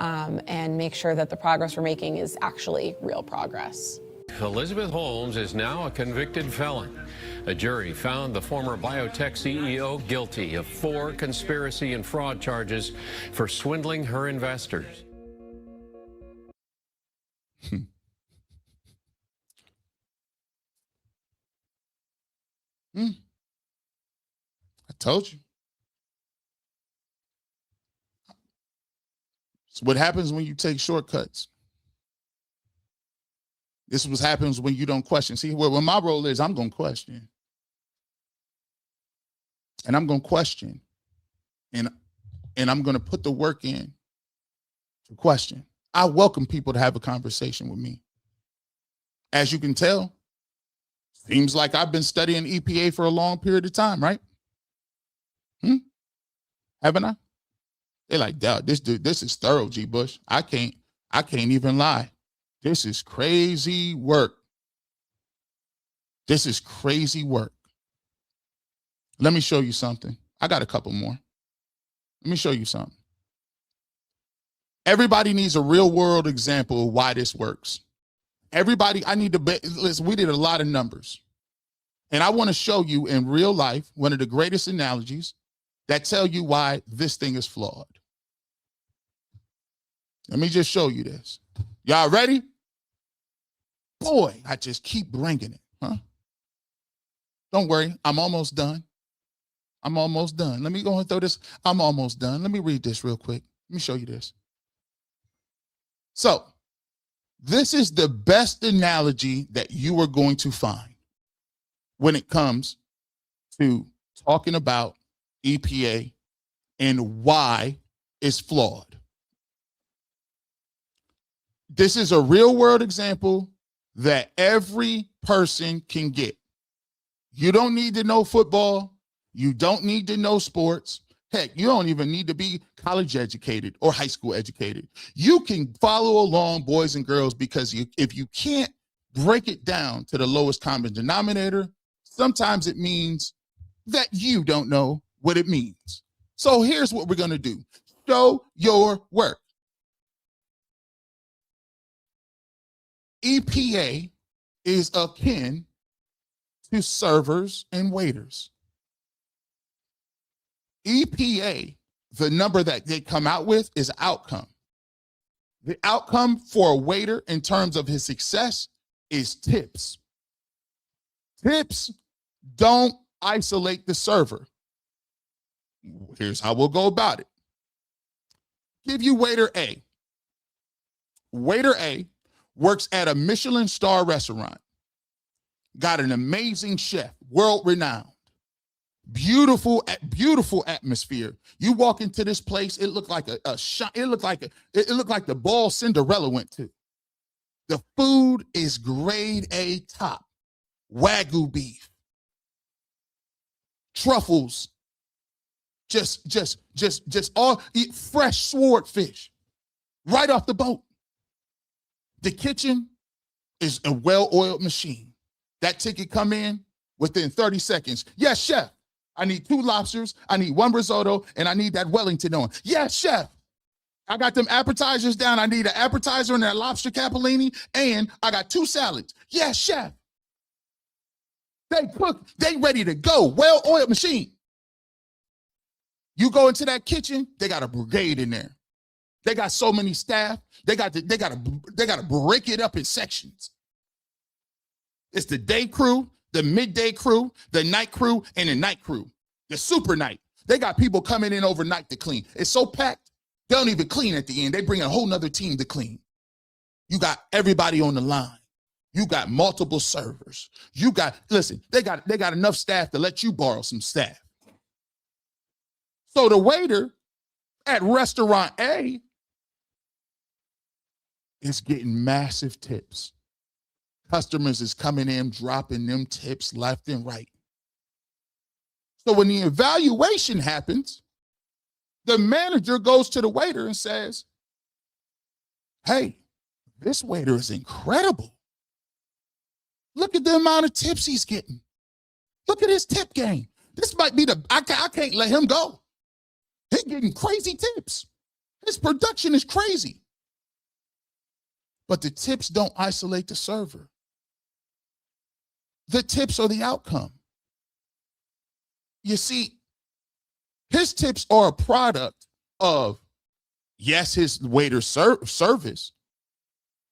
and make sure that the progress we're making is actually real progress. Elizabeth Holmes is now a convicted felon. A jury found the former biotech CEO guilty of 4 conspiracy and fraud charges for swindling her investors. I told you. It's what happens when you take shortcuts. This is what happens when you don't question. See, what my role is, I'm going to question. And I'm going to question. And I'm going to put the work in to question. I welcome people to have a conversation with me. As you can tell, seems like I've been studying EPA for a long period of time, right? Haven't I? They're like, "Dude, this is thorough, G. Bush. I can't even lie. This is crazy work. This is crazy work." Let me show you something. I got a couple more. Let me show you something. Everybody needs a real world example of why this works. Everybody, I need to bet. Listen, we did a lot of numbers. And I want to show you in real life one of the greatest analogies that tell you why this thing is flawed. Let me just show you this. Y'all ready? Boy, I just keep bringing it, huh? Don't worry, I'm almost done. I'm almost done. Let me go and throw this. I'm almost done. Let me read this real quick. Let me show you this. So, this is the best analogy that you are going to find when it comes to talking about EPA and why it's flawed. This is a real world example that every person can get. You don't need to know football. You don't need to know sports. Heck, you don't even need to be college educated or high school educated. You can follow along, boys and girls, because if you can't break it down to the lowest common denominator, sometimes it means that you don't know what it means. So here's what we're going to do. Show your work. EPA is akin to servers and waiters. EPA, the number that they come out with is outcome. The outcome for a waiter in terms of his success is tips. Tips don't isolate the server. Here's how we'll go about it. Give you waiter A. Waiter A works at a Michelin star restaurant. Got an amazing chef, world-renowned. Beautiful atmosphere. You walk into this place, it looked like it looked like the ball Cinderella went to. The food is grade A top. Wagyu beef. Truffles. Just all eat fresh swordfish right off the boat. The kitchen is a well-oiled machine. That ticket come in within 30 seconds. Yes, chef. I need 2 lobsters. I need 1 risotto, and I need that Wellington on. Yes, chef. I got them appetizers down. I need an appetizer and that lobster capellini, and I got 2 salads. Yes, chef. They cook. They ready to go. Well-oiled machine. You go into that kitchen, they got a brigade in there. They got so many staff. They got to break it up in sections. It's the day crew, the midday crew, the night crew, and the night crew. The super night. They got people coming in overnight to clean. It's so packed, they don't even clean at the end. They bring a whole nother team to clean. You got everybody on the line. You got multiple servers. Listen, they got enough staff to let you borrow some staff. So the waiter at restaurant A is getting massive tips. Customers is coming in, dropping them tips left and right. So when the evaluation happens, the manager goes to the waiter and says, hey, this waiter is incredible. Look at the amount of tips he's getting. Look at his tip game. This might be I can't let him go. He's getting crazy tips. His production is crazy. But the tips don't isolate the server. The tips are the outcome. You see, his tips are a product of, yes, his waiter service,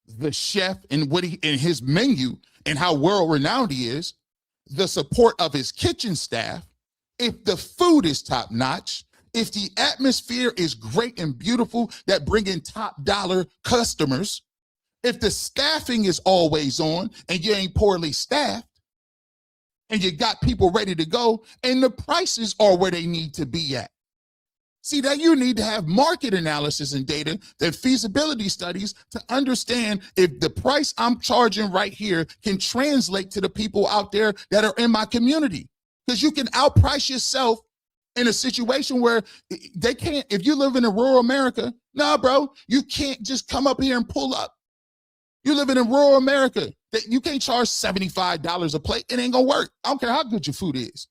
the chef and his menu and how world-renowned he is, the support of his kitchen staff, if the food is top-notch, if the atmosphere is great and beautiful that bring in top-dollar customers, if the staffing is always on and you ain't poorly staffed, and you got people ready to go, and the prices are where they need to be at. See, that you need to have market analysis and data, the feasibility studies to understand if the price I'm charging right here can translate to the people out there that are in my community. Because you can outprice yourself in a situation where they can't, if you live in a rural America, nah, bro, you can't just come up here and pull up. You live in rural America, that you can't charge $75 a plate. It ain't gonna work. I don't care how good your food is.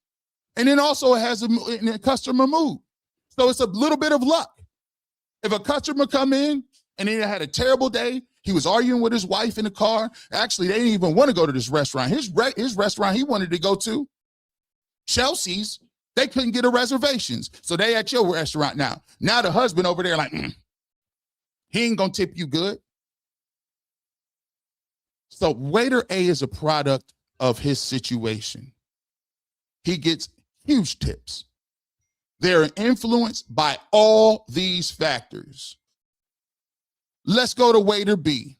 And then also it has a customer mood. So it's a little bit of luck. If a customer come in and he had a terrible day, he was arguing with his wife in the car. Actually, they didn't even want to go to this restaurant. His restaurant he wanted to go to, Chelsea's, they couldn't get a reservations. So they at your restaurant now. Now the husband over there like, he ain't gonna tip you good. So waiter A is a product of his situation. He gets huge tips. They're influenced by all these factors. Let's go to waiter B.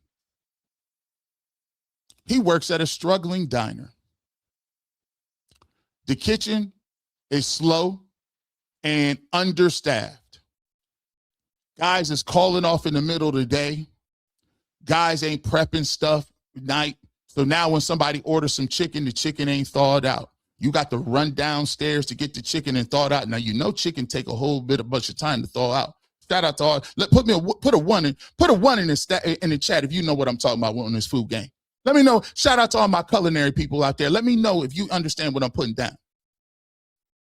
He works at a struggling diner. The kitchen is slow and understaffed. Guys is calling off in the middle of the day. Guys ain't prepping stuff night. So now when somebody orders some chicken, the chicken ain't thawed out. You got to run downstairs to get the chicken and thaw it out. Now, you know, chicken take a whole bunch of time to thaw out. Shout out to all. Put a one in the chat if you know what I'm talking about on this food game. Let me know. Shout out to all my culinary people out there. Let me know if you understand what I'm putting down.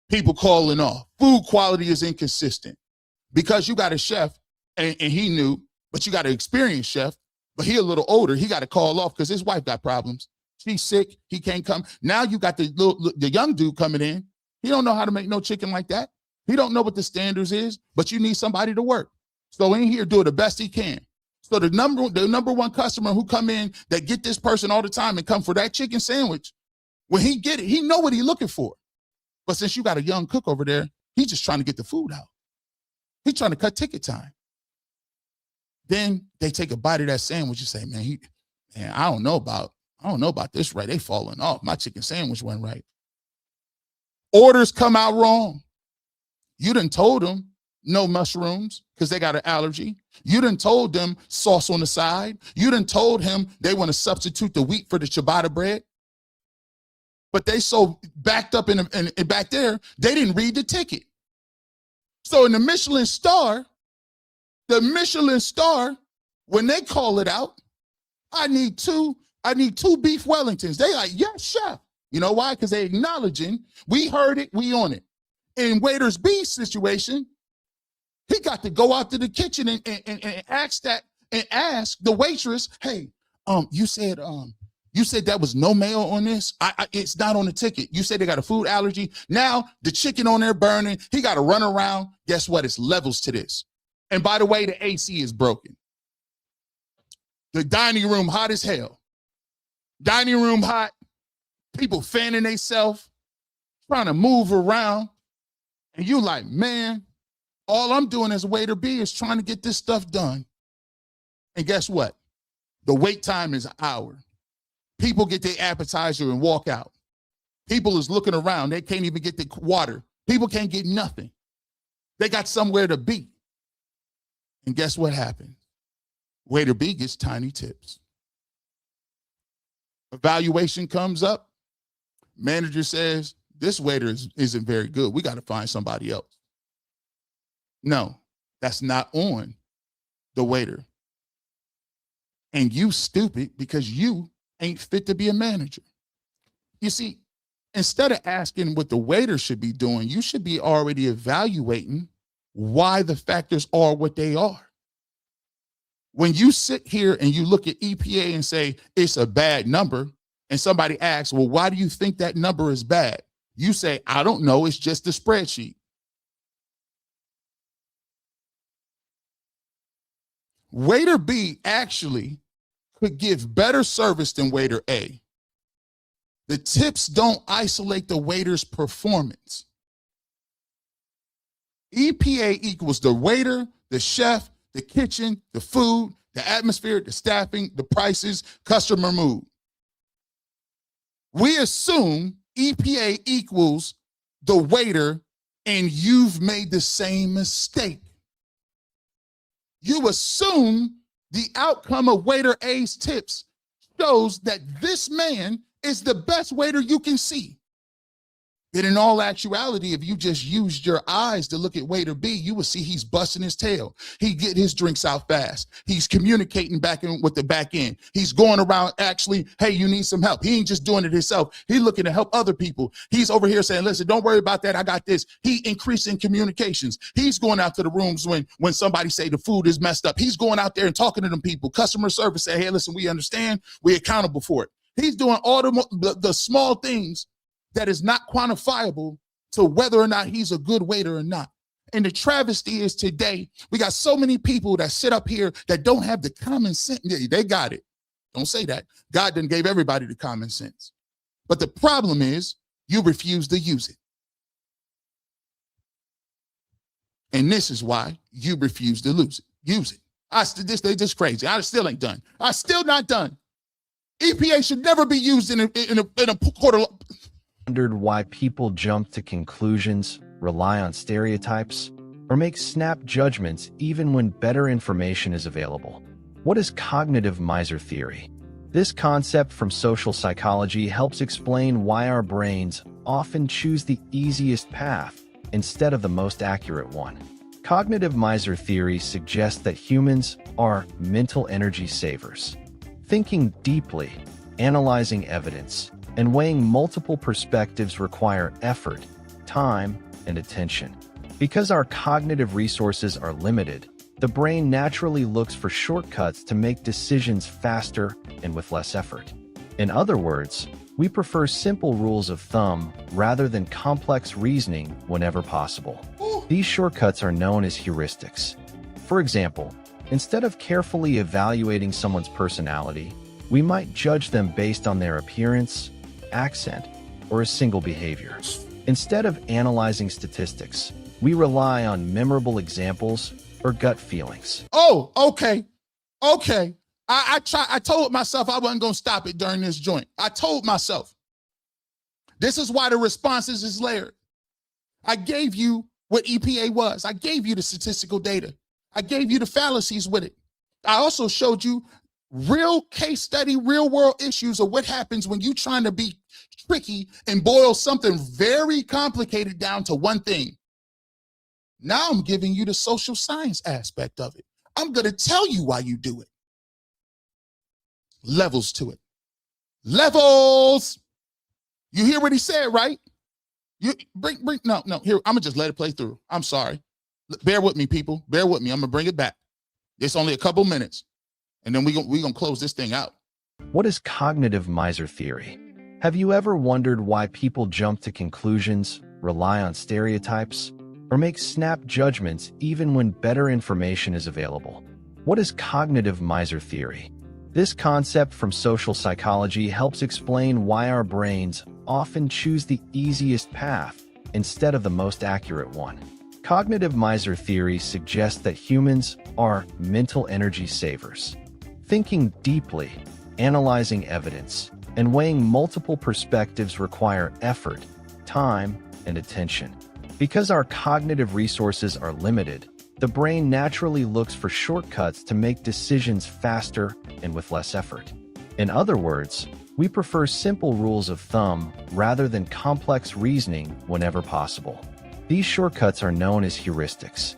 People calling off. Food quality is inconsistent because you got a chef and he knew, but you got an experienced chef, but he a little older. He got to call off because his wife got problems. She's sick. He can't come. Now you got the young dude coming in. He don't know how to make no chicken like that. He don't know what the standards is, but you need somebody to work. So in here, do it the best he can. So the number one customer who come in that get this person all the time and come for that chicken sandwich, when he get it, he know what he looking for. But since you got a young cook over there, he's just trying to get the food out. He's trying to cut ticket time. Then they take a bite of that sandwich and say, man, I don't know about this right. They falling off. My chicken sandwich went right. Orders come out wrong. You done told them no mushrooms because they got an allergy. You done told them sauce on the side. You done told him they want to substitute the wheat for the ciabatta bread. But they so backed up in back there, they didn't read the ticket. So in the Michelin star, when they call it out, I need two beef Wellingtons. They like, yes, chef. You know why? Because they acknowledging, we heard it, we on it. In waiter's B situation, he got to go out to the kitchen and ask the waitress, hey, you said that was no mayo on this. It's not on the ticket. You said they got a food allergy. Now the chicken on there burning. He got to run around. Guess what? It's levels to this. And by the way, the AC is broken. The dining room hot as hell. Dining room hot. People fanning themselves, trying to move around. And you like, man, all I'm doing as waiter B is trying to get this stuff done. And guess what? The wait time is an hour. People get their appetizer and walk out. People is looking around. They can't even get the water. People can't get nothing. They got somewhere to be. And guess what happens? Waiter B gets tiny tips. Evaluation comes up. Manager says, this waiter isn't very good. We got to find somebody else. No, that's not on the waiter. And you stupid because you ain't fit to be a manager. You see, instead of asking what the waiter should be doing, you should be already evaluating why the factors are what they are. When you sit here and you look at EPA and say it's a bad number, and somebody asks, well, why do you think that number is bad? You say, I don't know, it's just a spreadsheet. Waiter B actually could give better service than waiter A. The tips don't isolate the waiter's performance. EPA equals the waiter, the chef, the kitchen, the food, the atmosphere, the staffing, the prices, customer mood. We assume EPA equals the waiter, and you've made the same mistake. You assume the outcome of waiter A's tips shows that this man is the best waiter you can see. But in all actuality, if you just used your eyes to look at waiter B, you would see he's busting his tail. He get his drinks out fast. He's communicating back in with the back end. He's going around actually, hey, you need some help. He ain't just doing it himself. He's looking to help other people. He's over here saying, listen, don't worry about that. I got this. He increasing communications. He's going out to the rooms when somebody say the food is messed up. He's going out there and talking to them people. Customer service say, hey, listen, we understand. We're accountable for it. He's doing all the small things that is not quantifiable to whether or not he's a good waiter or not. And the travesty is today, we got so many people that sit up here that don't have the common sense. They got it. Don't say that. God done gave everybody the common sense. But the problem is you refuse to use it. And this is why you refuse to use it. They just crazy. I still ain't done. I still not done. EPA should never be used in a quarter. Wondered why people jump to conclusions, rely on stereotypes, or make snap judgments even when better information is available. What is cognitive miser theory? This concept from social psychology helps explain why our brains often choose the easiest path instead of the most accurate one. Cognitive miser theory suggests that humans are mental energy savers. Thinking deeply, analyzing evidence, and weighing multiple perspectives require effort, time, and attention. Because our cognitive resources are limited, the brain naturally looks for shortcuts to make decisions faster and with less effort. In other words, we prefer simple rules of thumb rather than complex reasoning whenever possible. These shortcuts are known as heuristics. For example, instead of carefully evaluating someone's personality, we might judge them based on their appearance, accent, or a single behavior. Instead of analyzing statistics, we rely on memorable examples or gut feelings. Oh, okay. I told myself I wasn't going to stop it during this joint. I told myself. This is why the responses is layered. I gave you what EPA was. I gave you the statistical data. I gave you the fallacies with it. I also showed you real case study, real world issues of what happens when you trying to be tricky and boil something very complicated down to one thing. Now I'm giving you the social science aspect of it. I'm going to tell you why you do it. Levels to it. Levels. You hear what he said, right? You no, here, I'm gonna just let it play through. I'm sorry. Bear with me, people. Bear with me. I'm gonna bring it back. It's only a couple minutes. And then we're gonna close this thing out. What is cognitive miser theory? Have you ever wondered why people jump to conclusions, rely on stereotypes, or make snap judgments even when better information is available? What is cognitive miser theory? This concept from social psychology helps explain why our brains often choose the easiest path instead of the most accurate one. Cognitive miser theory suggests that humans are mental energy savers. Thinking deeply, analyzing evidence, and weighing multiple perspectives require effort, time, and attention. Because our cognitive resources are limited, the brain naturally looks for shortcuts to make decisions faster and with less effort. In other words, we prefer simple rules of thumb rather than complex reasoning whenever possible. These shortcuts are known as heuristics.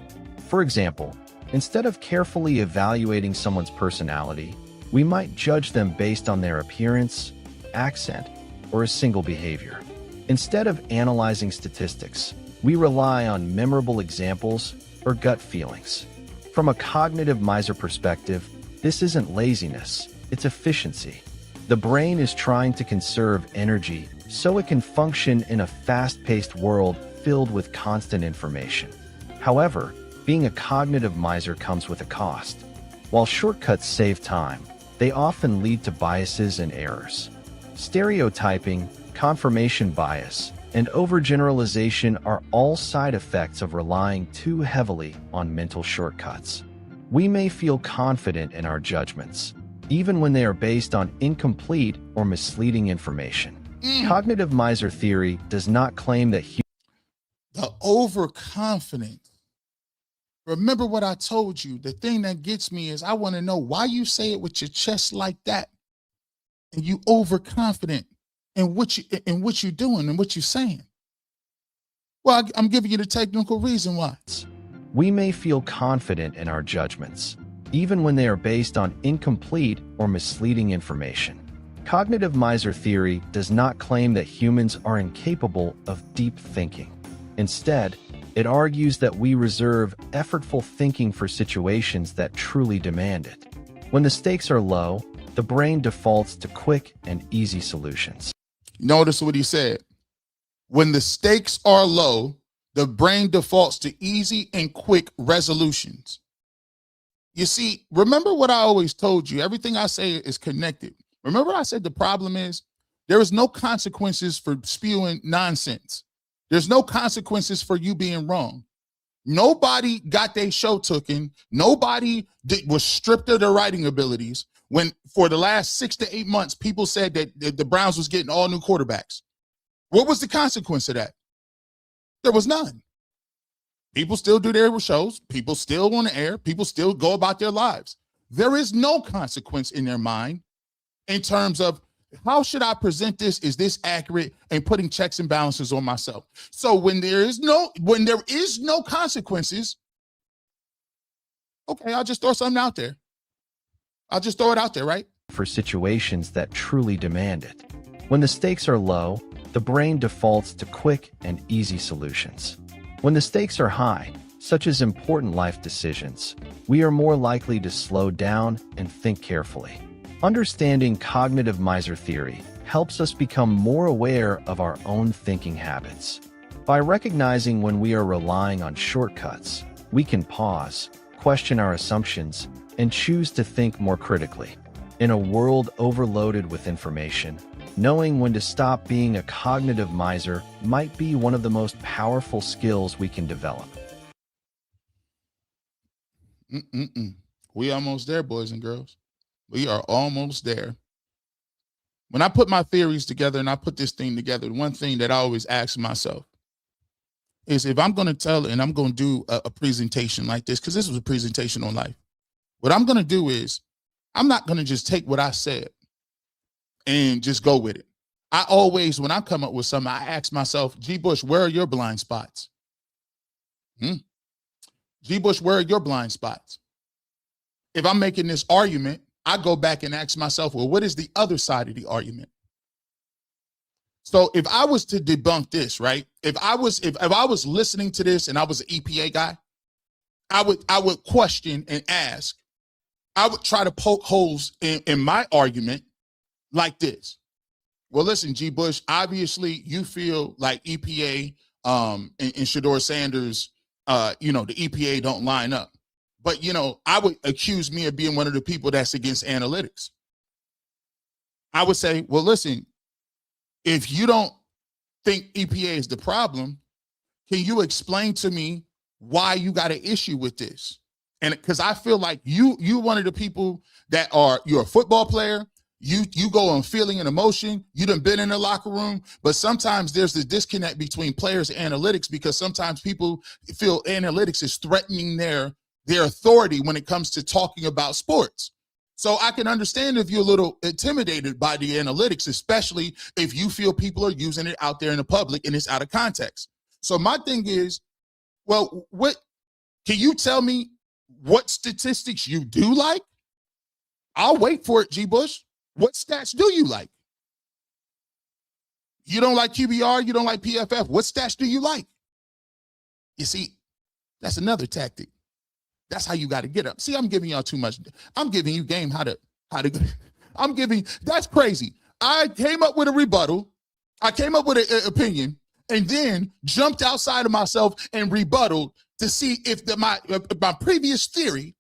For example, instead of carefully evaluating someone's personality, we might judge them based on their appearance, accent, or a single behavior. Instead of analyzing statistics, we rely on memorable examples or gut feelings. From a cognitive miser perspective, this isn't laziness, it's efficiency. The brain is trying to conserve energy so it can function in a fast-paced world filled with constant information. However, being a cognitive miser comes with a cost. While shortcuts save time, they often lead to biases and errors. Stereotyping, confirmation bias, and overgeneralization are all side effects of relying too heavily on mental shortcuts. We may feel confident in our judgments, even when they are based on incomplete or misleading information. Cognitive miser theory does not claim that the overconfidence. Remember what I told you. The thing that gets me is I want to know why you say it with your chest like that, and you overconfident in what you're doing and what you're saying. Well, I'm giving you the technical reason why. we may feel confident in our judgments, even when they are based on incomplete or misleading information. Cognitive miser theory does not claim that humans are incapable of deep thinking. Instead, it argues that we reserve effortful thinking for situations that truly demand it. When the stakes are low, the brain defaults to quick and easy solutions. Notice what he said. When the stakes are low, the brain defaults to easy and quick resolutions. You see, remember what I always told you. Everything I say is connected. Remember I said the problem is there is no consequences for spewing nonsense. There's no consequences for you being wrong. Nobody got their show taken. Nobody was stripped of their writing abilities when for the last 6 to 8 months, people said that the Browns was getting all new quarterbacks. What was the consequence of that? There was none. People still do their shows. People still on the air. People still go about their lives. There is no consequence in their mind in terms of how should I present this? Is this accurate? And putting checks and balances on myself. So when there is no consequences, okay, I'll just throw something out there. I'll just throw it out there, right? For situations that truly demand it. When the stakes are low, the brain defaults to quick and easy solutions. When the stakes are high, such as important life decisions, we are more likely to slow down and think carefully. Understanding cognitive miser theory helps us become more aware of our own thinking habits. By recognizing when we are relying on shortcuts, we can pause, question our assumptions, and choose to think more critically. In a world overloaded with information, knowing when to stop being a cognitive miser might be one of the most powerful skills we can develop. We almost there, boys and girls. We are almost there. When I put my theories together and I put this thing together, one thing that I always ask myself is if I'm going to tell and I'm going to do a presentation like this, because this was a presentation on life, what I'm going to do is I'm not going to just take what I said and just go with it. I always, when I come up with something, I ask myself, G. Bush, where are your blind spots? G. Bush, where are your blind spots? If I'm making this argument, I go back and ask myself, well, what is the other side of the argument? So if I was to debunk this, right? If I was listening to this and I was an EPA guy, I would question and ask. I would try to poke holes in my argument like this. Well, listen, G. Bush, obviously you feel like EPA and Shedeur Sanders, the EPA don't line up. But, I would accuse me of being one of the people that's against analytics. I would say, well, listen, if you don't think EPA is the problem, can you explain to me why you got an issue with this? And because I feel like you one of the people that you're a football player, You go on feeling and emotion. You done been in the locker room, but sometimes there's this disconnect between players and analytics because sometimes people feel analytics is threatening their authority when it comes to talking about sports. So I can understand if you're a little intimidated by the analytics, especially if you feel people are using it out there in the public and it's out of context. So my thing is, well, what can you tell me what statistics you do like? I'll wait for it, G. Bush. What stats do you like? You don't like QBR, you don't like PFF. What stats do you like? You see, that's another tactic. That's how you got to get up. See, I'm giving y'all too much. I'm giving you game how to that's crazy. I came up with a rebuttal. I came up with an opinion and then jumped outside of myself and rebutted to see if my previous theory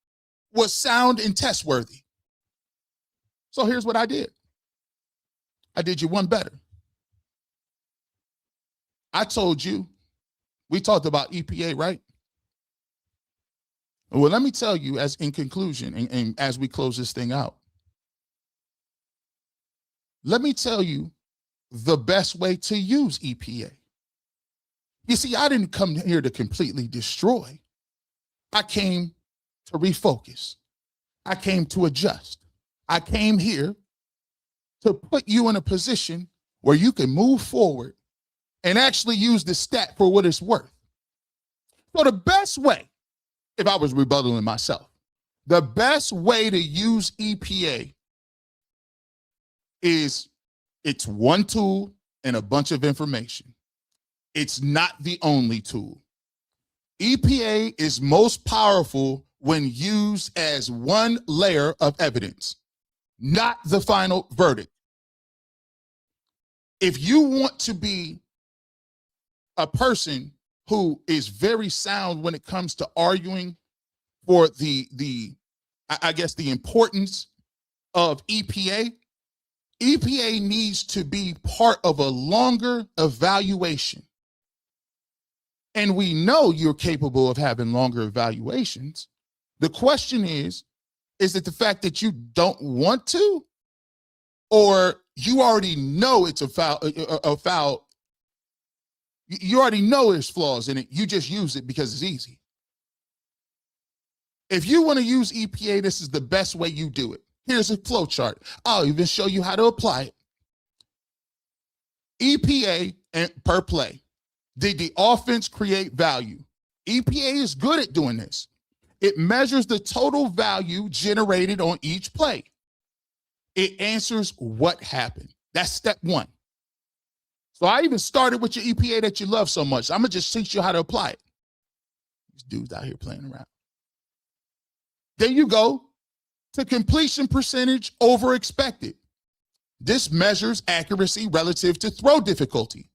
was sound and test worthy. So here's what I did. I did you one better. I told you, we talked about EPA, right? Well, let me tell you, as in conclusion, and as we close this thing out, let me tell you the best way to use EPA. You see, I didn't come here to completely destroy. I came to refocus. I came to adjust. I came here to put you in a position where you can move forward and actually use the stat for what it's worth. So the best way, if I was rebuttaling myself, the best way to use EPA is it's one tool and a bunch of information. It's not the only tool. EPA is most powerful when used as one layer of evidence, not the final verdict. If you want to be a person who is very sound when it comes to arguing for the importance of EPA, EPA needs to be part of a longer evaluation. And we know you're capable of having longer evaluations. The question is it the fact that you don't want to, or you already know it's a foul? You already know there's flaws in it. You just use it because it's easy. If you want to use EPA, this is the best way you do it. Here's a flow chart. I'll even show you how to apply it. EPA and per play. Did the offense create value? EPA is good at doing this. It measures the total value generated on each play. It answers what happened. That's step one. So I even started with your EPA that you love so much. I'm going to just teach you how to apply it. These dudes out here playing around. Then you go to completion percentage over expected. This measures accuracy relative to throw difficulty.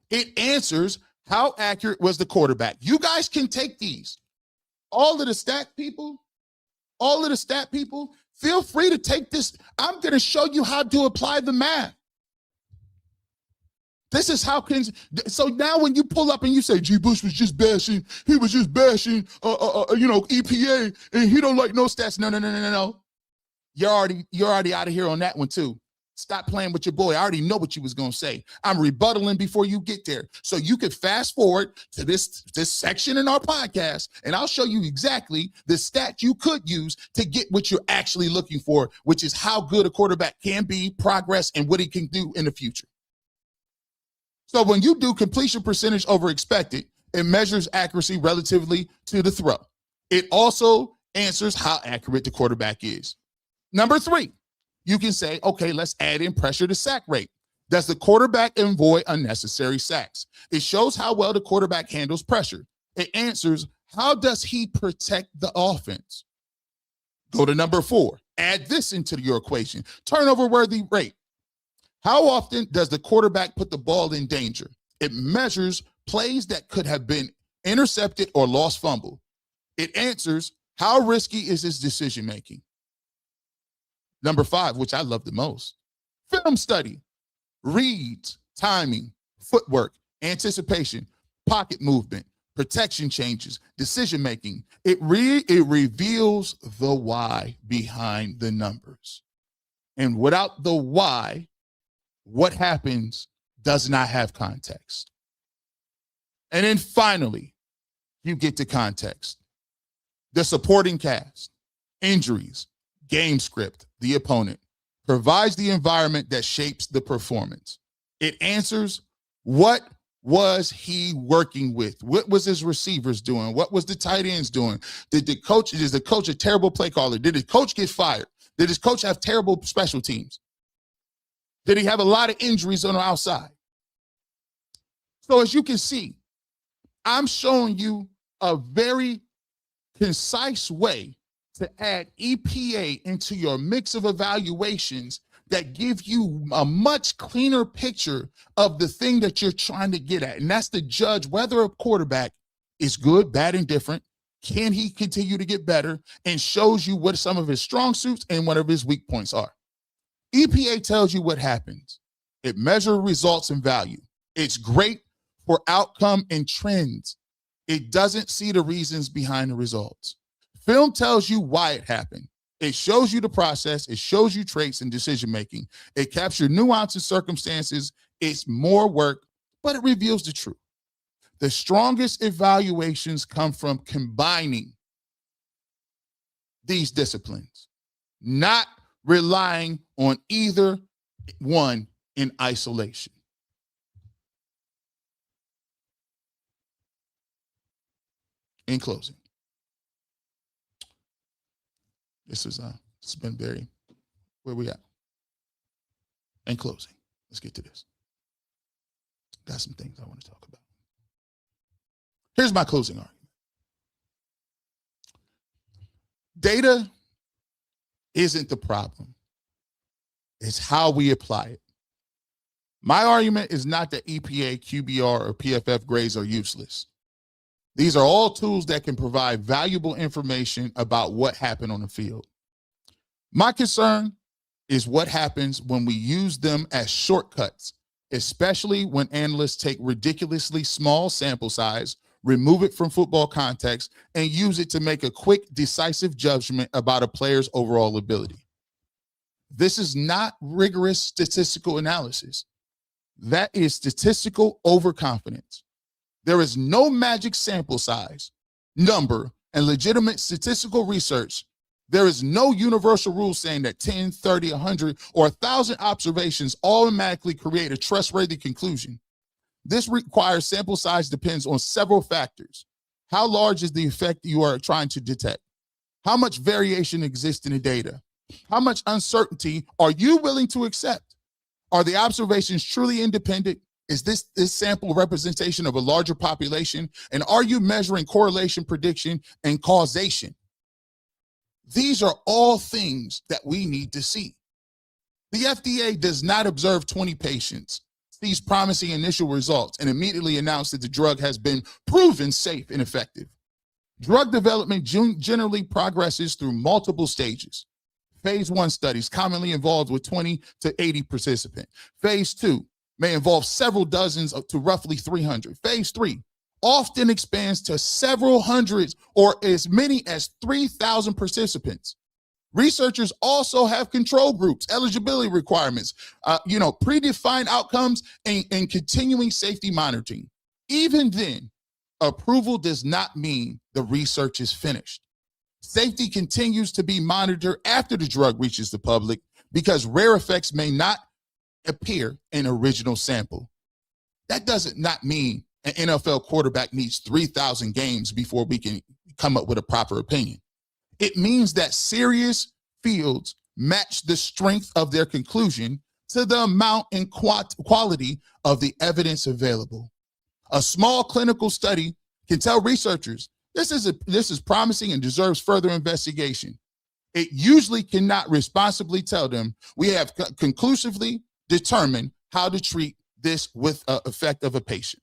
It answers how accurate was the quarterback. You guys can take these. All of the stat people, feel free to take this. I'm going to show you how to apply the math. This is how so now when you pull up and you say, G. Bush was just bashing, he was just bashing, EPA, and he don't like no stats. No. You're already out of here on that one too. Stop playing with your boy. I already know what you was going to say. I'm rebuttaling before you get there. So you could fast forward to this section in our podcast, and I'll show you exactly the stat you could use to get what you're actually looking for, which is how good a quarterback can be, progress, and what he can do in the future. So when you do completion percentage over expected, it measures accuracy relatively to the throw. It also answers how accurate the quarterback is. Number 3. You can say, okay, let's add in pressure to sack rate. Does the quarterback avoid unnecessary sacks? It shows how well the quarterback handles pressure. It answers, how does he protect the offense? Go to number 4. Add this into your equation. Turnover worthy rate. How often does the quarterback put the ball in danger? It measures plays that could have been intercepted or lost fumble. It answers, how risky is his decision making? Number 5, which I love the most, film study, reads, timing, footwork, anticipation, pocket movement, protection changes, decision making. It reveals the why behind the numbers. And without the why, what happens does not have context. And then finally, you get to context. The supporting cast, injuries, game script, the opponent, provides the environment that shapes the performance. It answers, what was he working with? What was his receivers doing? What was the tight ends doing? Is the coach a terrible play caller? Did his coach get fired? Did his coach have terrible special teams? Did he have a lot of injuries on the outside? So as you can see, I'm showing you a very concise way to add EPA into your mix of evaluations that give you a much cleaner picture of the thing that you're trying to get at. And that's to judge whether a quarterback is good, bad, and different. Can he continue to get better? And shows you what some of his strong suits and what of his weak points are. EPA tells you what happens. It measures results and value. It's great for outcome and trends. It doesn't see the reasons behind the results. Film tells you why it happened. It shows you the process. It shows you traits and decision-making. It captures nuance and circumstances. It's more work, but it reveals the truth. The strongest evaluations come from combining these disciplines, not relying on either one in isolation. In closing, it's been very, where we at? In closing, let's get to this. Got some things I want to talk about. Here's my closing argument. Data isn't the problem. It's how we apply it. My argument is not that EPA, QBR, or PFF grades are useless. These are all tools that can provide valuable information about what happened on the field. My concern is what happens when we use them as shortcuts, especially when analysts take ridiculously small sample size, remove it from football context, and use it to make a quick, decisive judgment about a player's overall ability. This is not rigorous statistical analysis. That is statistical overconfidence. There is no magic sample size, number, and legitimate statistical research. There is no universal rule saying that 10, 30, 100, or 1,000 observations automatically create a trustworthy conclusion. This requires sample size depends on several factors. How large is the effect you are trying to detect? How much variation exists in the data? How much uncertainty are you willing to accept? Are the observations truly independent? Is this sample representation of a larger population? And are you measuring correlation, prediction, and causation? These are all things that we need to see. The FDA does not observe 20 patients, sees promising initial results, and immediately announce that the drug has been proven safe and effective. Drug development generally progresses through multiple stages. Phase 1 studies commonly involved with 20 to 80 participants. Phase 2 may involve several dozens to roughly 300. Phase 3 often expands to several hundreds or as many as 3,000 participants. Researchers also have control groups, eligibility requirements, predefined outcomes, and continuing safety monitoring. Even then, approval does not mean the research is finished. Safety continues to be monitored after the drug reaches the public because rare effects may not appear in original sample. That does not mean an NFL quarterback needs 3,000 games before we can come up with a proper opinion. It means that serious fields match the strength of their conclusion to the amount and quality of the evidence available. A small clinical study can tell researchers this is promising and deserves further investigation. It usually cannot responsibly tell them we have conclusively determined how to treat this with effect of a patient.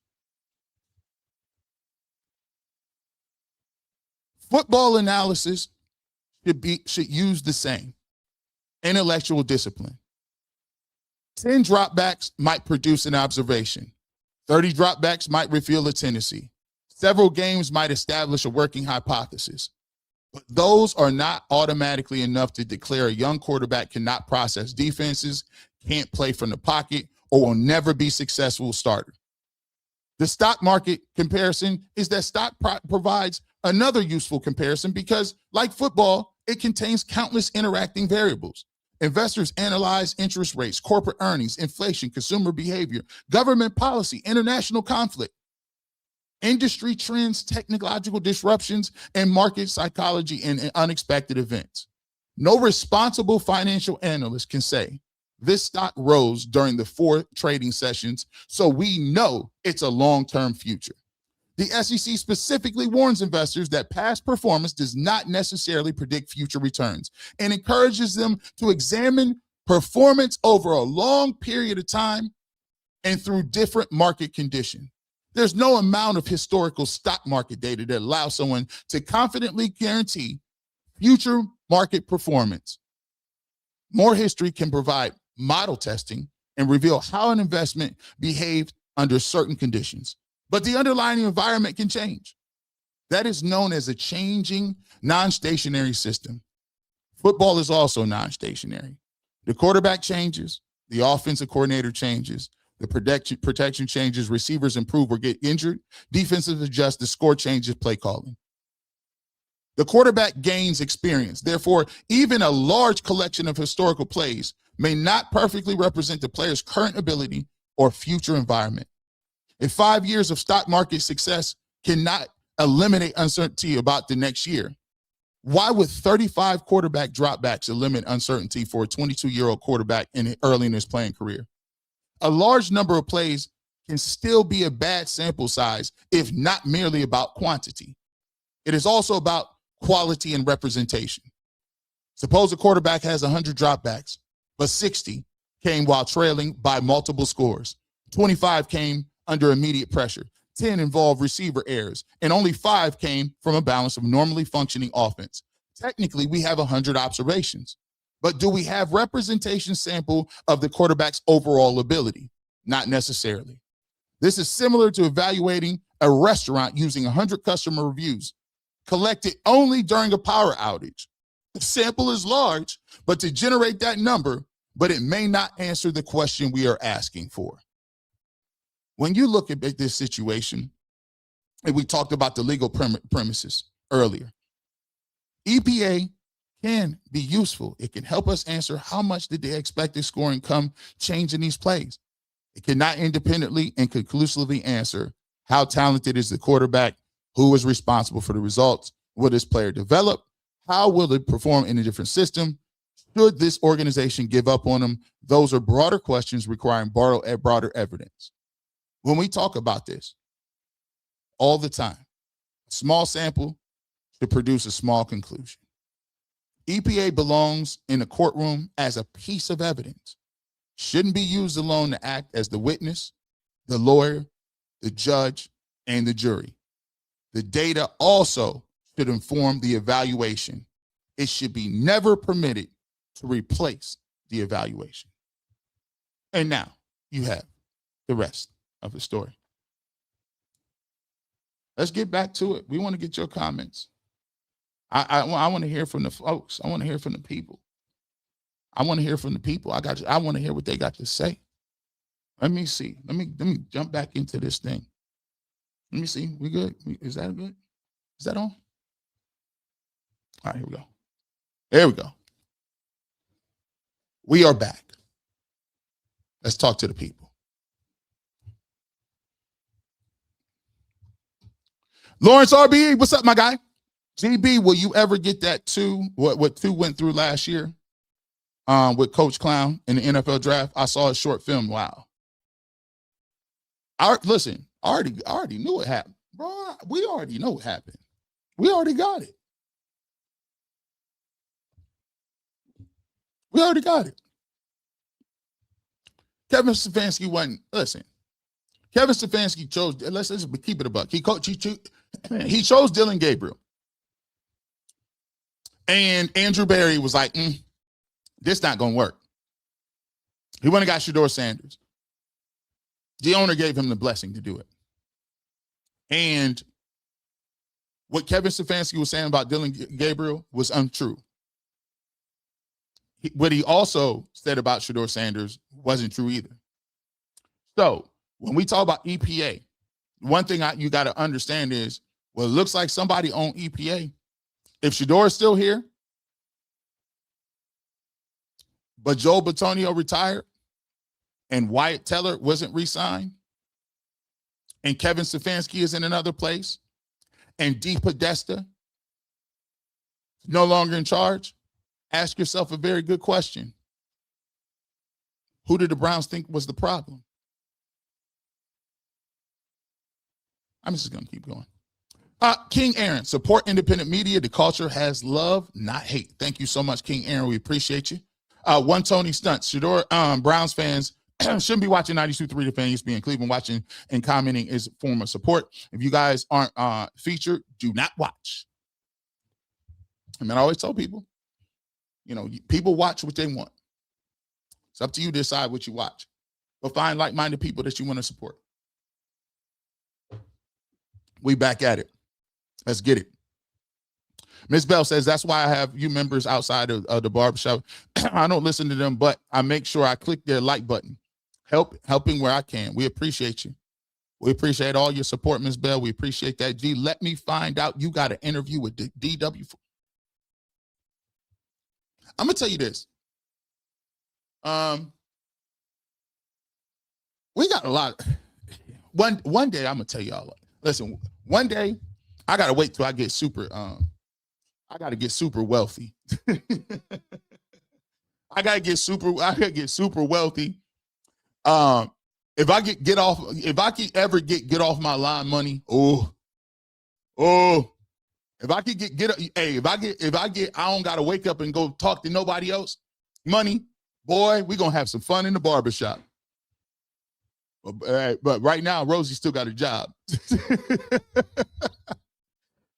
Football analysis should use the same intellectual discipline. 10 dropbacks might produce an observation. 30 dropbacks might reveal a tendency. Several games might establish a working hypothesis. But those are not automatically enough to declare a young quarterback cannot process defenses, can't play from the pocket, or will never be successful starter. The stock market comparison is that stock provides another useful comparison because, like football, it contains countless interacting variables. Investors analyze interest rates, corporate earnings, inflation, consumer behavior, government policy, international conflict, industry trends, technological disruptions, and market psychology and unexpected events. No responsible financial analyst can say this stock rose during the 4 trading sessions, so we know it's a long-term future. The SEC specifically warns investors that past performance does not necessarily predict future returns and encourages them to examine performance over a long period of time and through different market conditions. There's no amount of historical stock market data that allows someone to confidently guarantee future market performance. More history can provide model testing and reveal how an investment behaved under certain conditions. But the underlying environment can change. That is known as a changing non-stationary system. Football is also non-stationary. The quarterback changes, the offensive coordinator changes, the protection changes, receivers improve or get injured, defenses adjust, the score changes, play calling. The quarterback gains experience. Therefore, even a large collection of historical plays may not perfectly represent the player's current ability or future environment. If 5 years of stock market success cannot eliminate uncertainty about the next year, why would 35 quarterback dropbacks eliminate uncertainty for a 22-year-old quarterback early in his playing career? A large number of plays can still be a bad sample size if not merely about quantity. It is also about quality and representation. Suppose a quarterback has 100 dropbacks, but 60 came while trailing by multiple scores. 25 came under immediate pressure. 10 involved receiver errors, and only 5 came from a balance of normally functioning offense. Technically, we have 100 observations, but do we have representation sample of the quarterback's overall ability? Not necessarily. This is similar to evaluating a restaurant using 100 customer reviews collected only during a power outage. The sample is large, but to generate that number, but it may not answer the question we are asking for. When you look at this situation, and we talked about the legal premises earlier, EPA can be useful. It can help us answer how much did the expected scoring come change in these plays. It cannot independently and conclusively answer how talented is the quarterback, who is responsible for the results, will this player develop, how will it perform in a different system, should this organization give up on them? Those are broader questions requiring broader evidence. When we talk about this all the time, a small sample to produce a small conclusion. EPA belongs in the courtroom as a piece of evidence, shouldn't be used alone to act as the witness, the lawyer, the judge, and the jury. The data also should inform the evaluation. It should be never permitted to replace the evaluation. And now you have the rest of the story. Let's get back to it. We want to get your comments. I want to hear from the folks. I want to hear from the people. I want to hear from the people. I want to hear what they got to say. Let me see. Let me jump back into this thing. Let me see. We good? Is that good? Is that on? All right, here we go. There we go. We are back. Let's talk to the people. Lawrence RBE, what's up, my guy? GB, will you ever get that 2, what 2 went through last year with Coach Clown in the NFL draft? I saw a short film. Wow. Listen, I already knew what happened. Bro, we already know what happened. We already got it. We already got it. Kevin Stefanski wasn't, listen, Kevin Stefanski chose, let's just keep it a buck. He chose Dylan Gabriel. And Andrew Berry was like, this not going to work. He went and got Shedeur Sanders. The owner gave him the blessing to do it. And what Kevin Stefanski was saying about Dylan Gabriel was untrue. What he also said about Shedeur Sanders wasn't true either. So when we talk about EPA, one thing you got to understand is, well, it looks like somebody on EPA. If Shedeur is still here, but Joe Bitonio retired and Wyatt Teller wasn't re-signed, and Kevin Stefanski is in another place, and Dee Podesta no longer in charge, ask yourself a very good question. Who did the Browns think was the problem? I'm just going to keep going. King Aaron, support independent media. The culture has love, not hate. Thank you so much, King Aaron. We appreciate you. One Tony Stunts. Shedeur, Browns fans shouldn't be watching 92.3 The Fan. ESPN Cleveland. Watching and commenting is a form of support. If you guys aren't featured, do not watch. I mean, I always tell people, people watch what they want. It's up to you to decide what you watch. But find like-minded people that you want to support. We back at it. Let's get it. Miss Bell says, that's why I have you members outside of the barbershop. I don't listen to them, but I make sure I click their like button. Helping where I can. We appreciate you. We appreciate all your support, Miss Bell. We appreciate that. G, let me find out you got an interview with DW. I'm going to tell you this. We got a lot. One day, I'm going to tell y'all. Listen, one day, I got to wait till I get super, I got to get super wealthy. I got to get super wealthy. If I get off my line money, if I don't got to wake up and go talk to nobody else, money, boy, we going to have some fun in the barbershop. But right now, Rosie still got a job.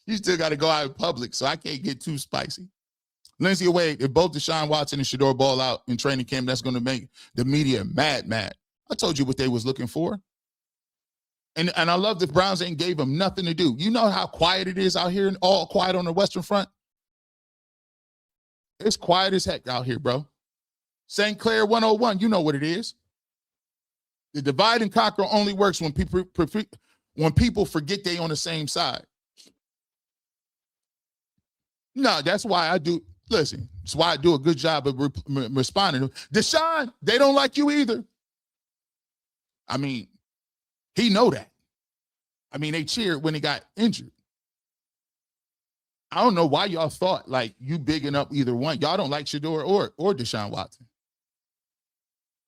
You still got to go out in public, so I can't get too spicy. Lindsay away. If both Deshaun Watson and Shedeur ball out in training camp, that's going to make the media mad. I told you what they was looking for. And I love the Browns ain't gave them nothing to do. You know how quiet it is out here and all quiet on the Western Front? It's quiet as heck out here, bro. St. Clair 101, you know what it is. The divide and conquer only works when people forget they on the same side. No, that's why I do. Listen, that's why I do a good job of responding. Deshaun, they don't like you either. I mean, he know that. I mean, they cheered when he got injured. I don't know why y'all thought like you bigging up either one. Y'all don't like Shedeur or Deshaun Watson.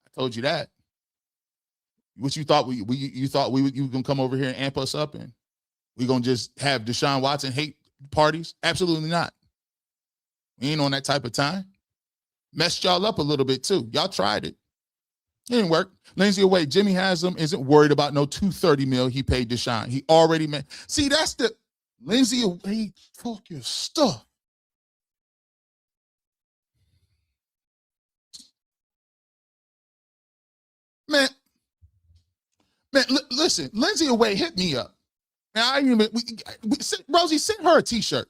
I told you that. What you thought you gonna come over here and amp us up and we gonna just have Deshaun Watson hate parties? Absolutely not. We ain't on that type of time. Messed y'all up a little bit too. Y'all tried it. It didn't work. Lindsay away. Jimmy Haslam isn't worried about no $230 million he paid Deshaun. He already made. See, that's the Lindsay away. Talk your stuff. Man, listen, Lindsay away hit me up. Now, Rosie, send her a t-shirt.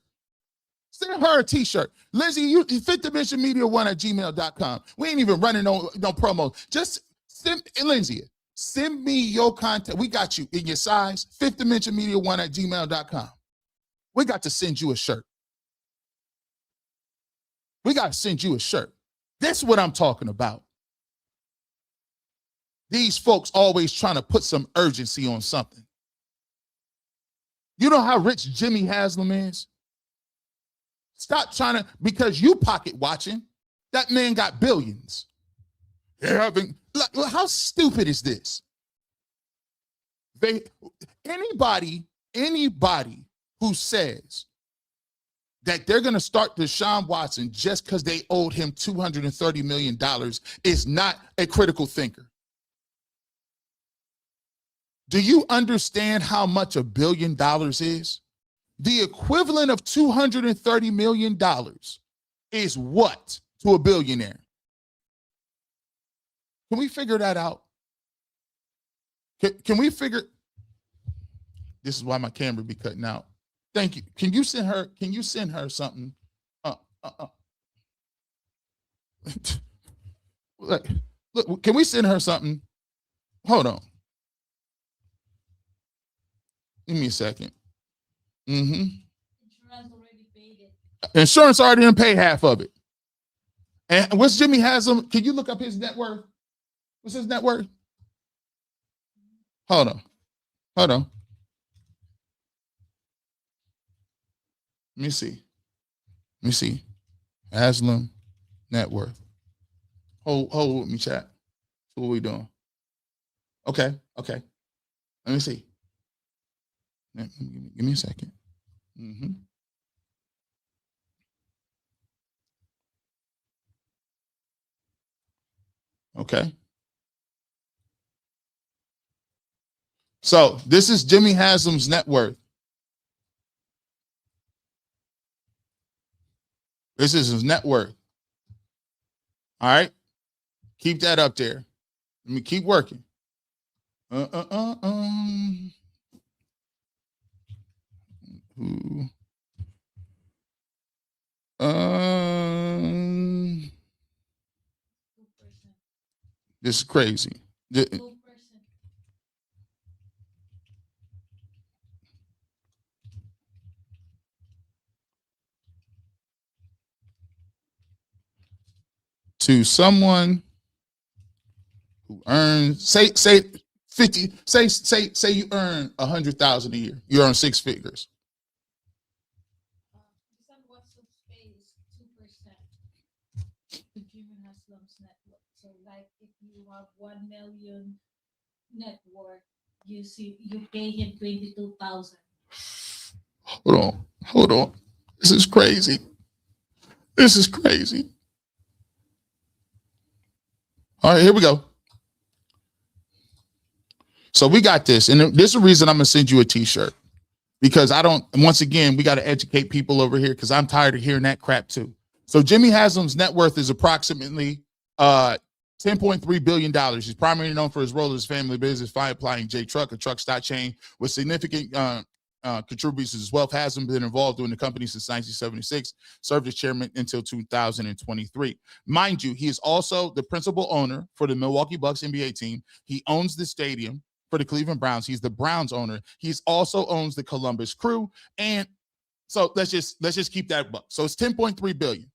Send her a t-shirt. Lindsay, you Fifth Dimension Media 1 at gmail.com. We ain't even running no promo. Just send me your contact. We got you in your size. Fifth Dimension Media 1 at gmail.com. We got to send you a shirt. We got to send you a shirt. That's what I'm talking about. These folks always trying to put some urgency on something. You know how rich Jimmy Haslam is? Stop trying to, because you pocket watching, that man got billions. How stupid is this? Anybody who says that they're going to start Deshaun Watson just because they owed him $230 million is not a critical thinker. Do you understand how much $1 billion is? The equivalent of $230 million is what to a billionaire? Can we figure that out? Can we figure? This is why my camera be cutting out. Thank you. Can you send her something? Look, can we send her something? Hold on. Give me a second. Insurance already didn't pay half of it. And what's Jimmy Haslam? Can you look up his net worth? What's his net worth? Hold on. Let me see. Haslam net worth. Hold with me, chat. What are we doing? Okay. Let me see. Give me a second. Okay. So this is Jimmy Haslam's net worth. This is his net worth. All right. Keep that up there. Let me keep working. This is crazy. To someone who earns, say 50, say you earn 100,000 a year. You earn 6 figures. So like if you have 1 million net worth, you pay him 22,000. Hold on. This is crazy. All right, here we go. So we got this. And this is the reason I'm going to send you a t-shirt. Because once again, we got to educate people over here because I'm tired of hearing that crap too. So Jimmy Haslam's net worth is approximately $10.3 billion. He's primarily known for his role in his family business, Fire Applying J Truck, a truck stock chain with significant contributions to his wealth. Hasn't been involved in the company since 1976, served as chairman until 2023. Mind you, he is also the principal owner for the Milwaukee Bucks NBA team. He owns the stadium for the Cleveland Browns. He's the Browns owner. He's also owns the Columbus Crew. And so let's just keep that buck. So it's 10.3 billion.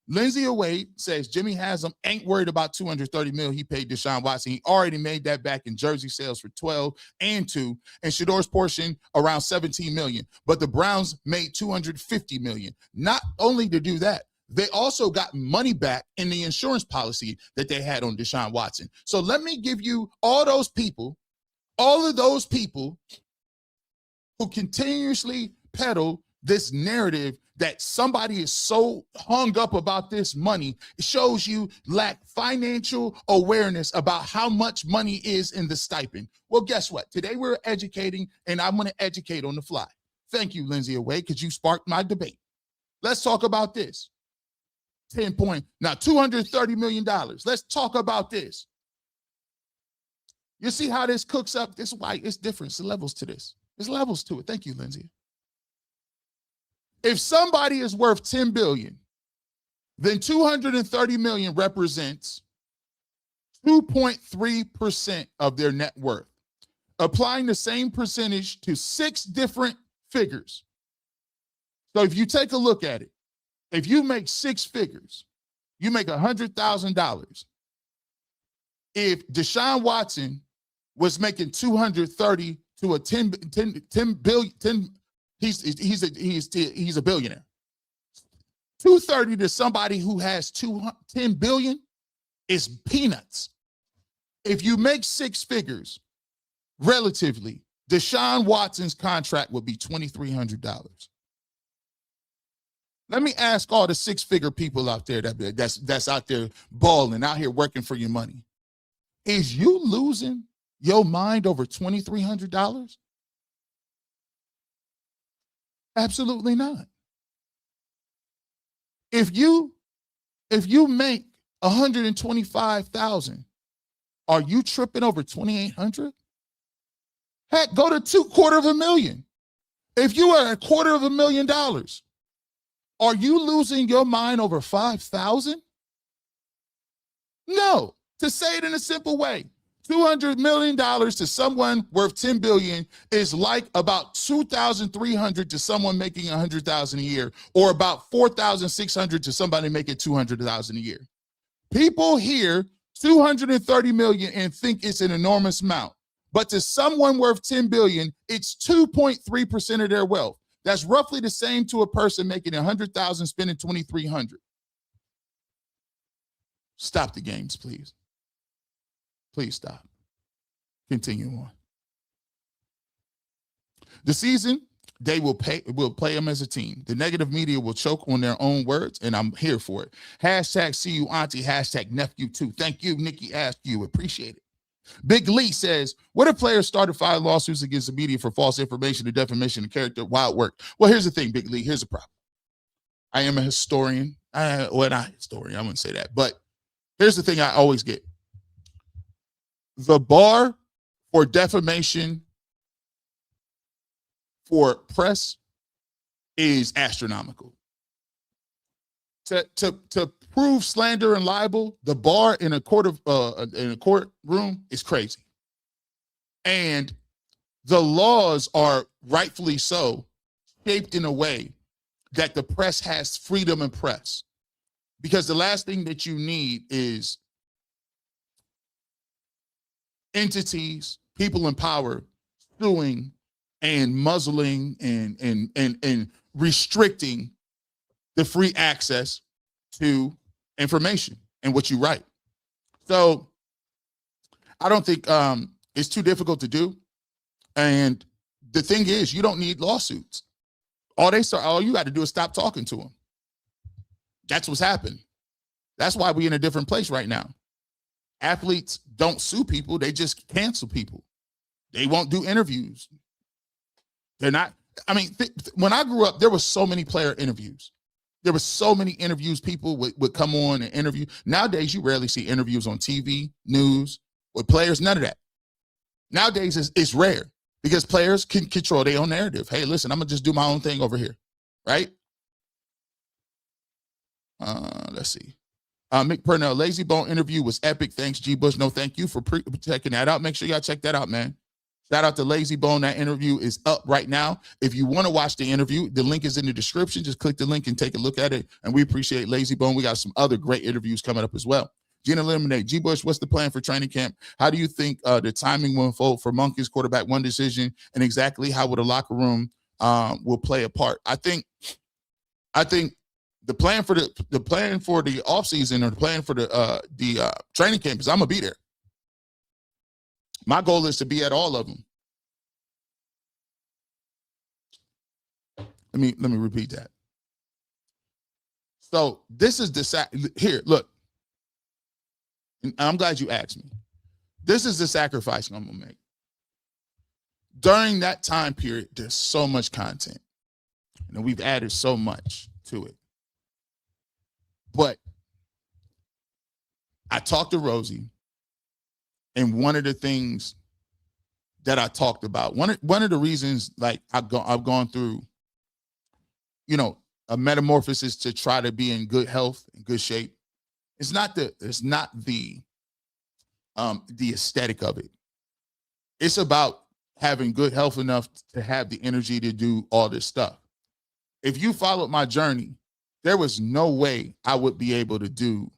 Lindsay Wade says Jimmy Haslam ain't worried about $230 million he paid Deshaun Watson. He already made that back in jersey sales for 12 and 2, and Shedeur's portion around 17 million. But the Browns made 250 million. Not only to do that, they also got money back in the insurance policy that they had on Deshaun Watson. So let me give you all of those people who continuously peddle this narrative that somebody is so hung up about this money. It shows you lack financial awareness about how much money is in the stipend. Well, guess what? Today we're educating, and I'm going to educate on the fly. Thank you, Lindsay Away, because you sparked my debate. Let's talk about this. $230 million. Let's talk about this. You see how this cooks up? This is why it's different. There's levels to this. There's levels to it. Thank you, Lindsay. If somebody is worth 10 billion, then 230 million represents 2.3% of their net worth. Applying the same percentage to 6 different figures. So if you take a look at it, if you make 6 figures, you make $100,000. If Deshaun Watson was making 230 to a 10 billion, he's a billionaire. 230 to somebody who has 10 billion is peanuts. If you make 6 figures, relatively, Deshaun Watson's contract would be $2,300. Let me ask all the 6-figure people out there that's out there balling, out here working for your money. Is you losing your mind over $2,300? Absolutely not. If you make $125,000, are you tripping over $2,800? Heck, go to $250,000. If you are $250,000, are you losing your mind over 5,000? No. To say it in a simple way, $200 million to someone worth $10 billion is like about 2,300 to someone making 100,000 a year, or about 4,600 to somebody making 200,000 a year. People hear 230 million and think it's an enormous amount, but to someone worth 10 billion, it's 2.3% of their wealth. That's roughly the same to a person making 100,000 spending 2,300. Stop the games, please. Please stop. Continue on. The season, they will play them as a team. The negative media will choke on their own words, and I'm here for it. Hashtag see you, auntie. Hashtag nephew too. Thank you, Nikki asked you. Appreciate it. Big Lee says, what if players started filing lawsuits against the media for false information and defamation of character? Wild work. Well, here's the thing, Big Lee. Here's the problem. I am a historian. Well, not a historian. I wouldn't say that. But here's the thing I always get. The bar for defamation for press is astronomical. To prove slander and libel, the bar in a courtroom is crazy. And the laws are rightfully so shaped in a way that the press has freedom of press. Because the last thing that you need is entities, people in power, suing and muzzling and restricting the free access to information and what you write. So I don't think it's too difficult to do. And the thing is, you don't need lawsuits. All you got to do is stop talking to them. That's what's happened. That's why we're in a different place right now. Athletes don't sue people. They just cancel people. They won't do interviews. They're not. I mean, when I grew up, there were so many player interviews. There were so many interviews. People would come on and interview. Nowadays, you rarely see interviews on TV, news, with players. None of that. Nowadays, it's rare because players can control their own narrative. Hey, listen, I'm going to just do my own thing over here. Right? Let's see. Mick Purnell, Lazy Bone interview was epic. Thanks, G. Bush. No, thank you for checking that out. Make sure y'all check that out, man. Shout out to Lazy Bone. That interview is up right now. If you want to watch the interview, the link is in the description. Just click the link and take a look at it. And we appreciate Lazy Bone. We got some other great interviews coming up as well. Gina Lemonade, G. Bush, what's the plan for training camp? How do you think the timing will unfold for Monkey's quarterback one decision, and exactly how would a locker room will play a part? I think the plan for the offseason, or the plan for the training camp is I'm gonna be there. My goal is to be at all of them. Let me repeat that. So this is here. Look, I'm glad you asked me. This is the sacrifice I'm gonna make. During that time period, there's so much content, and we've added so much to it. But I talked to Rosie, and one of the things that I talked about, one of the reasons, like I've gone through, a metamorphosis to try to be in good health, in good shape. It's not the aesthetic of it. It's about having good health enough to have the energy to do all this stuff. If you followed my journey, there was no way I would be able to do,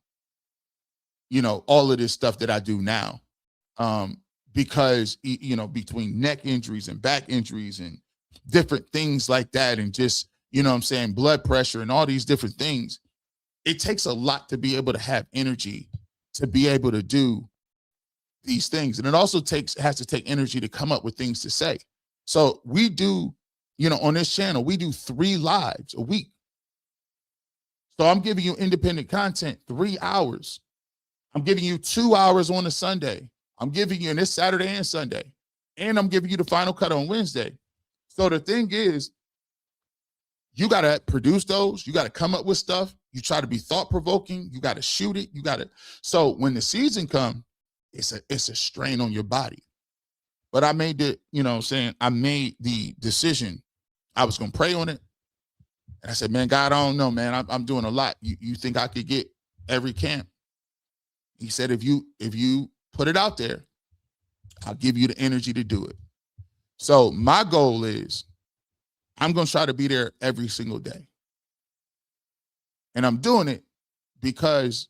all of this stuff that I do now. Because, between neck injuries and back injuries and different things like that, and just, blood pressure and all these different things, it takes a lot to be able to have energy to be able to do these things. And it also has to take energy to come up with things to say. So we do, on this channel, we do 3 lives a week. So I'm giving you independent content, 3 hours. I'm giving you 2 hours on a Sunday. I'm giving you this Saturday and Sunday. And I'm giving you the final cut on Wednesday. So the thing is, you got to produce those. You got to come up with stuff. You try to be thought-provoking. You got to shoot it. So when the season comes, it's a strain on your body. But I made I made the decision I was going to pray on it. And I said, man, God, I don't know, man. I'm doing a lot. You think I could get every camp? He said, if you put it out there, I'll give you the energy to do it. So my goal is I'm going to try to be there every single day. And I'm doing it because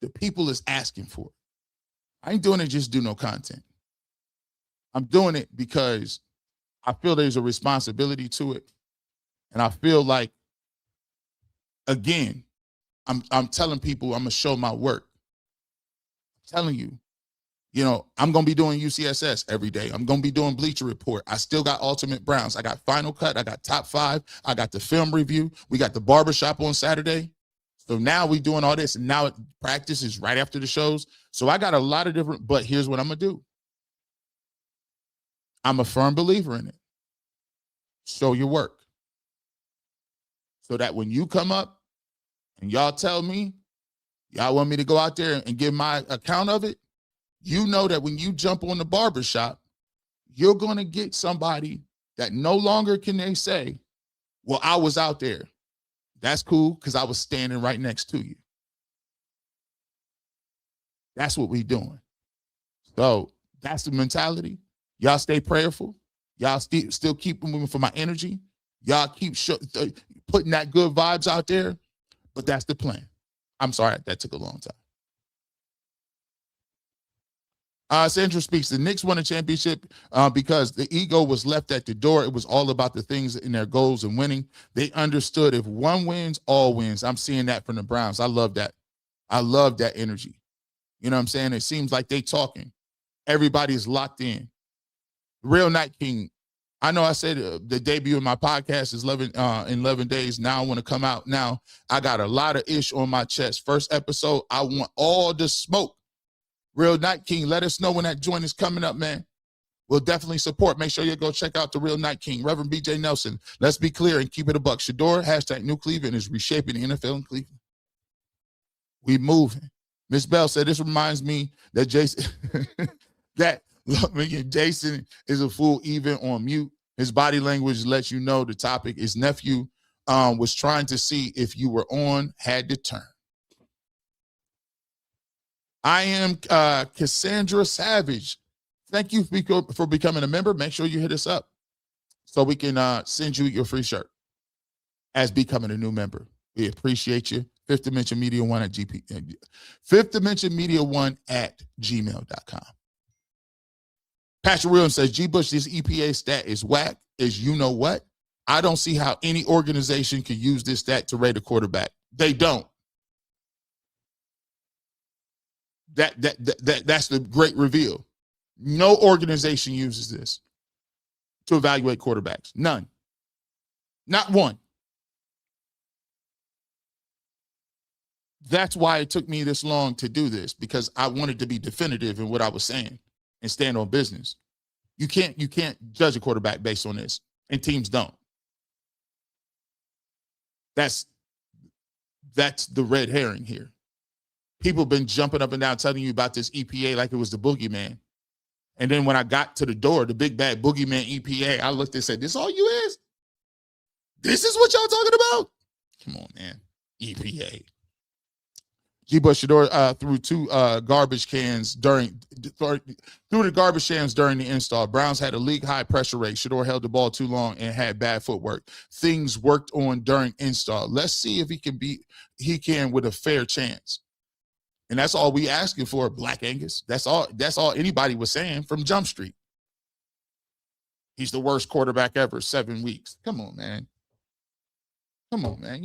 the people is asking for it. I ain't doing it just to do no content. I'm doing it because I feel there's a responsibility to it. And I feel like, again, I'm telling people I'm going to show my work. I'm telling you, I'm going to be doing UCSS every day. I'm going to be doing Bleacher Report. I still got Ultimate Browns. I got Final Cut. I got Top 5. I got the film review. We got the barbershop on Saturday. So now we doing all this, and now practice is right after the shows. So I got a lot of different, but here's what I'm going to do. I'm a firm believer in it. Show your work. So that when you come up and y'all tell me, y'all want me to go out there and give my account of it, you know that when you jump on the barbershop, you're going to get somebody that no longer can they say, well, I was out there. That's cool because I was standing right next to you. That's what we doing. So that's the mentality. Y'all stay prayerful. Y'all still keep moving for my energy. Y'all keep putting that good vibes out there. But that's the plan. I'm sorry, that took a long time. Sandra speaks, the Knicks won a championship because the ego was left at the door. It was all about the things in their goals and winning. They understood if one wins, all wins. I'm seeing that from the Browns. I love that. I love that energy. You know what I'm saying? It seems like they talking. Everybody's locked in. Real Night King. I know I said the debut of my podcast is in 11 days. Now I want to come out. Now I got a lot of ish on my chest. First episode, I want all the smoke. Real Night King, let us know when that joint is coming up, man. We'll definitely support. Make sure you go check out the Real Night King. Reverend BJ Nelson. Let's be clear and keep it a buck. Shedeur, hashtag New Cleveland is reshaping the NFL in Cleveland. We moving. Miss Bell said, this reminds me that Jason, Jason is a fool even on mute. His body language lets you know the topic. His nephew was trying to see if you were on, had to turn. I am Cassandra Savage. Thank you for becoming a member. Make sure you hit us up so we can send you your free shirt as becoming a new member. We appreciate you. Fifth Dimension Media 1 at Fifth Dimension Media 1 at gmail.com. Pastor Williams says, G. Bush, this EPA stat is whack. Is you know what? I don't see how any organization can use this stat to rate a quarterback. They don't. That's the great reveal. No organization uses this to evaluate quarterbacks. None. Not one. That's why it took me this long to do this, because I wanted to be definitive in what I was saying and stand on business. You can't judge a quarterback based on this, and teams don't. That's the red herring here. People have been jumping up and down telling you about this EPA like it was the boogeyman. And then when I got to the door, the big bad boogeyman EPA, I looked and said, this all you is? This is what y'all talking about? Come on, man. EPA. G. Bush Shedeur threw two garbage cans through the garbage cans during the install. Browns had a league high pressure rate. Shedeur held the ball too long and had bad footwork. Things worked on during install. Let's see if he can with a fair chance. And that's all we asking for, Black Angus. That's all anybody was saying from Jump Street. He's the worst quarterback ever, 7 weeks. Come on, man. Come on, man.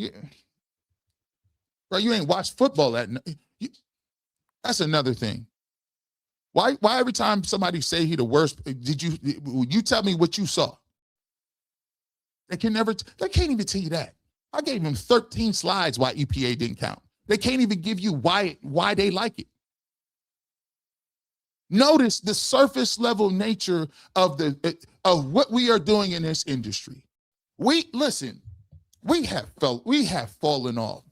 Bro, you ain't watched football that's another thing. Why every time somebody say he the worst, you tell me what you saw? They can't even tell you that. I gave him 13 slides why EPA didn't count. They can't even give you why they like it. Notice the surface level nature of what we are doing in this industry. We have fallen off.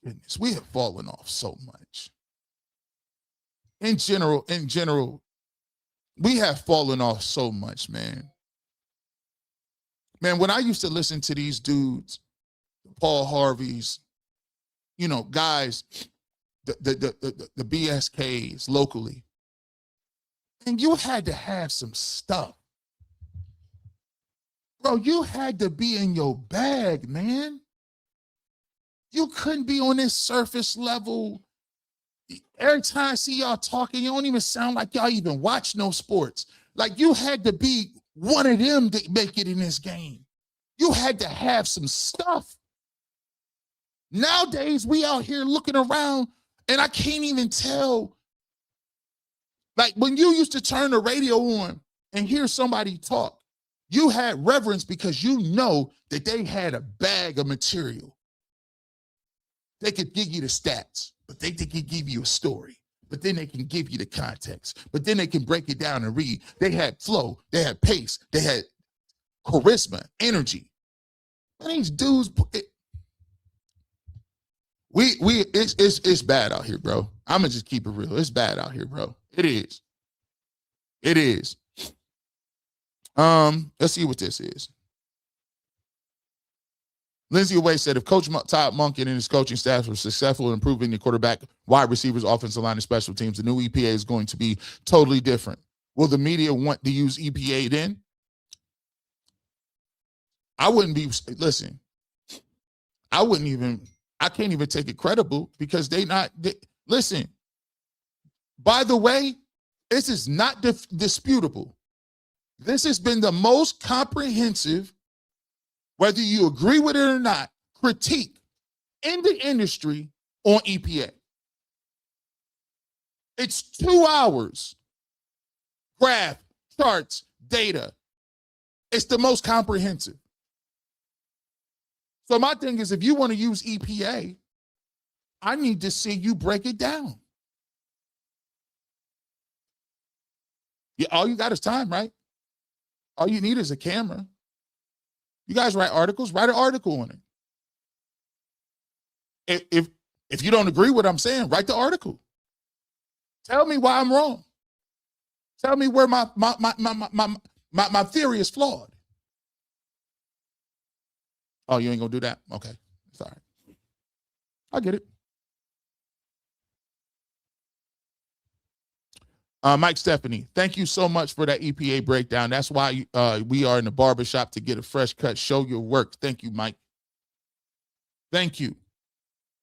Goodness, we have fallen off so much. In general, we have fallen off so much, man. Man, when I used to listen to these dudes, Paul Harvey's, guys, the BSKs locally, and you had to have some stuff. Bro, you had to be in your bag, man. You couldn't be on this surface level. Every time I see y'all talking, you don't even sound like y'all even watch no sports. Like, you had to be one of them to make it in this game. You had to have some stuff. Nowadays, we out here looking around, and I can't even tell. Like, when you used to turn the radio on and hear somebody talk, you had reverence because you know that they had a bag of material. They could give you the stats, but they could give you a story. But then they can give you the context. But then they can break it down and read. They had flow. They had pace. They had charisma, energy. And these dudes, it's bad out here, bro. I'm gonna just keep it real. It's bad out here, bro. It is. It is. Let's see what this is. Lindsay Away said, if Coach Todd Monken and his coaching staff were successful in improving the quarterback, wide receivers, offensive line, and special teams, the new EPA is going to be totally different. Will the media want to use EPA then? I wouldn't be, listen, I can't even take it credible because listen, by the way, this is not disputable. This has been the most comprehensive, whether you agree with it or not, critique in the industry on EPA. It's 2 hours, graph, charts, data. It's the most comprehensive. So my thing is, if you want to use EPA, I need to see you break it down. Yeah, all you got is time, right? All you need is a camera. You guys write articles, write an article on it. If you don't agree with what I'm saying, write the article. Tell me why I'm wrong. Tell me where my theory is flawed. Oh, you ain't gonna do that? Okay, sorry. I get it. Mike Stephanie, thank you so much for that EPA breakdown. That's why we are in the barbershop, to get a fresh cut. Show your work. Thank you, Mike. Thank you.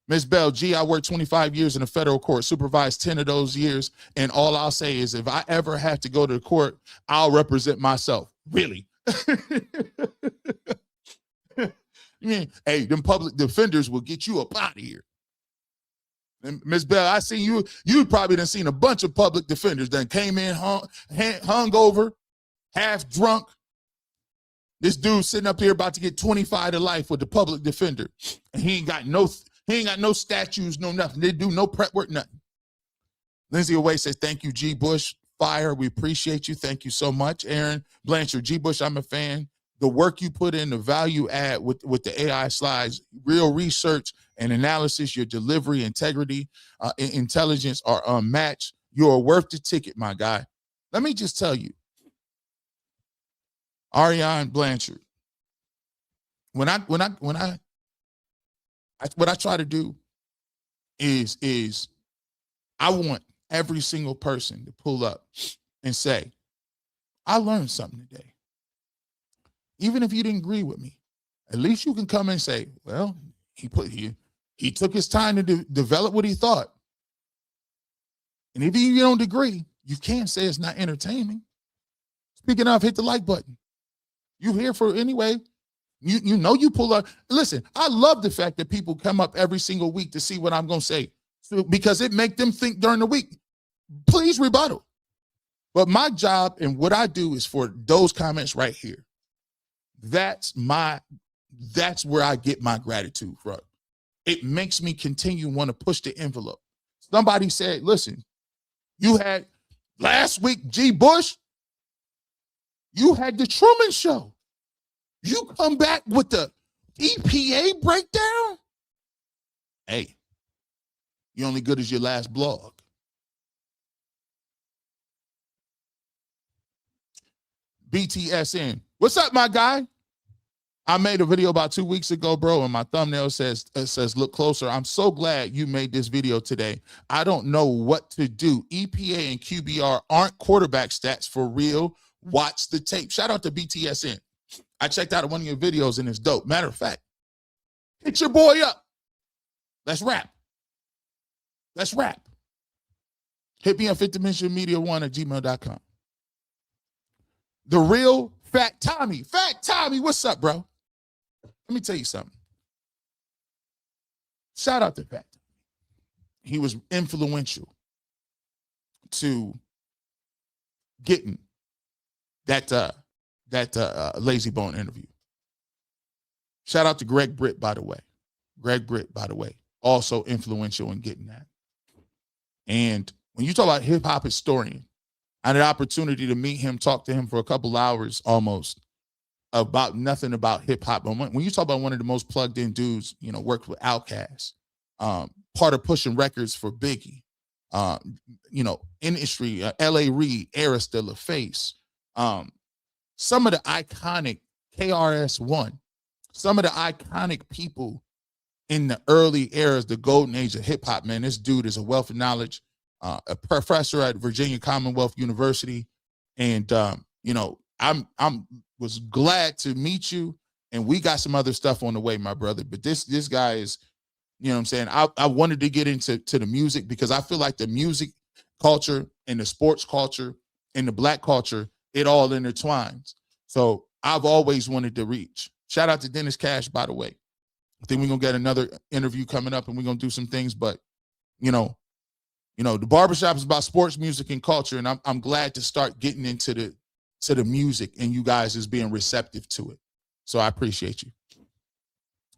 Ms. Bell, I worked 25 years in a federal court, supervised 10 of those years, and all I'll say is if I ever have to go to the court, I'll represent myself. Really? Hey, them public defenders will get you up out of here. And Ms. Bell, I seen you. You probably done seen a bunch of public defenders that came in hung over, half drunk. This dude sitting up here about to get 25 to life with the public defender, and he ain't got no statues, no nothing. They do no prep work, nothing. Lindsay Away says, "Thank you, G. Bush. Fire. We appreciate you. Thank you so much, Aaron Blanchard. G. Bush, I'm a fan. The work you put in, the value add with the AI slides, real research and analysis, your delivery, integrity, intelligence are unmatched. You're worth the ticket, my guy." Let me just tell you, Ariane Blanchard, what I try to do is I want every single person to pull up and say, I learned something today. Even if you didn't agree with me, at least you can come and say, well, he took his time to develop what he thought. And if you don't agree, you can't say it's not entertaining. Speaking of, hit the like button. You here for anyway. You know you pull up. Listen, I love the fact that people come up every single week to see what I'm going to say, because it makes them think during the week. Please rebuttal. But my job and what I do is for those comments right here. That's where I get my gratitude from. It makes me continue want to push the envelope. Somebody said, listen, you had last week, G. Bush, you had the Truman Show. You come back with the EPA breakdown? Hey, you're only good as your last blog. BTSN. What's up, my guy? I made a video about 2 weeks ago, bro, and my thumbnail says look closer. I'm so glad you made this video today. I don't know what to do. EPA and QBR aren't quarterback stats for real. Watch the tape. Shout out to BTSN. I checked out one of your videos and it's dope. Matter of fact, hit your boy up. Let's rap. Let's rap. Hit me on fifthdimensionmedia1@gmail.com. The real Fat Tommy. Fat Tommy, what's up, bro? Let me tell you something. Shout out to Fat Tommy. He was influential to getting that Lazy Bone interview. Shout out to Greg Britt, by the way. Greg Britt, by the way, also influential in getting that. And when you talk about hip-hop historian, I had an opportunity to meet him, talk to him for a couple hours almost about nothing about hip-hop. But when you talk about one of the most plugged-in dudes, you know, worked with Outkast, part of pushing records for Biggie, you know, industry, L.A. Reid, Arista, LaFace, some of the iconic KRS-One, some of the iconic people in the early eras, the golden age of hip-hop, man. This dude is a wealth of knowledge, a professor at Virginia Commonwealth University. And, you know, was glad to meet you. And we got some other stuff on the way, my brother. But this guy is, you know what I'm saying? I wanted to get into the music because I feel like the music culture and the sports culture and the black culture, it all intertwines. So I've always wanted to reach. Shout out to Dennis Cash, by the way. I think we're going to get another interview coming up and we're going to do some things. But, you know, the barbershop is about sports, music, and culture. And I'm glad to start getting into the music and you guys is being receptive to it. So I appreciate you.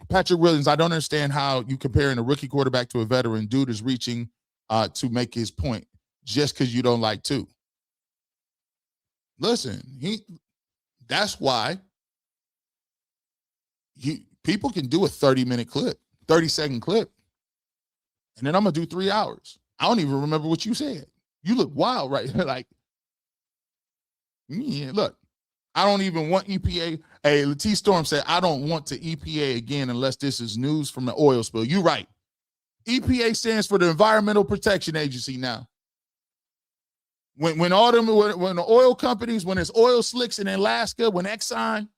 Patrick Williams, I don't understand how you comparing a rookie quarterback to a veteran. Dude is reaching to make his point just because you don't like two. Listen, that's why people can do a 30-minute clip, 30-second clip, and then I'm going to do 3 hours. I don't even remember what you said. You look wild, right? Like, yeah, look, I don't even want EPA. Hey, T Storm said, I don't want to EPA again unless this is news from an oil spill. You're right. EPA stands for the Environmental Protection Agency now. When the oil companies, when there's oil slicks in Alaska, when Exxon,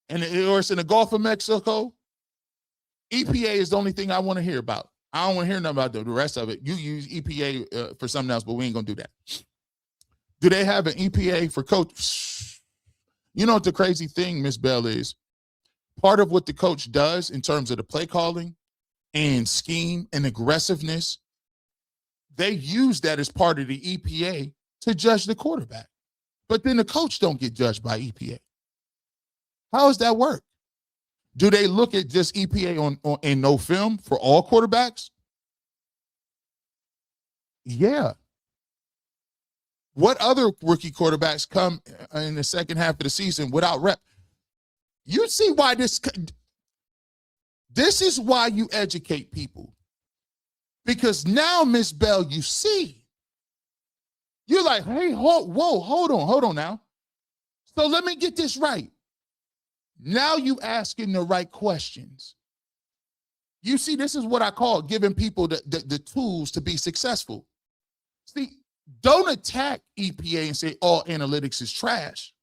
or it's in the Gulf of Mexico, EPA is the only thing I want to hear about. I don't want to hear nothing about the rest of it. You use EPA for something else, but we ain't going to do that. Do they have an EPA for coach? You know what the crazy thing, Miss Bell, is? Part of what the coach does in terms of the play calling and scheme and aggressiveness, they use that as part of the EPA to judge the quarterback. But then the coach don't get judged by EPA. How does that work? Do they look at just EPA on in no film for all quarterbacks? Yeah. What other rookie quarterbacks come in the second half of the season without rep? You see why this is why you educate people. Because now, Miss Bell, you see. You're like, hey, hold on now. So let me get this right. Now you asking the right questions. You see, this is what I call giving people the tools to be successful. See, don't attack EPA and say all analytics is trash.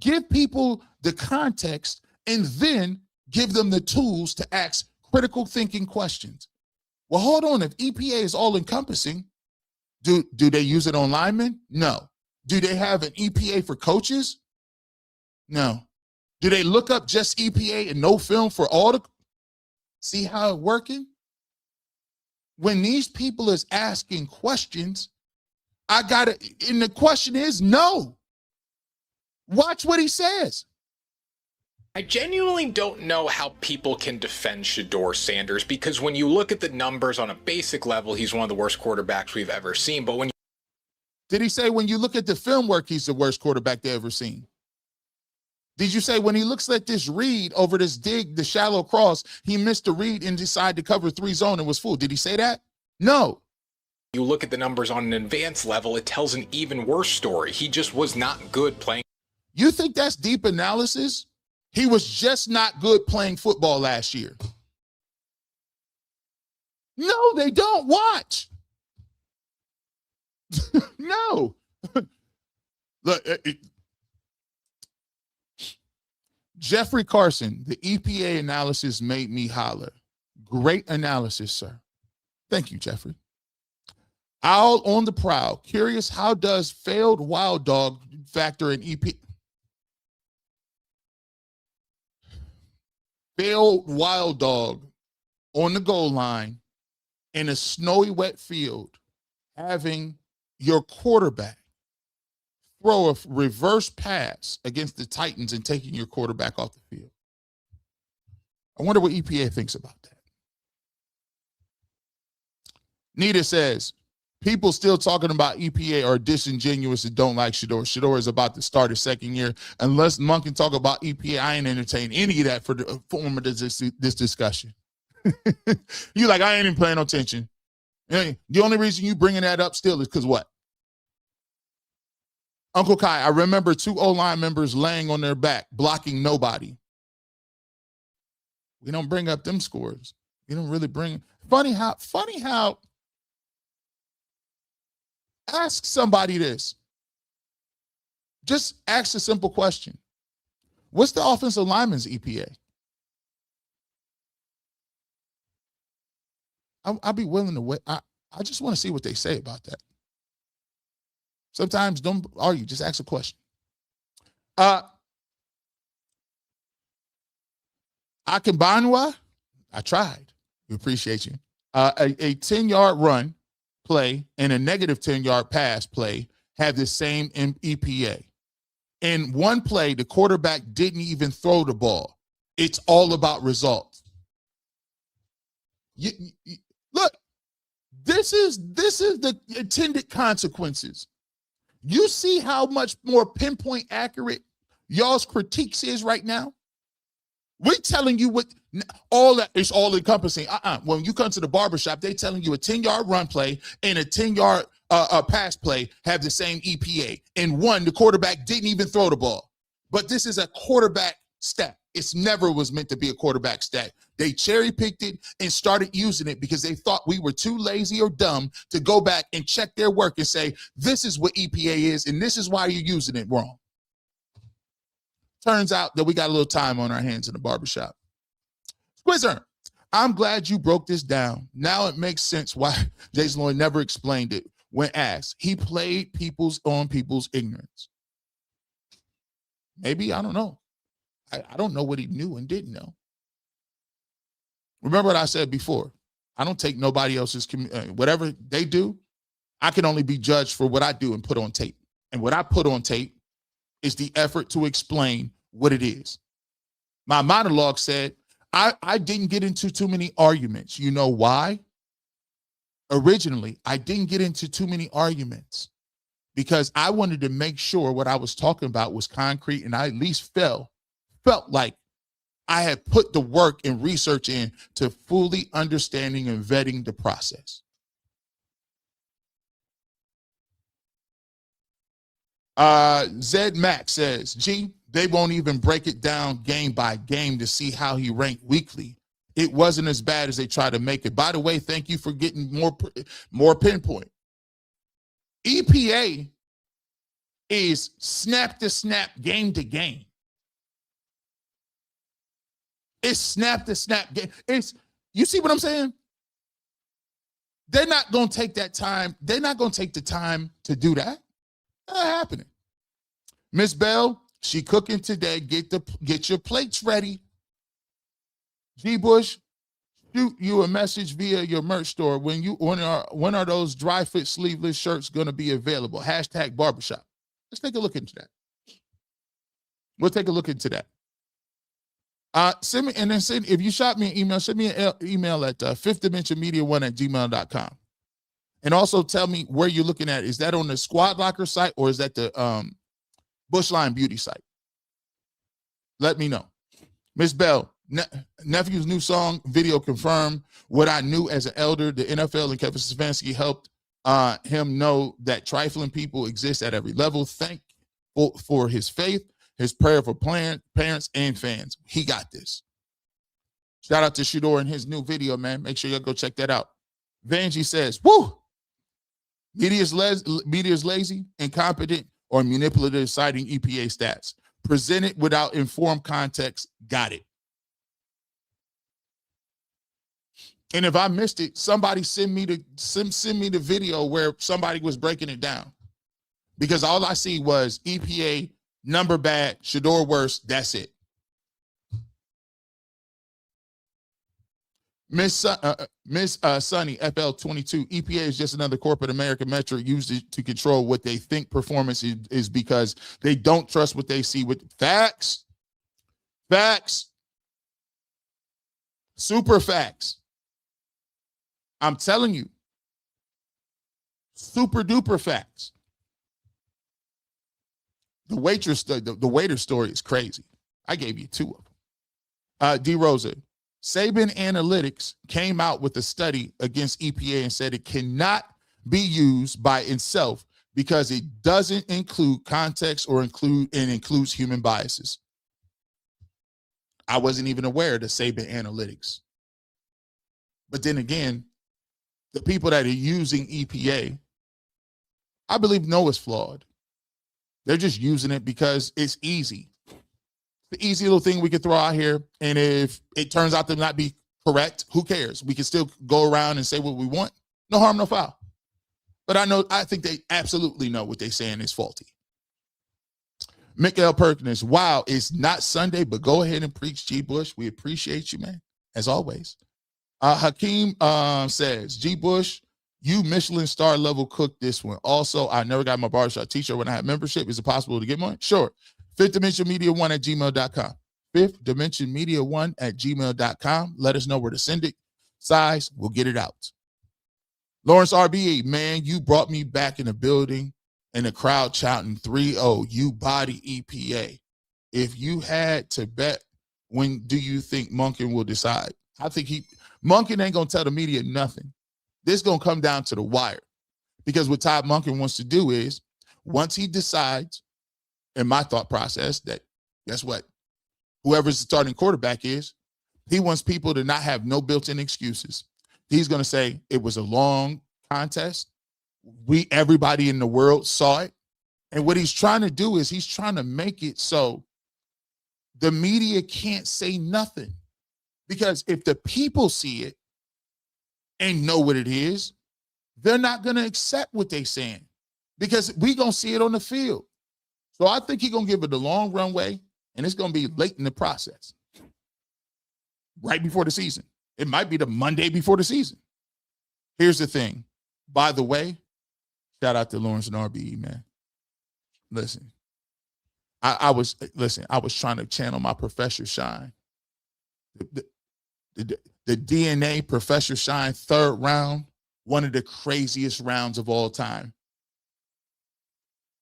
Give people the context and then give them the tools to ask critical thinking questions. Well, hold on. If EPA is all encompassing, do they use it on linemen? No. Do they have an EPA for coaches? No. Do they look up just EPA and no film for all the? See how it's working? When these people is asking questions, and the question is no. Watch what he says. I genuinely don't know how people can defend Shedeur Sanders because when you look at the numbers on a basic level, he's one of the worst quarterbacks we've ever seen. But when did he say when you look at the film work, he's the worst quarterback they ever seen? Did you say when he looks at this read over this dig, the shallow cross, he missed the read and decided to cover 3 zone and was fooled? Did he say that? No. You look at the numbers on an advanced level, it tells an even worse story. He just was not good playing. You think that's deep analysis? He was just not good playing football last year. No, they don't. Watch. No. Look, Jeffrey Carson, the EPA analysis made me holler. Great analysis, sir. Thank you, Jeffrey. Owl on the prowl. Curious, how does failed wild dog factor in EPA? Failed wild dog on the goal line in a snowy, wet field, having your quarterback throw a reverse pass against the Titans and taking your quarterback off the field. I wonder what EPA thinks about that. Nita says, people still talking about EPA are disingenuous and don't like Shedeur. Shedeur is about to start his second year. Unless Monk can talk about EPA, I ain't entertain any of that for the form of this discussion. You like, I ain't even paying no attention. The only reason you bringing that up still is because what? Uncle Kai, I remember 2 O-line members laying on their back, blocking nobody. We don't bring up them scores. We don't really bring. Funny how. Ask somebody this. Just ask a simple question. What's the offensive lineman's EPA? I'll be willing to wait. I just want to see what they say about that. Sometimes don't argue, just ask a question. Akinbanwa, I tried. We appreciate you. A 10-yard run play and a negative 10-yard pass play have the same EPA. In one play, the quarterback didn't even throw the ball. It's all about results. Look, this is the intended consequences. You see how much more pinpoint accurate y'all's critiques is right now? We're telling you what all that is all encompassing. When you come to the barbershop, they're telling you a 10-yard run play and a 10-yard pass play have the same EPA. And one, the quarterback didn't even throw the ball. But this is a quarterback stat. It's never was meant to be a quarterback stat. They cherry-picked it and started using it because they thought we were too lazy or dumb to go back and check their work and say, this is what EPA is, and this is why you're using it wrong. Turns out that we got a little time on our hands in the barbershop. Squizzer, I'm glad you broke this down. Now it makes sense why Jason Lloyd never explained it when asked. He played on people's ignorance. Maybe, I don't know. I don't know what he knew and didn't know. Remember what I said before. I don't take nobody else's, whatever they do, I can only be judged for what I do and put on tape. And what I put on tape is the effort to explain what it is. My monologue said, I didn't get into too many arguments. You know why? Originally, I didn't get into too many arguments because I wanted to make sure what I was talking about was concrete, and I at least felt like I had put the work and research in to fully understanding and vetting the process. Zed Max says, G, they won't even break it down game by game to see how he ranked weekly. It wasn't as bad as they tried to make it. By the way, thank you for getting more pinpoint. EPA is snap to snap, game to game. It's snap to snap game. You see what I'm saying? They're not going to take that time. They're not going to take the time to do that. Not happening. Miss Bell, she cooking today. Get your plates ready. G Bush, shoot you a message via your merch store when are those dry fit sleeveless shirts going to be available? Hashtag barbershop. Let's take a look into that. We'll take a look into that. Send me, and then if you shot me an email, send me an email at fifthdimensionmedia1@gmail.com. And also tell me where you're looking at. Is that on the Squad Locker site or is that the Bushline Beauty site? Let me know. Miss Bell, nephew's new song video confirmed what I knew as an elder. The NFL and Kevin Stefanski helped him know that trifling people exist at every level. Thankful for his faith. his prayer for parents and fans. He got this. Shout out to Shedeur and his new video, man. Make sure y'all go check that out. Vanjie says, woo! Media's lazy, incompetent, or manipulative, citing EPA stats. Presented without informed context. Got it. And if I missed it, somebody send me the video where somebody was breaking it down. Because all I see was EPA, number bad, Shedeur worse, that's it. Miss Sunny, FL22, EPA is just another corporate American metric used to control what they think performance is because they don't trust what they see with facts. Facts. Super facts. I'm telling you. Super duper facts. The waiter story is crazy. I gave you two of them. D. Rosa. Saban Analytics came out with a study against EPA and said it cannot be used by itself because it doesn't include context or includes human biases. I wasn't even aware of the Saban Analytics. But then again, the people that are using EPA, I believe know it's flawed. They're just using it because it's easy. The easy little thing we could throw out here, and if it turns out to not be correct, who cares? We can still go around and say what we want. No harm, no foul. But I think they absolutely know what they're saying is faulty. Mikael Perkins, wow, it's not Sunday, but go ahead and preach, G. Bush. We appreciate you, man, as always. Hakeem says, G. Bush, you Michelin star level cook this one. Also, I never got my barbershop t-shirt when I had membership. Is it possible to get one? Sure. Fifth Dimension Media 1 at gmail.com. Fifth Dimension Media 1 at gmail.com. Let us know where to send it. Size, we'll get it out. Lawrence RBE, man, you brought me back in the building and the crowd shouting 3-0. You body EPA. If you had to bet, when do you think Monken will decide? I think Monken ain't going to tell the media nothing. This is going to come down to the wire. Because what Todd Monken wants to do is, once he decides, in my thought process, that guess what? Whoever's the starting quarterback is, he wants people to not have no built-in excuses. He's going to say it was a long contest. Everybody in the world saw it. And what he's trying to do is he's trying to make it so the media can't say nothing. Because if the people see it and know what it is, they're not going to accept what they're saying because we going to see it on the field. So I think he's going to give it a long runway, and it's going to be late in the process, right before the season. It might be the Monday before the season. Here's the thing. By the way, shout out to Lawrence and RBE, man. Listen, I was trying to channel my Professor Shine. The DNA Professor Shine third round, one of the craziest rounds of all time.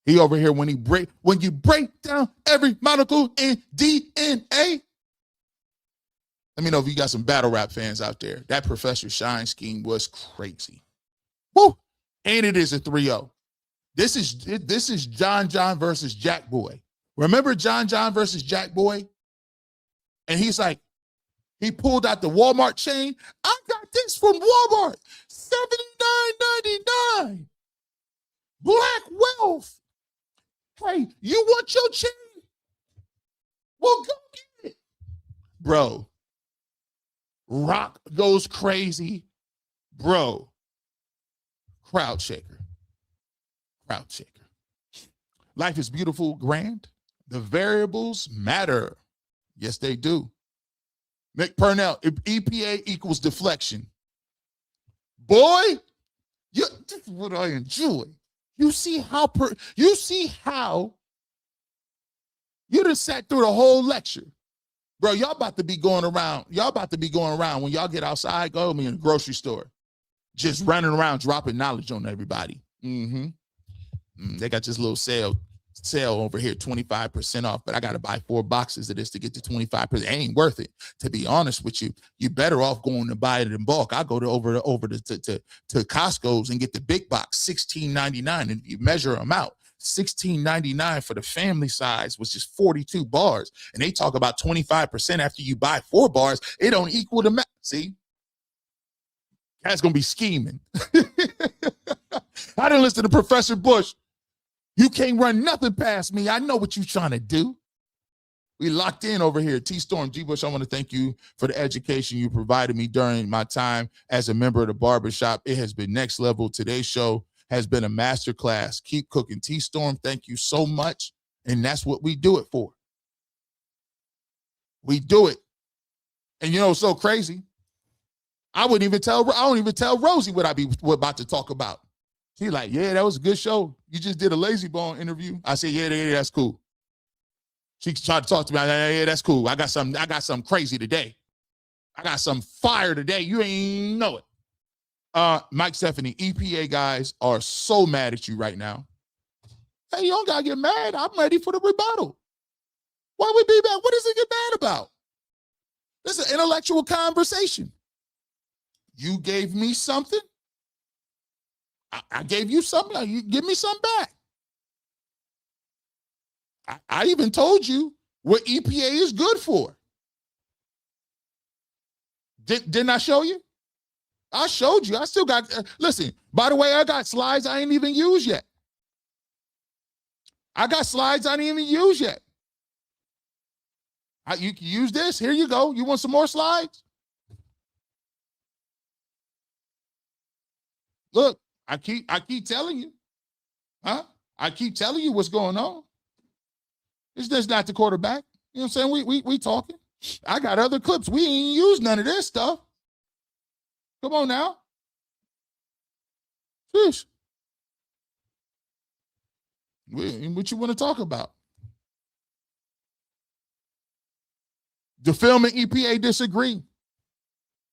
He over here when you break down every molecule in DNA. Let me know if you got some battle rap fans out there. That Professor Shine scheme was crazy. Woo! And it is a 3-0. This is John versus Jack Boy. Remember John versus Jack Boy? And he's like, he pulled out the Walmart chain. I got this from Walmart. $79.99. Black wealth. Hey, you want your chain? Well, go get it. Bro. Rock goes crazy. Bro. Crowd shaker. Crowd shaker. Life is beautiful, grand. The variables matter. Yes, they do. Mick Purnell, if EPA equals deflection. Boy, this is what I enjoy. You see how you done sat through the whole lecture. Bro, y'all about to be going around. Y'all about to be going around when y'all get outside, go me in the grocery store. Just running around dropping knowledge on everybody. They got this little sale over here, 25% off, but I got to buy 4 boxes of this to get to 25%. It ain't worth it. To be honest with you, you're better off going to buy it in bulk. I go to over to Costco's and get the big box, $16.99, and you measure them out. $16.99 for the family size, which is 42 bars. And they talk about 25% after you buy 4 bars. It don't equal the math. See? That's going to be scheming. I didn't listen to Professor Bush. You can't run nothing past me. I know what you're trying to do. We locked in over here. T-Storm, G. Bush, I want to thank you for the education you provided me during my time as a member of the barbershop. It has been next level. Today's show has been a masterclass. Keep cooking. T-Storm, thank you so much. And that's what we do it for. We do it. And you know what's so crazy? I don't even tell Rosie what we're about to talk about. She's like, yeah, that was a good show. You just did a Lazy Bone interview. I said, yeah, that's cool. She tried to talk to me. Yeah, that's cool. I got something crazy today. I got some fire today. You ain't know it. Mike Stephanie, EPA guys are so mad at you right now. Hey, you don't gotta get mad. I'm ready for the rebuttal. Why would we be mad? What does it get mad about? This is an intellectual conversation. You gave me something. I gave you something. You give me something back. I even told you what EPA is good for. Didn't I show you? I showed you. I still got, listen, by the way, I got slides I ain't even used yet. I got slides I didn't even use yet. You can use this. Here you go. You want some more slides? Look, I keep telling you. Huh? I keep telling you what's going on. It's just not the quarterback. You know what I'm saying? We talking. I got other clips. We ain't used none of this stuff. Come on now. Fish. What you want to talk about? The film and EPA disagree.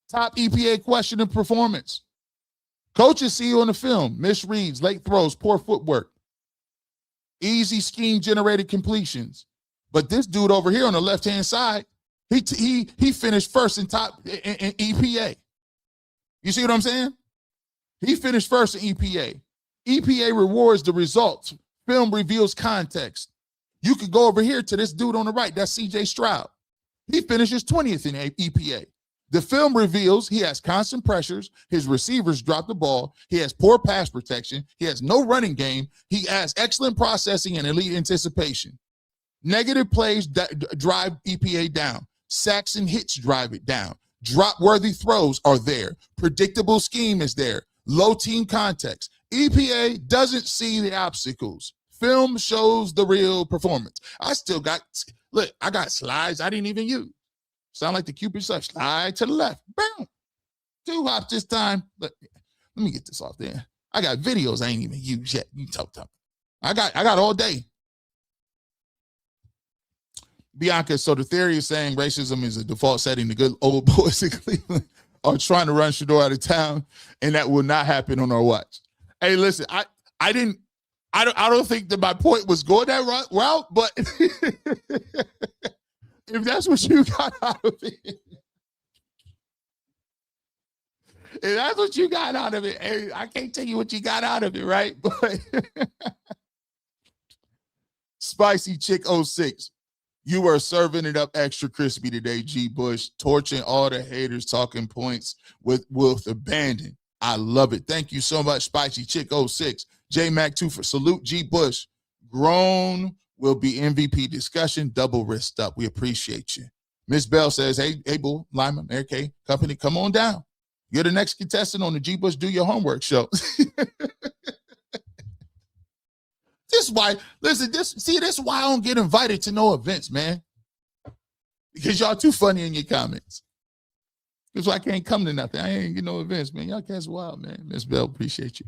Top EPA question of performance. Coaches see you on the film. Misreads, late throws, poor footwork. Easy scheme-generated completions. But this dude over here on the left-hand side, he finished first in EPA. You see what I'm saying? He finished first in EPA. EPA rewards the results. Film reveals context. You could go over here to this dude on the right. That's CJ Stroud. He finishes 20th in EPA. The film reveals he has constant pressures. His receivers drop the ball. He has poor pass protection. He has no running game. He has excellent processing and elite anticipation. Negative plays drive EPA down. Sacks and hits drive it down. Drop-worthy throws are there. Predictable scheme is there. Low team context. EPA doesn't see the obstacles. Film shows the real performance. I got slides I didn't even use. Sound like the Cupid stuff. Slide to the left. Boom. 2 hops this time. Let me get this off there. I got videos I ain't even used yet. You talk. I got all day. Bianca, so the theory is saying racism is a default setting. The good old boys in Cleveland are trying to run Shedeur out of town, and that will not happen on our watch. Hey, listen, I don't think that my point was going that route, but if that's what you got out of it, hey, I can't tell you what you got out of it, right? But Spicy Chick 06, you were serving it up extra crispy today, G. Bush, torching all the haters, talking points with abandon. I love it. Thank you so much, Spicy Chick 06. J Mac 2 for salute, G. Bush. Grown will be MVP discussion, double wrist up. We appreciate you. Miss Bell says, hey, boo, Lyman, Mary Kay, company, come on down. You're the next contestant on the G. Bush Do Your Homework show. This is why I don't get invited to no events, man. Because y'all too funny in your comments. That's why I can't come to nothing. I ain't get no events, man. Y'all cats wild, man. Miss Bell, appreciate you.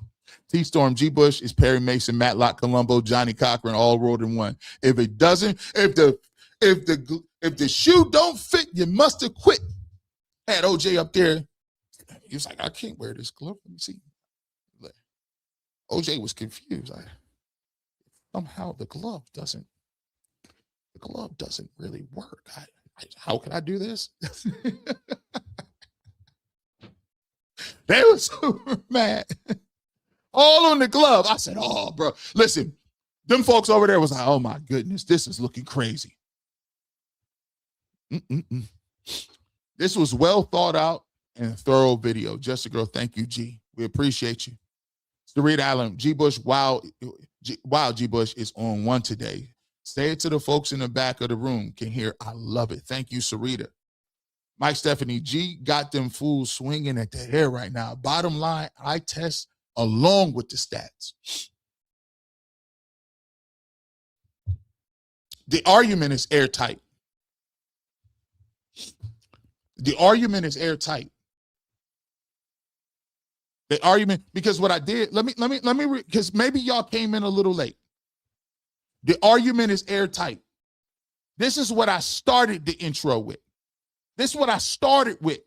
T-Storm, G. Bush is Perry Mason, Matlock Colombo, Johnny Cochran, all rolled in one. If it doesn't, if the shoe don't fit, you must have quit. I had OJ up there. He was like, I can't wear this glove. Let me see. OJ was confused. Somehow the glove doesn't really work. How can I do this? They were super mad. All on the glove. I said, oh, bro. Listen, Them folks over there was like, oh my goodness, this is looking crazy. This was well thought out and a thorough video. Just a girl, thank you, G. We appreciate you. Sarita Allen, G. Bush, wow, G. Bush is on one today. Say it to the folks in the back of the room can hear. I love it. Thank you, Sarita. Mike Stephanie, G got them fools swinging at the hair right now. Bottom line, I test along with the stats. The argument is airtight. The argument is airtight. The argument, because what I did, let me, because maybe y'all came in a little late. The argument is airtight. This is what I started the intro with. This is what I started with.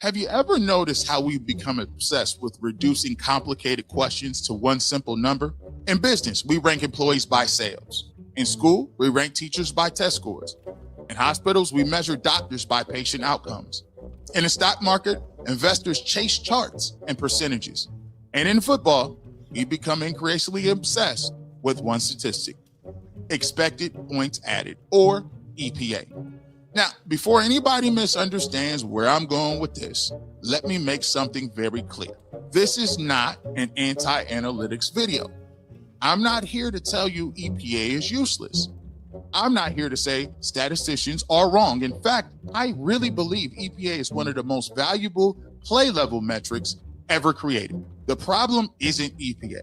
Have you ever noticed how we've become obsessed with reducing complicated questions to one simple number? In business, we rank employees by sales. In school, we rank teachers by test scores. In hospitals, we measure doctors by patient outcomes. In the stock market, investors chase charts and percentages. And in football, we become increasingly obsessed with one statistic: expected points added, or EPA. Now, before anybody misunderstands where I'm going with this, let me make something very clear. This is not an anti-analytics video. I'm not here to tell you EPA is useless. I'm not here to say statisticians are wrong. In fact, I really believe EPA is one of the most valuable play-level metrics ever created. The problem isn't EPA.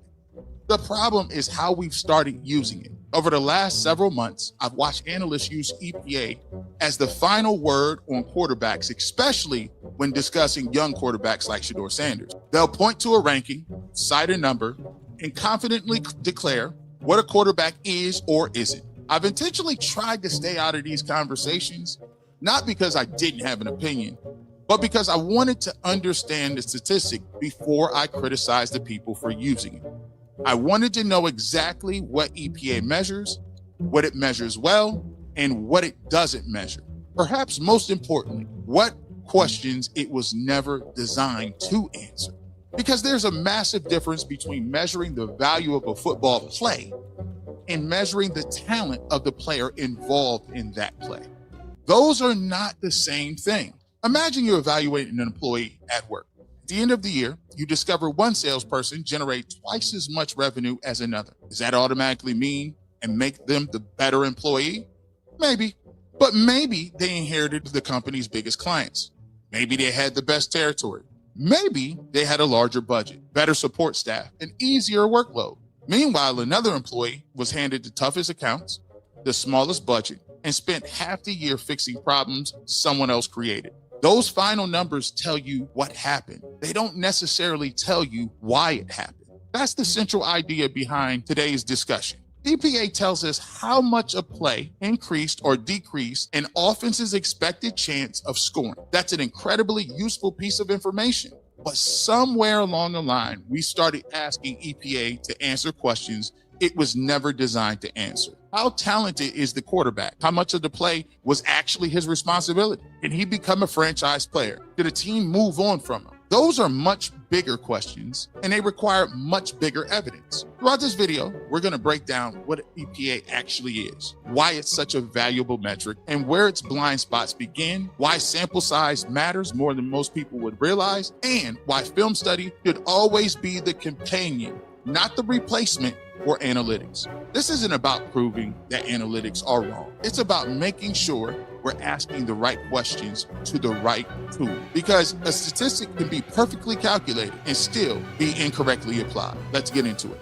The problem is how we've started using it. Over the last several months, I've watched analysts use EPA as the final word on quarterbacks, especially when discussing young quarterbacks like Shedeur Sanders. They'll point to a ranking, cite a number, and confidently declare what a quarterback is or isn't. I've intentionally tried to stay out of these conversations, not because I didn't have an opinion, but because I wanted to understand the statistic before I criticized the people for using it. I wanted to know exactly what EPA measures, what it measures well, and what it doesn't measure. Perhaps most importantly, what questions it was never designed to answer. Because there's a massive difference between measuring the value of a football play and measuring the talent of the player involved in that play. Those are not the same thing. Imagine you're evaluating an employee at work. At the end of the year, you discover one salesperson generate twice as much revenue as another. Does that automatically mean and make them the better employee? Maybe, but maybe they inherited the company's biggest clients. Maybe they had the best territory. Maybe they had a larger budget, better support staff, an easier workload. Meanwhile, another employee was handed the toughest accounts, the smallest budget, and spent half the year fixing problems someone else created. Those final numbers tell you what happened. They don't necessarily tell you why it happened. That's the central idea behind today's discussion. EPA tells us how much a play increased or decreased an offense's expected chance of scoring. That's an incredibly useful piece of information. But somewhere along the line, we started asking EPA to answer questions it was never designed to answer. How talented is the quarterback? How much of the play was actually his responsibility? Did he become a franchise player? Did a team move on from him? Those are much bigger questions, and they require much bigger evidence. Throughout this video, we're going to break down what EPA actually is, why it's such a valuable metric, and where its blind spots begin, why sample size matters more than most people would realize, and why film study should always be the companion, not the replacement for analytics. This isn't about proving that analytics are wrong. It's about making sure we're asking the right questions to the right tool, because a statistic can be perfectly calculated and still be incorrectly applied. Let's get into it.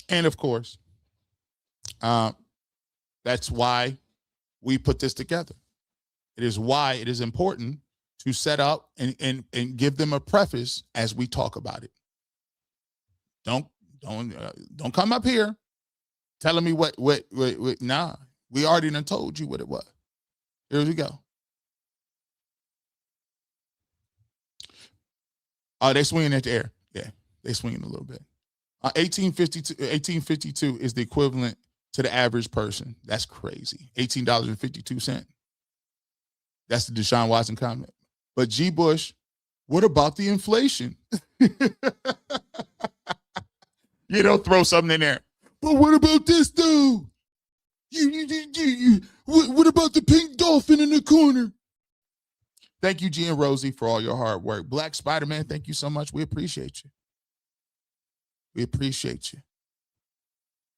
And of course, that's why we put this together. It is why it is important to set up and give them a preface as we talk about it. Don't come up here telling me what nah, we already done told you what it was. Here we go. Oh, they swinging at the air. Yeah, they swinging a little bit. 1852 is the equivalent to the average person. That's crazy. $18.52. That's the Deshaun Watson comment. But G. Bush, what about the inflation? Throw something in there. But what about this, though? What about the pink dolphin in the corner? Thank you, G and Rosie, for all your hard work. Black Spider-Man, thank you so much. We appreciate you. We appreciate you.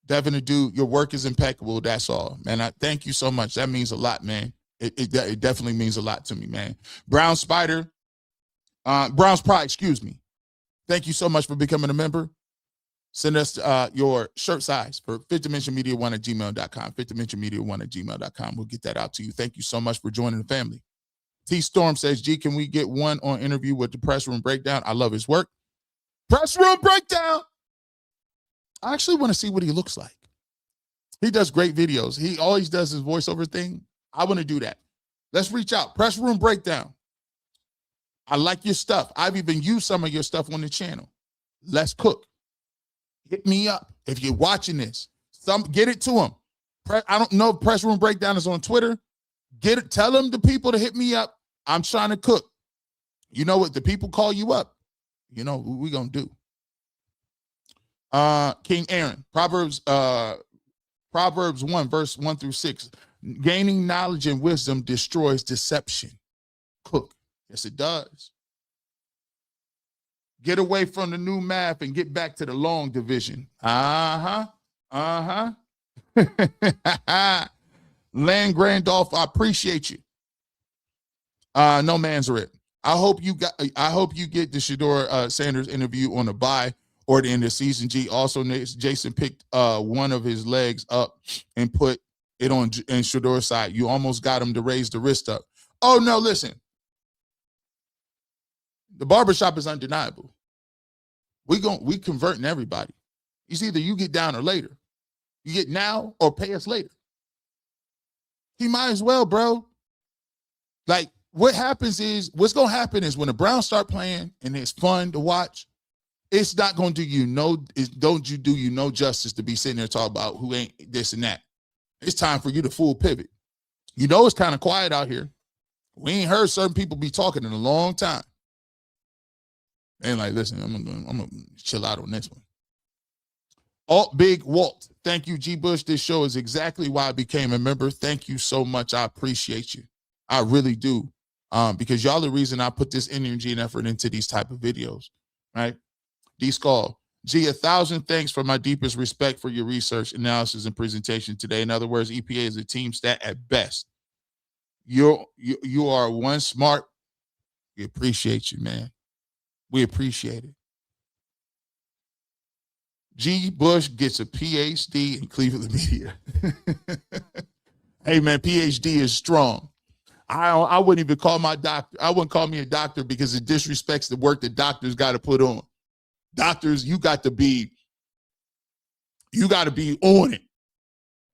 Devin, the dude, your work is impeccable. That's all, man. I thank you so much. That means a lot, man. It definitely means a lot to me, man. Brown's Pride, excuse me. Thank you so much for becoming a member. Send us your shirt size for fifthdimensionmedia1@gmail.com. fifthdimensionmedia1@gmail.com. We'll get that out to you. Thank you so much for joining the family. T Storm says, G, can we get one on interview with the Press Room Breakdown? I love his work. Press Room Breakdown. I actually want to see what he looks like. He does great videos. He always does his voiceover thing. I want to do that. Let's reach out. Press Room Breakdown. I like your stuff. I've even used some of your stuff on the channel. Let's cook. Hit me up. If you're watching this, get it to him. I don't know if Press Room Breakdown is on Twitter. Get it. Tell them the people to hit me up. I'm trying to cook. You know what? The people call you up. You know what we gonna do. King Aaron, Proverbs 1, verse 1 through 6. Gaining knowledge and wisdom destroys deception. Cook. Yes, it does. Get away from the new math and get back to the long division. Land Grandolph, I appreciate you. No man's it. I hope you get the Shedeur Sanders interview on the bye or the end of the season. G. Also, Jason picked one of his legs up and put it on Shedeur's side. You almost got him to raise the wrist up. Oh no, listen. The barbershop is undeniable. We converting everybody. It's either you get down or later. You get now or pay us later. He might as well, bro. Like, what's going to happen is when the Browns start playing and it's fun to watch, it's not going to do you no justice to be sitting there talking about who ain't this and that. It's time for you to full pivot. You know it's kind of quiet out here. We ain't heard certain people be talking in a long time. And like, listen, I'm gonna chill out on this one. Big Walt, thank you, G. Bush. This show is exactly why I became a member. Thank you so much. I appreciate you. I really do. Because y'all the reason I put this energy and effort into these type of videos, right? D. Skull, G, 1,000 thanks for my deepest respect for your research, analysis, and presentation today. In other words, EPA is a team stat at best. You are one smart. We appreciate you, man. We appreciate it. G. Bush gets a PhD in Cleveland media. Hey, man, PhD is strong. I wouldn't even call my doctor. I wouldn't call me a doctor because it disrespects the work that doctors got to put on. Doctors, you got to be on it.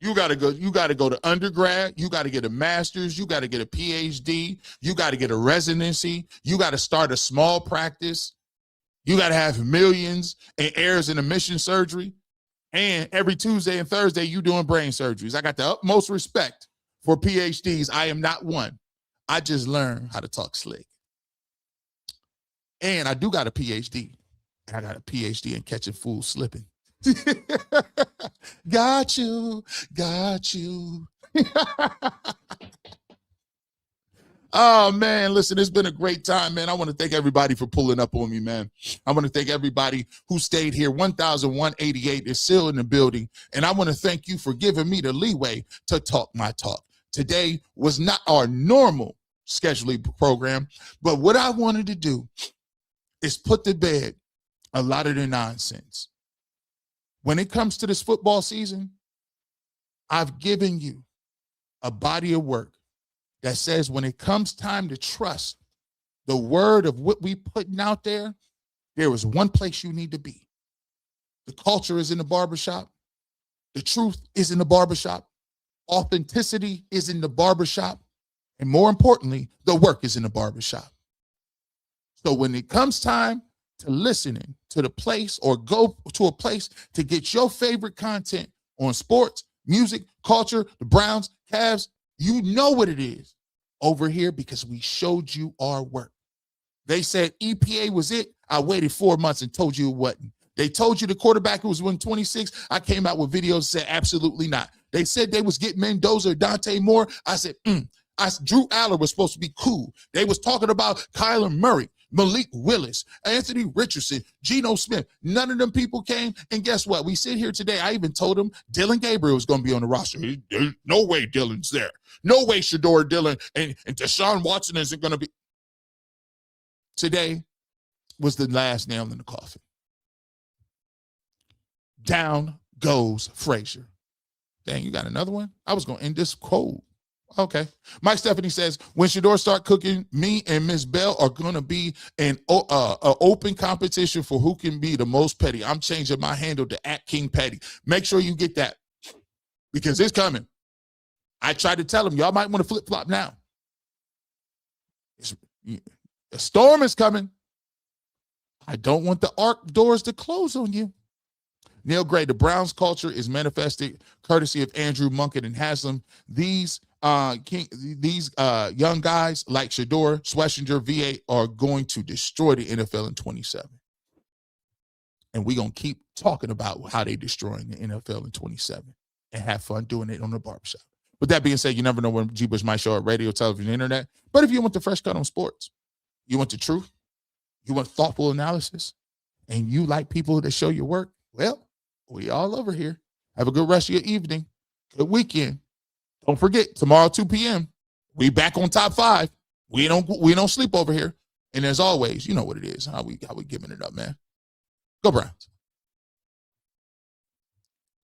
You got to go to undergrad. You got to get a master's. You got to get a PhD. You got to get a residency. You got to start a small practice. You got to have millions in errors in emission surgery. And every Tuesday and Thursday, you doing brain surgeries. I got the utmost respect for PhDs. I am not one. I just learned how to talk slick. And I do got a PhD. I got a PhD in catching fools slipping. Got you. Oh, man, listen, it's been a great time, man. I want to thank everybody for pulling up on me, man. I want to thank everybody who stayed here. 1,188 is still in the building, and I want to thank you for giving me the leeway to talk my talk. Today was not our normal scheduling program, but what I wanted to do is put to bed a lot of the nonsense. When it comes to this football season, I've given you a body of work that says when it comes time to trust the word of what we putting out there, there is one place you need to be. The culture is in the barbershop. The truth is in the barbershop. Authenticity is in the barbershop. And more importantly, the work is in the barbershop. So when it comes time to listening to the place or go to a place to get your favorite content on sports, music, culture, the Browns, Cavs, you know what it is. over here because we showed you our work. They said EPA was it. I waited 4 months and told you it wasn't. They told you the quarterback was 126. I came out with videos and said absolutely not. They said they was getting Mendoza or Dante Moore. I said, Drew Aller was supposed to be cool. They was talking about Kyler Murray, Malik Willis, Anthony Richardson, Geno Smith. None of them people came. And guess what? We sit here today. I even told them Dylan Gabriel was going to be on the roster. There's no way Dylan's there. No way Shedeur Dillon and Deshaun Watson isn't going to be. Today was the last nail in the coffin. Down goes Frazier. Dang, you got another one? I was going to end this cold. Okay. Mike Stephanie says, when Shedeur start cooking, me and Miss Bell are going to be an open competition for who can be the most petty. I'm changing my handle to @KingPetty. Make sure you get that because it's coming. I tried to tell him, y'all might want to flip-flop now. A storm is coming. I don't want the ark doors to close on you. Neil Gray, the Browns culture is manifested courtesy of Andrew Munkett and Haslam. These young guys like Shedeur, Schlesinger, VA are going to destroy the NFL in 27. And we're going to keep talking about how they destroying the NFL in 27 and have fun doing it on the barbershop. With that being said, you never know when G-Bush might show up, radio, television, internet. But if you want the fresh cut on sports, you want the truth, you want thoughtful analysis, and you like people that show your work, well, we all over here. Have a good rest of your evening. Good weekend. Don't forget, tomorrow, 2 p.m., we back on Top 5. We don't sleep over here. And as always, you know what it is. How we giving it up, man. Go Browns.